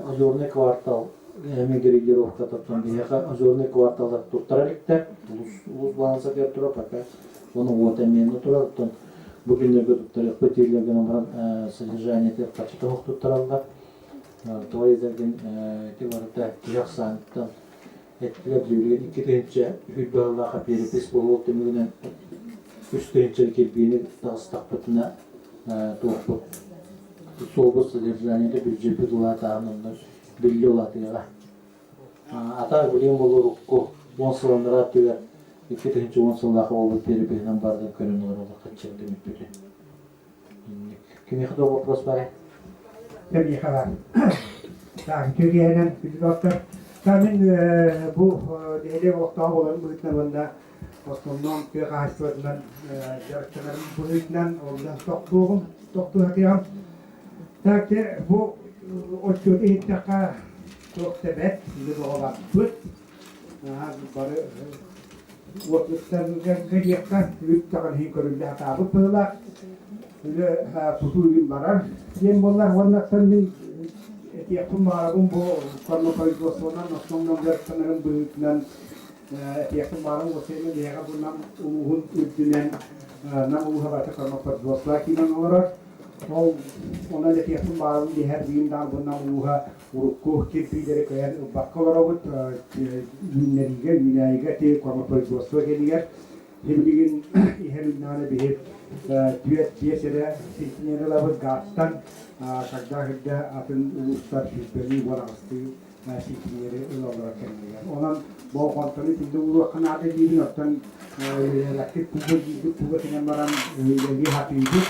Озерный квартал гридировка таптан бияқа Озерный кварталда туттараликтер. Улус баланса кеп тұра, пока оның отаменді тұра. Бүгіндерге туттарық пөтерлерген баран содержание тер қачыта оқ туттаралдар. Туайзерген теварыта жақсанықтан әттілер жүрген 2-тінші үйбалаға перепес болу өттемегінен 3-тінші келбейіне тағыстақ бұтына тоқпы. Сол бұл содержаниеде бюджеті дұлаты ағынында білі олатыға. Ата білем болу рұққы 10 сылындыра түгер 2-тінші 10 сылдағы олы перепесінен бардың көрін олар қатшырды мүтпеді. Кемеқі вопрос бар? Кемеқалар. Türkiye'nin bilgiler. Tamin bu değerli vakta olan bu hükümende Osmanlı'nın bir karşılığından yarışçıların bu hükümden oradan toktuğu hatiyam. Tabi bu o türlü ihtiyaka çok sebep bir olan tut. Bari vakıftan geriyekten lütfen hikârında hatabı pırlar. Öyle tutuğun barar. Yem bunlar varlıktan bir Tiapun marabun bu karma paylaşmadan Osmanlı'nın dertlerinin büyüklüğünden tiapun marabun bu senin diğer bundan umuhun ülkünden nam umuha batı karma paylaşmak kimin olarak o ona da tiapun marabun diğer binden bundan umuha urukku kirpileri kayan bakkalar olup günleriga te karma paylaşmak ediyor. Hemligin ihemnane bir piyasada silkinleri labır gattan Когда atın uluslar hizbeli var astı сикилери ылалара кемнеген. Онан боо контоны тилде улу канада дибин оттан лакки пуга тинен баран үйленги хапиди.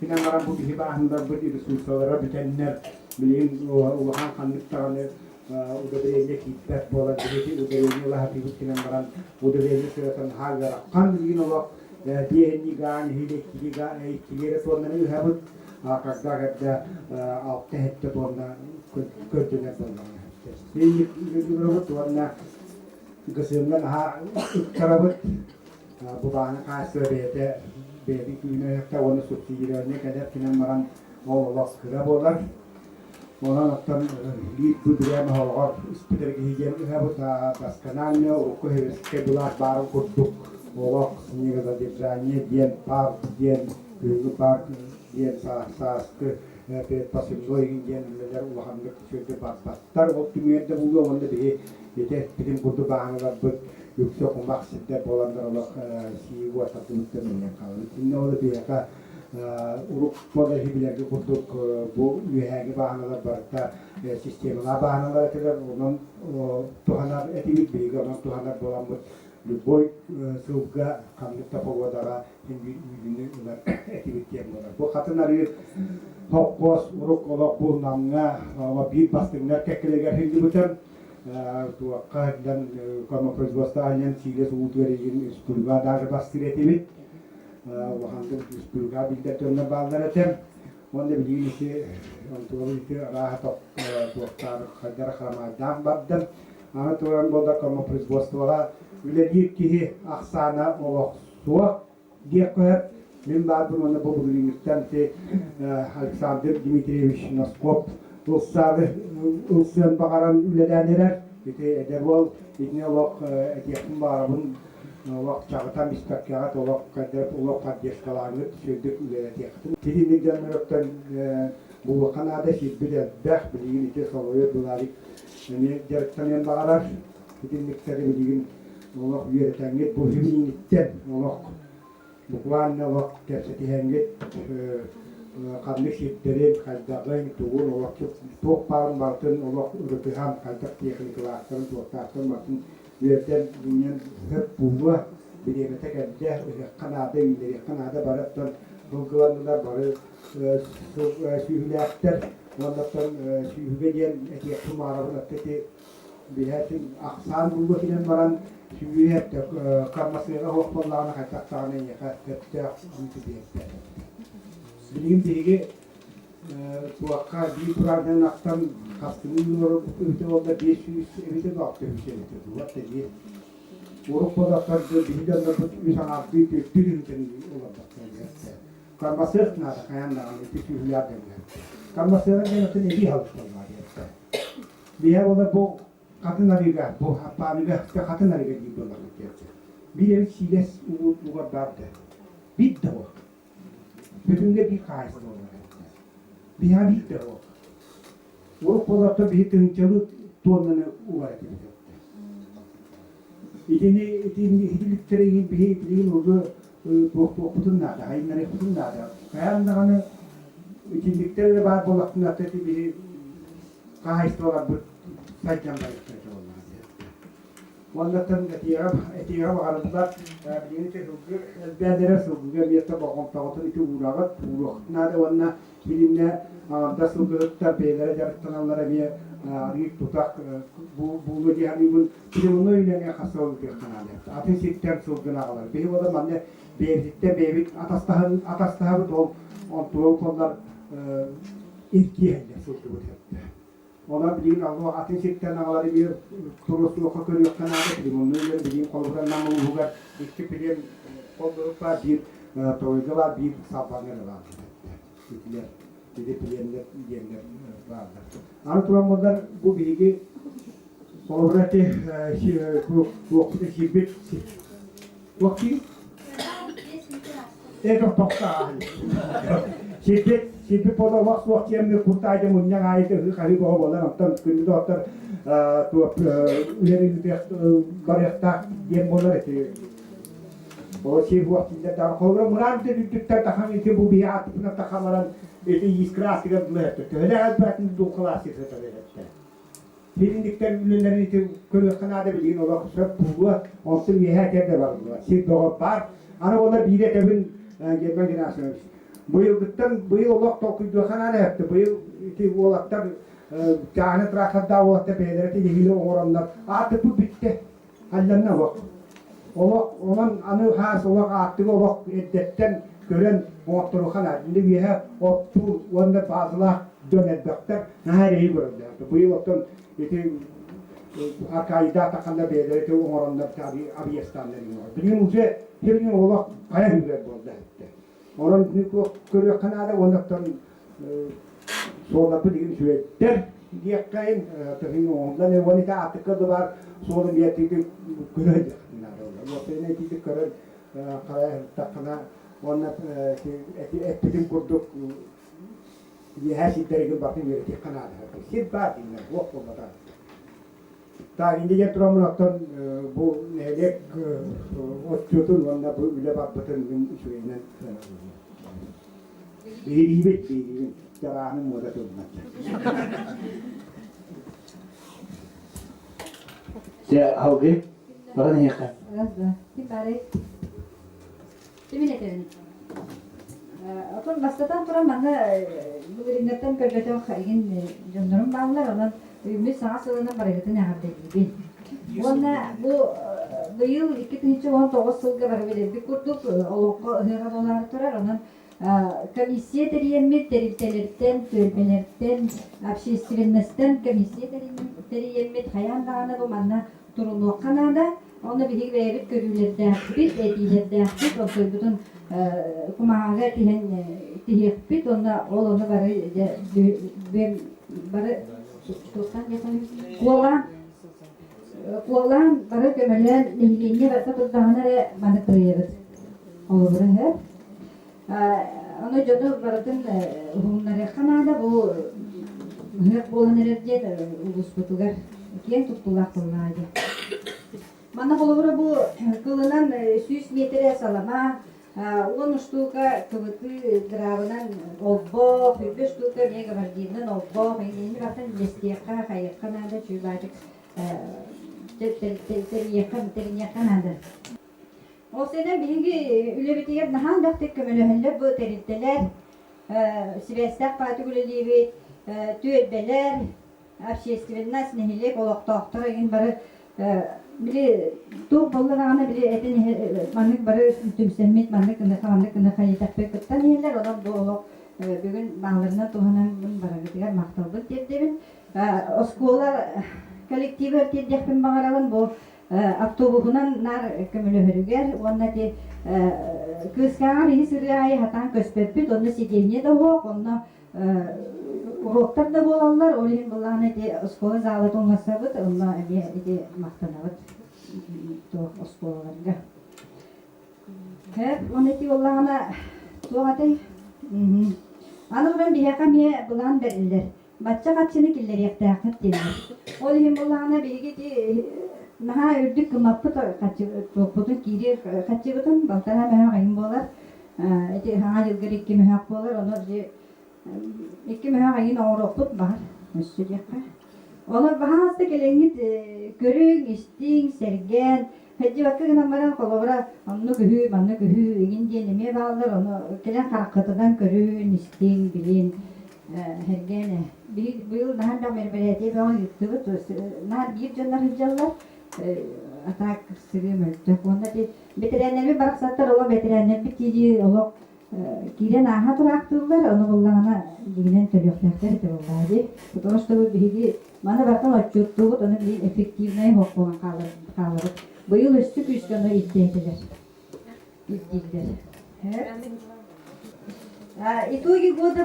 Тинен баран бу биһи баһында бу ресурслары битеннер билин улахан канныктаганы удабрейне китпек бола дирети удабрейне ула хапиди тинен баран удабрейне сыратын хагара кан билин олак диэнни гаан хиле килига килере соннаны хабыт когда алты хетте тонна көтүнө болған. Бейік үгірігіт орна гысымдан үккарабыт бұбаны қасы бейді күйінекті оны субсидияларына кәдер кенен маран олылас кыра болар. Онан оттан лид бүдірем олғар үспітерге хиген үгәбіт басқананы ұқы хевеске бұлар барын күрдік. Олақ сынығы задержание ден парк, ден күйігі парк, ден саасқы пасымдой ген лелер улахандык сөйдө баттар ол түмүерде булу онда бии ете бидин курду бааңылар бут yüksek olmak sizde bolanlar olarak siyi bu atatımızda menen kaldı. Şimdi o da bir yaka uruk modeli bilerdi kurduk bu üyegi bahanalar barıkta sistemine bahanalar kadar onun tuhanar etimik bilgi onun tuhanar bolan bu boy sıvga kamlıkta pogodara hindi ürünü ular etimik yapıyorlar. Bu katınları Hokkos, uruk olak bu namına ama bir bastırlar kekeleger hindi biten tuakka dan kama производства ален силес утвереген испулга даже бастыретебит ваханды испулга билдеттерне балдаретем онда билиси онтуалыты рахаток туактар хадар хамадан бабдан ана туран болда кама производствога үледир кихи аксана олак суак декоят мен бабын оны бобулингтен те Александр Дмитриевич Носкоп Ulsan bakaran üledenler, işte ederwal, itne olak etiyatın barabın, olak çağıtan istakiyat, olak kader, olak kadyeşkalarını söyledik üledetiyatın. Tidimlikten mürökten bu kanada şidbide beh bilgin ite soluyor buları. Yani derkten bakarar, tidimlikleri bilgin olak üyeretenget, bu hüminlikten olak bukvanla olak gerçetihenget, kanlı şidderin, kaydağın, tuğun, olak çok parın bartın, olak üretihan, kaydak tekniklarının, tuğatakların bartın, üyerden dünyanın hep buğu, bir yemetek edde, kanada üyeleri, kanada barıktan, bulgulandılar barı, sühülekler, ondan sühüge diyen etiyatı mağarabın öteti, bir hetin aksan bulgu filan baran, sühülekte, karmasıyla hoşballarına kaydaklarına yekatette, Bilim bilgi tuakka bir programdan aktan kastının öte olda 500 evde baktı bir şey dedi. Bu da değil. Avrupa'da tarzı bilgiler de bir sana bir ülkenin olacak. Karmasık nada kayanlar bir tüyler demler. Karmasık'ın en öte bir halklar var. Bir olda bu kadınlarıyla bu hapanıyla kadınlarıyla gibi olmak gerekiyor. Bir ev siles bu vardı. Bir de o. Bütünde bir kayısı olur. Bir habit de o. O kolakta bir tınçalı tonunu uğraşıyor. İdillikleri bir bilgin oldu. Okudun nada, hayınları okudun nada. Kayanında hani idillikleri de var bolakın ateti bir kayısı olan bir saycan bayıkta olmaz. Ondan etiyara bakardılar, birini tehlikeli, elbette sokuluyor, bir yerde bakım tağutun iki uğrağı, uğrağı. Onunla bilimle da sokuluyor, beylere jarıktananlara bir rik tutak, bu diğerli bu bilimini öyle hasta oluyor kanalı. Atın sistem sokuluyor ağlar. Bir o zaman ne beylikte beylik atastahabı dol, on konular ilk yerinde sokuluyor. Ona bilin Allah atın sikten ağları bir turusu oku körüyor kanada bilim. Onu öyle bilin kolburan namı uğugar. İki bilim kolburuk var, bir toyga var, bir sapanları var. İkiler, bir de bilimler, bilimler varlar. Anlatılan bunlar bu bilgi kolburatı bu okuda şirbet vakti Ego tokta Şirbet pola vakti yemde kurtayda munyang ayda kari bawa bola nonton kundi dokter tu üyeleri bariyakta yem bola eti o şey vaktinde daha kolbura muran de bütükte takam eti bu bir atıpına takamaran eti iskras gibi bile etti. Öyle elbette dokula sirte ette. Filmlikler ünlülerin iti körü kanada bildiğin ola kusura buğu olsun yehe terde var. Sir doğru var. Ana onlar bir de tebin gelmen genasını. Bu yıl olak tokuydu kanada yaptı. Bu yıl iti olaklar canı trakadda olakta beylere tehili oranlar. Artık bu bitti. Hallerine bak. Olan anı has olak artık olak eddetten gören oğutları kanada. Şimdi bir yehe otur onda bazılar dönedekler. Nahireyi görürler. Bu yıl otun iti arkayda takanda beylere te oranlar tabi abiyestanları var. Bilgin uze her gün olak kaya hüver oldu. Onun körü kanada ondan sonra bilgin süreçler diyekayın tabii ondan evvelite artık da var sonra bir eti körü o sene eti körü kaya takana ondan eti kurduk her şeyleri bakın yeri kanada. Siz bakın ne bu kadar. Ta indiye turamınaktan bu nelik otçutun vanda bu bile bakbatın gün şeyine biribet carahının moda tutmak. Ya havge bana ne yakın? Razda. Tipare. Timine terin. Otun bastatan turan bana bu ringetten körgete kayın canlarım bağlar olan ümit sana sığına barakatı ne habde gibi. Ona bu yıl 2019 yılga barabele bir kurduk olukka hıra dolar turar onun комиссия терiyemmet teritelerden tölbelerden общественностьтен комиссия teriyemmet hayan dağına bu manna turulu kanada onu bir verip görülerde bit edilerden bit o bütün kumahaga tihen tihek bit onda onu barı Kualan para kemudian nihilnya rasa pertahanan mana terlihat. Olur hep. Onu jodoh baratın hunları kanada bu hep bolan enerji ulus putugar kiyen tutulak kullanıcı. Mana olur bu kılınan 100 metre salama 10 штука kıvıtı drabanan obbo 5 штука mega vardiğinden obbo ini zaten desteğe kayık kanada çübacık teriyakkan ada. O sene bilgi ülebitiye nahan daktik kömülühülle bu teriteler sivestak patiküleliği tüyetbeler общественность nehilek olaktaktır egin barı biri tuğ bollarağına biri etin manlık barı tümsemmet manlık kına kayitak pekuttan nehiller olan bu olak bugün bağlarına tuğanan barı gitigar maktalbık derdebin oskolar kolektivi ertedekten bağıralan bu avtobusunan nar kömülühürüger onda de kıskağa bir sırayı hatan köspepit onda sideniye de hoq onda uroktar da bolanlar olin bulana de oskola zalat olmasabıt onda de maktanabıt to oskolalarga hep onda de olana tuğatay anıran bir hakamiye bulan verirler Batça kaçını killer yaktakıt denir. Olihim bulana bilgi ki naha ürdük kımapıt kaçıbıtın kiri kaçıbıtın baltana meha kayın bolar. Eti hana yılgır iki meha bolar. Onu iki meha kayın oğruput bahar. Müslü yakka. Onu bahasta gelengit görün, istin, sergen. Hacı vakka gınamaran kolobra onu gühü, manı gühü. Egin diyenemeye bağlar. Onu gelen karakkatıdan görün, istin, bilin. Hergene. Bu yıl daha da berbelediği ben yuttuğu nar bir canlar hıcalar atak sürüyor. Onda de veterinerler barak sattar ola veteriner bir tici ola kiren aha turaktırlar onu kullanana dinen tölöklerler de olaydı. Bu da bu bilgi bana bakın açıyordu onu bir efektifliği hokkuna kalır. Bu yıl üstü küçüklerine ihtiyacılar. Итоги года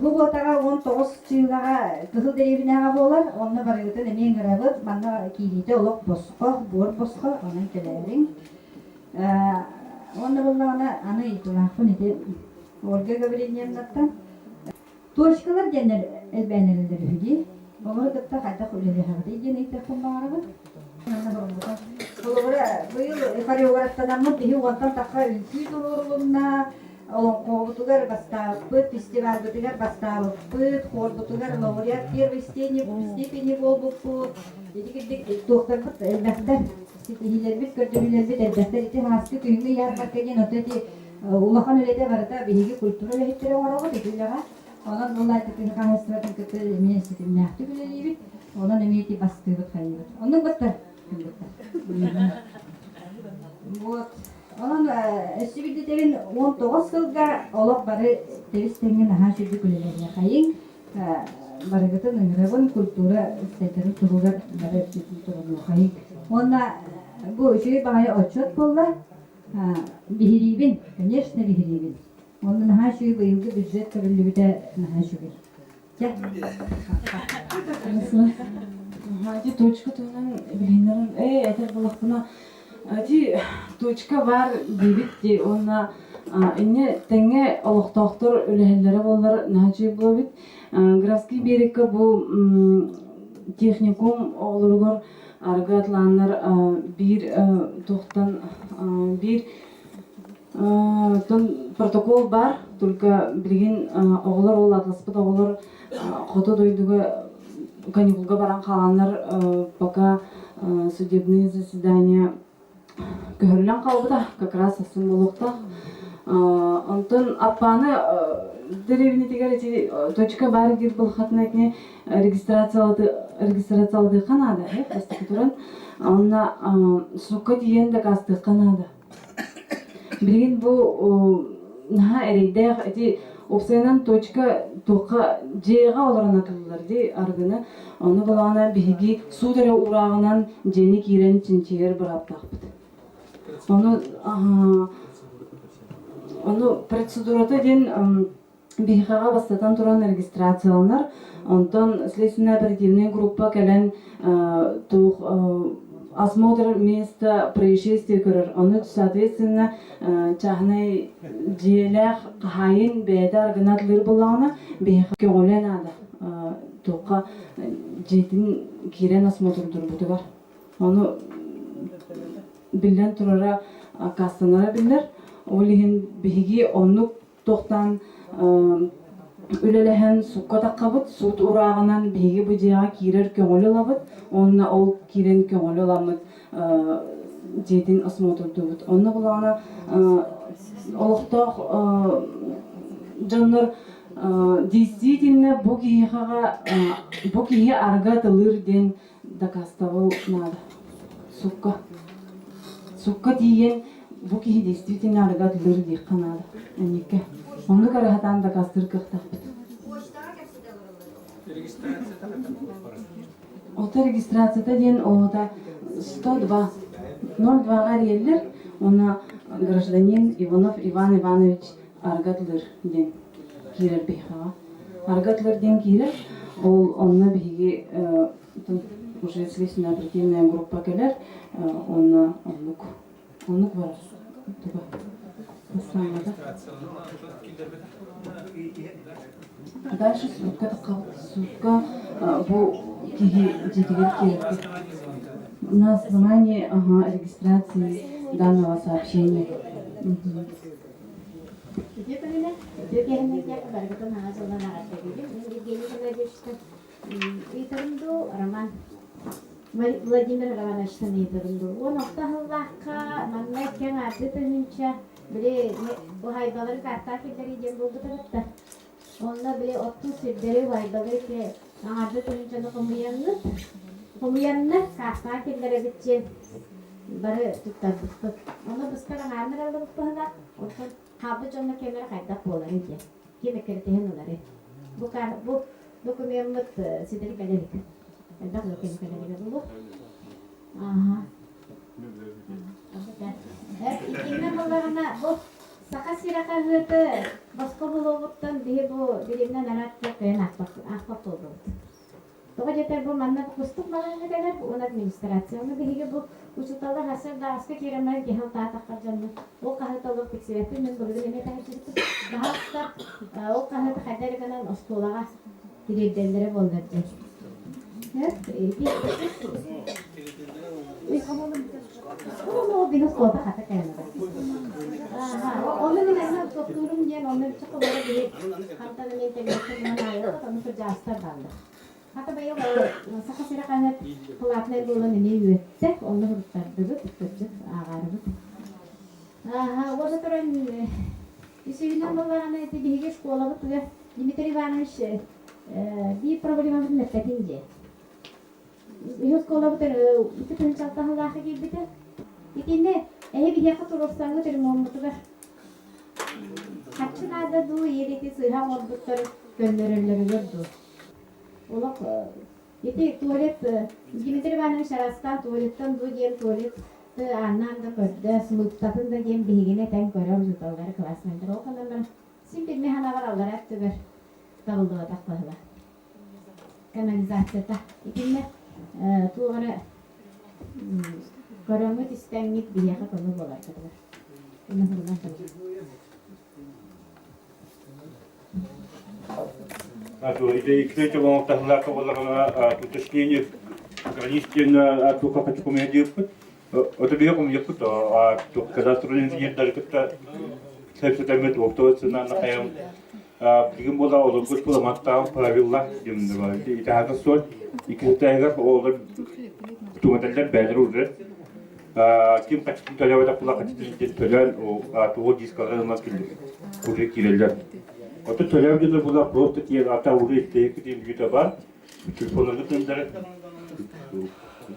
bu botaga 19 yıllara kızıl derevine bolar onunla barıgıtın emeğin garabı bana kilide oluk bosko bor bosko onun kelerin onunla bunlarına ana itulafın ide Olga Gabriel'in nattan toşkalar genel elbenlerinde hüdi onları da hatta kulübe hadi gene takım bağırı bu yıl yukarı olarak tanımlı bir vatan takar ülkü dururluğuna олонкообутугар бастаабыт, фестивальбытыгар бастаабыт, хорбутугар лауреат первой степени болбуппут. Дедикирдик доктор элбэхтер ситихилербит, көрдөгүлербит элбэхтер ити хаасты күйүнгө ярмаркаген отети улахан үлете барыта биһиги культура лехиттере оңорого дегүлага. Онан улайтыкын каһастыратын кыты мен ситимнахты билелибит. Онан эмиети бастыбыт хайыбыт. Онун баттар. Вот. Онан эсибиди тегин 19 сылга олок бары тегис тенген аха шүрдү күлелерге хайын. Барыгытын ыңырабын культура сетері тұруға бары тұру хайын. Онна бу үшөй бағай отчет болла. Бихирибин, конечно, бихирибин. Онна наха шүй быйылды бюджет көрілібіде наха шүй. Ди точка тонан билинерин этер булактына ди точка бар дебит ди онна инне теңе олохтоктор үлехеллери боллар нахачы болбит. Графский берекке бу техникум олоргор аргатланнар бир тохтан бир тон протокол бар, только билген оголор ол атласпыт оголор хото дойдуга каникулга баран каланнар пока судебные заседания көрүлөн калбыта, как раз асын болукта. Онтон апаны деревне тегер точка бар дир был хатнакне регистрациялады канада, кастык туран. Онна сука диен да кастык канада. Билген бу наха эрейдер эти опсайнан точка тока жега олоран атылдылар ди аргыны. Оны балана биги судары урагынан жени кирен чинчигер бираптакпыт. Оны процедурата ден бихага бастатан туран регистрацияланар. Онтон следственная оперативная группа келен осмотр места происшествия көрөр. Оны соответственно чахнай жиелер хайын бейдар гынатлыр булгана бихага көңөлен ада. Тока жетин кирен осмотр турбутугар. Оны билен турара кастанара билер. Олиһин биһиги оннук тохтан үлелehen сукка таккабыт, суут ураагынан биһиги быжыга кирер көңөлү лабыт, онна ол кирен көңөлү ламыт жетин осмотрдубут. Онна булана олохтох жоннор действительно бу киһи арга тылыр ден дакаставыл нада. Сукка тиен бу киһи действительно арга тылыр ди канада. Энике. Онду карахатан да кастыр кыхтаппыт. Ота регистрацията ден ота 102 02 арьеллер, она гражданин Иванов Иван Иванович Аргатлер ден кирер бихава. Аргатлер ден кирер, онна биги уже следственная оперативная группа келер, онна оннук бар. Туга. Дальше сутка бу киги жетигер керек. На основании регистрации данного сообщения. Владимир Романовичтан итиринду. Он оқтахыллаққа маңнайкен артытынынша біле хайбалары картакелдері ден болды тұрытты. Онда біле оттың сирдері хайбалары ке артытыныншаны құмыянны картакелдері бітчен бары тұттар бұқпыт. Оны бұстарын армыр алды бұқпығыда, оттың қабы жонны кемері қайдақ болар еді. Кемекертеген олары. Бұл көмеміт сидері кәлелік. Elbette lo que me quería decir. Aha. Evet, ikinci bunlarına bu sakasira kahveti başka bir robottan diye bu bilimden arattık yani akbap oldu. Doğru yeter bu manna kustuk malını kadar bu administrasyonu diye bu uçutalı hasar da asker kiramlar ki halta takarcanlı. O kahveti olur piksiyeti min böyle ne kadar çıktı. Daha da o kahveti kadar kanan ostolağa girildenlere bollardı. Evet, O biraz soğuk hata kaynadı. Onun için doktorum diye onun çok böyle bir kantarın entegrasyon manayı onu kırcasta kaldı. Hatta bayağı sakın sıra kanat kulakları bulan ne yüzde onu kurtardı tutacak ağardı. O da törün İsviçre'den dolayı eti bir geç kola bu ya Dimitri Ivanoviç bir problemi var nefetince. Yüz kola bu bir tane çaltan lahı gibi bir de İkinde bir yakıt olursanız bir mutluluk var. Kaçınada du yereti sıha mutlulukları gönderirler gördü. Olak yeti tuvalet Dimitri Ivanoviç arasından tuvaletten du diyen tuvalet ananda körde sınıftatın da diyen bihigine ten körü jutalları klasmandır. O kadar ben simpil mehana var alır hep tüber davulduğu takpalılar. Kanalizasyada. İkinde tuğara Karanlık istenlik bir yaka konu bolar kadar. Ini hurman Ito ide coba tahla ka wala tutashkin граничен ату как это комедию. Это био комедию то то когда строен зин даркта сепсетемет оптоц на хаям. Бигин бола олор гуш бола маттам правилла димде бар. Ите хата сол икитегер олор туматалдар бәдер уже. Ким качтын төлөбөдө кула качтын төлөн о дискалар нас келди. Уже кирелдер. Ото төлөбөдө була просто тиен ата уже истейки дим бар. Телефонları gönder.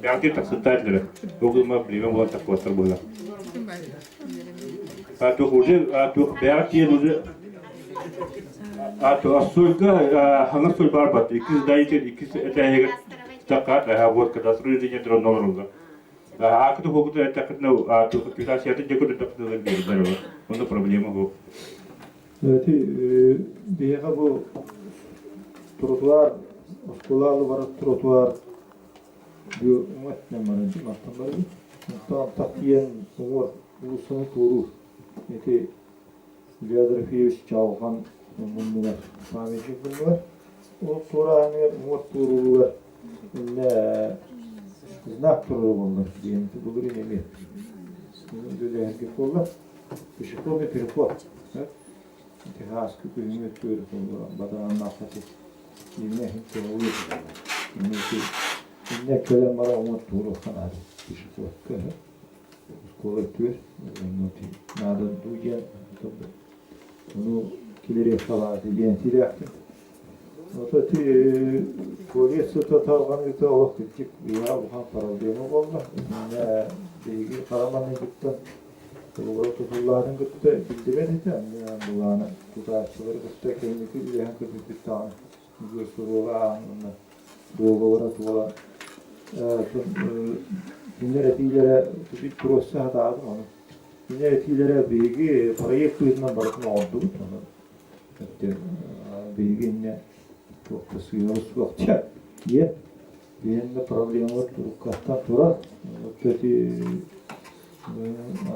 Belki taksitlerle. Programa prima bulan takvastar bulan. Atau hoje atau belki hoje atau asulga hangat sul barbat. İkiz dayıken ikiz etayga takat havot kadastro diye drone olurdu. Akıtı hokutu etakatna atau kita siyata jago detakatna bir daro. Onda problema bu. Evet, diye bu trotuar Oskolalı var trotuar diyor ne mana di matamları tam takiyen umur ulusunu toru eti geografiyi çağıran bunlar fameci bunlar o toranı umur torular ne znak toru bunlar diyelim ki bu bir nemi böyle herkes oldu bir şey problem telefon İntihas küpünü tutuyor badan nafati yine hiç oluyor yine kölen bana umut doğru kanar bir şey yok kolektif noti nada duyan onu kileri falan diyen yaptım o da polis tutarken bir tavuk küçük ya bu han problemi oldu ne bilgi karamanı gitti bu tutuların gitti bildirmedi de bunlar tutarçıları gitti kendisi bir hangi bir tane Gösteriyorlar, doğrulara tuğla. Dinlere bir proses hatadı onu. Dinlere bilgi parayı kıyından barkına oldu. Bilgi ne çok da suyumuz vakti. Ye, benim de problem var. Turukattan tura, kötü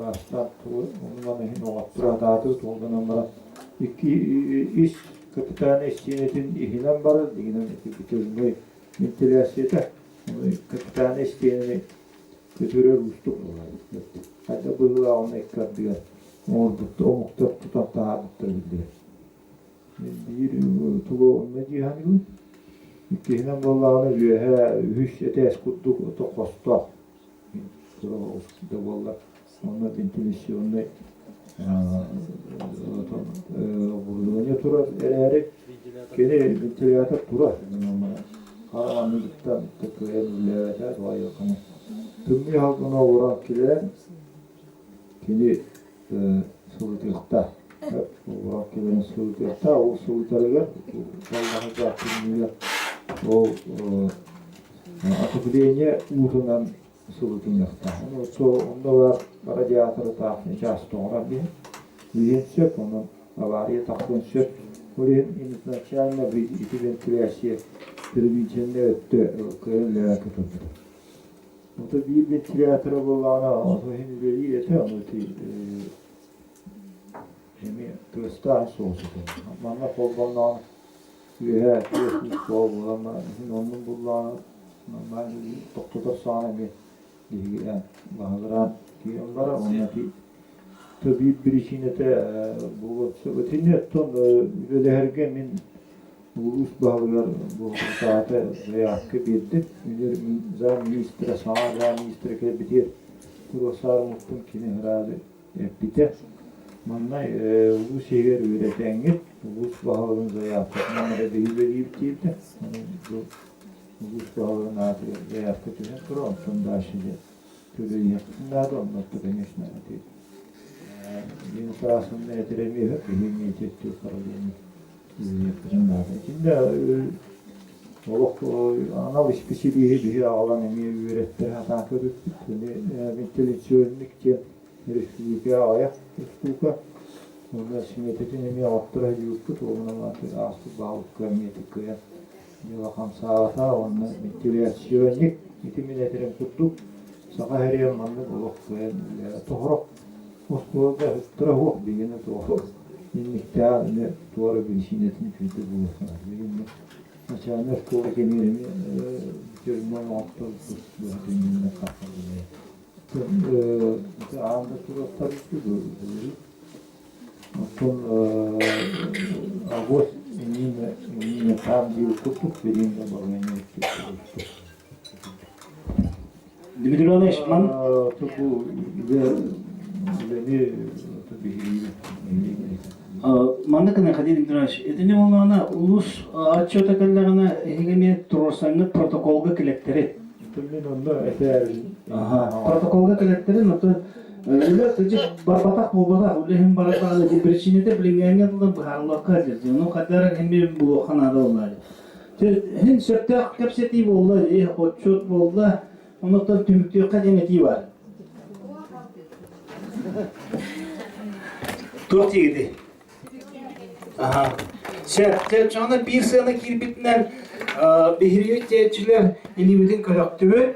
araçtan tura. Onunla nehin o attıra dağıtır. Ondan ama iki iş Kapitan istiyetin ihlan barı diginen bitirmeyi mentaliyasiyete kapitan istiyeni götürür ustuk olayı. Hatta bu onu ekler diyor. Orada o muhtar tutan daha muhtar bildiler. Bir tuğu olma cihani bu. İkihinen vallahi diyor he hüş etes kuttuk oto kosta. Sonra oskide vallahi onlar intelisyonla Burdunya turar eğer kene ventilata turar Karamanlıktan tıkıya müleveter var yakını Tümmi halkına uğran kiler kene sultıkta uğran kilerin sultıkta o sultarılar Allah'ın zatını o atıkıdeyince uğrundan sultıkta onda var radyatörü tarafını çastı ona bir Венцеп, он авария такой все. Олен изначально при вентиляции первичная крылья которые. Вот bir ventilatör bulana, o hem böyle yeter onu hem tusta soğusu. Manla kolbandan veya soğuk bulana, onun bulana, normal doktorda sana bir diye bağlaran ki onlara onati tabii birişinete bu söylediğinde ton öyle herge min ulus bağlar bu saate veya kibirdi müdür zam ministre sağ ministre ke bitir kurosar mutun kini herhalde biter manna bu şehir üretengit ulus bağların zayafet manna da hizmet değildi bu ulus bağların adı zayafet için kuron sondaşıdı türü yakınlarda onları demişler değil yeni sırasında etiremiyor bir niyet yok kararını içinde ana bir şey alan emeği ürettir hata kötü ventilasyonluk ki respublika ayak respublika onda simetetin emeği attıra yurttu ona var aslı bağlık görmedik ya bakam saata onda ventilasyonluk itimine kutlu saka her yanında buluk tohrok Osmanlı'da hıttırahok bilgine tohrok İnnikta ne doğru bir işinetin kötü bulursan. Mesela ne doğru kemiğimi görünmem altta bu dünyada kapatılıyor. Anda turistler istiyor. Son Ağustos yine tam bir tutuk vereyim de bağlayın. Dimitrievич, man bu beni Мандыкына Хадид Дмитриевич, этине олана улус отчета каллагана хегеме турсаңы протоколга килектери. Мен онда этер. Протоколга килектери, но то эле тижи барбатак болбада, улехим барбатак ди причинете билингенге да барлыкка дирди. Ну кадар хеме бу ханада олар. Хин сөттөк кепсети болду, отчет болду. Онуктан түмүктөккө демети бар. Тук тигиди. Aha. Çağına bir sene kirbitinden behiriye tehciller ilimitin kalaktüğü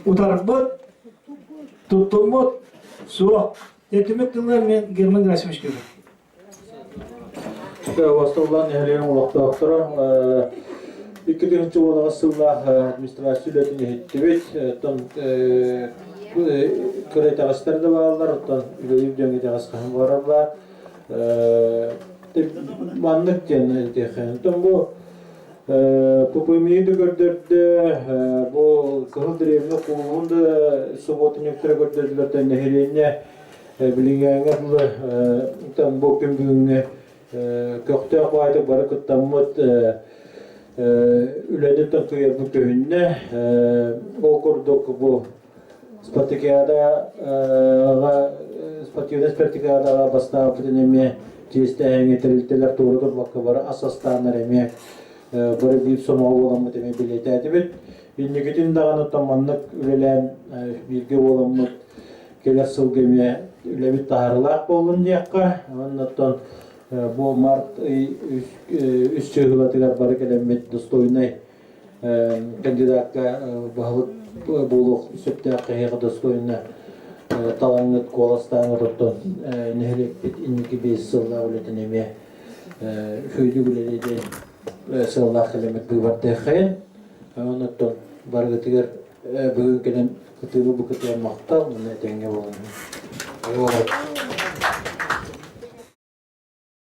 utarbut tutulmut su etümek diller men germen graşmış gibi. Vasıflar nehirlerin olakta aktıra 2000 olağı sıllah administrasiyonetini hittibit Kırık ağaçları da varlar, ondan üyeyip döngüde ağaçlarım varlar. Manlık diyen diyeceğim. Bu Kupimiyi de gördürdü, bu Kıhıldırevli kuvunda Sobot'un yüktüre gördürdüler de nehirine bilingen yapılı bu gümbüğüne kökte akvaydı barı kıttamıt üledikten kıyırdık köyünne o kurduk bu Спартакиада Спартакиада бастап неме жестеге тирилтелер туурдур бакка бар асастандар эме бир бир сомол боламы деме билет бит иннигитин даганы таманнык үлелен бирге боламы келер сылгеме үлебит таарылак болун диякка аннан бу март 3 чыгылатыгар бар келемет достойный кандидатка баалык болук сөптө кайга достойна талаңыт коластаңы тоттон нехлеппит инники бес сылла улетин эме фөйдү билеледе сылла келемет быбарды хен онотон баргытыгер бүгүн келен кытыбы букытыгер мактал мына теңге болгон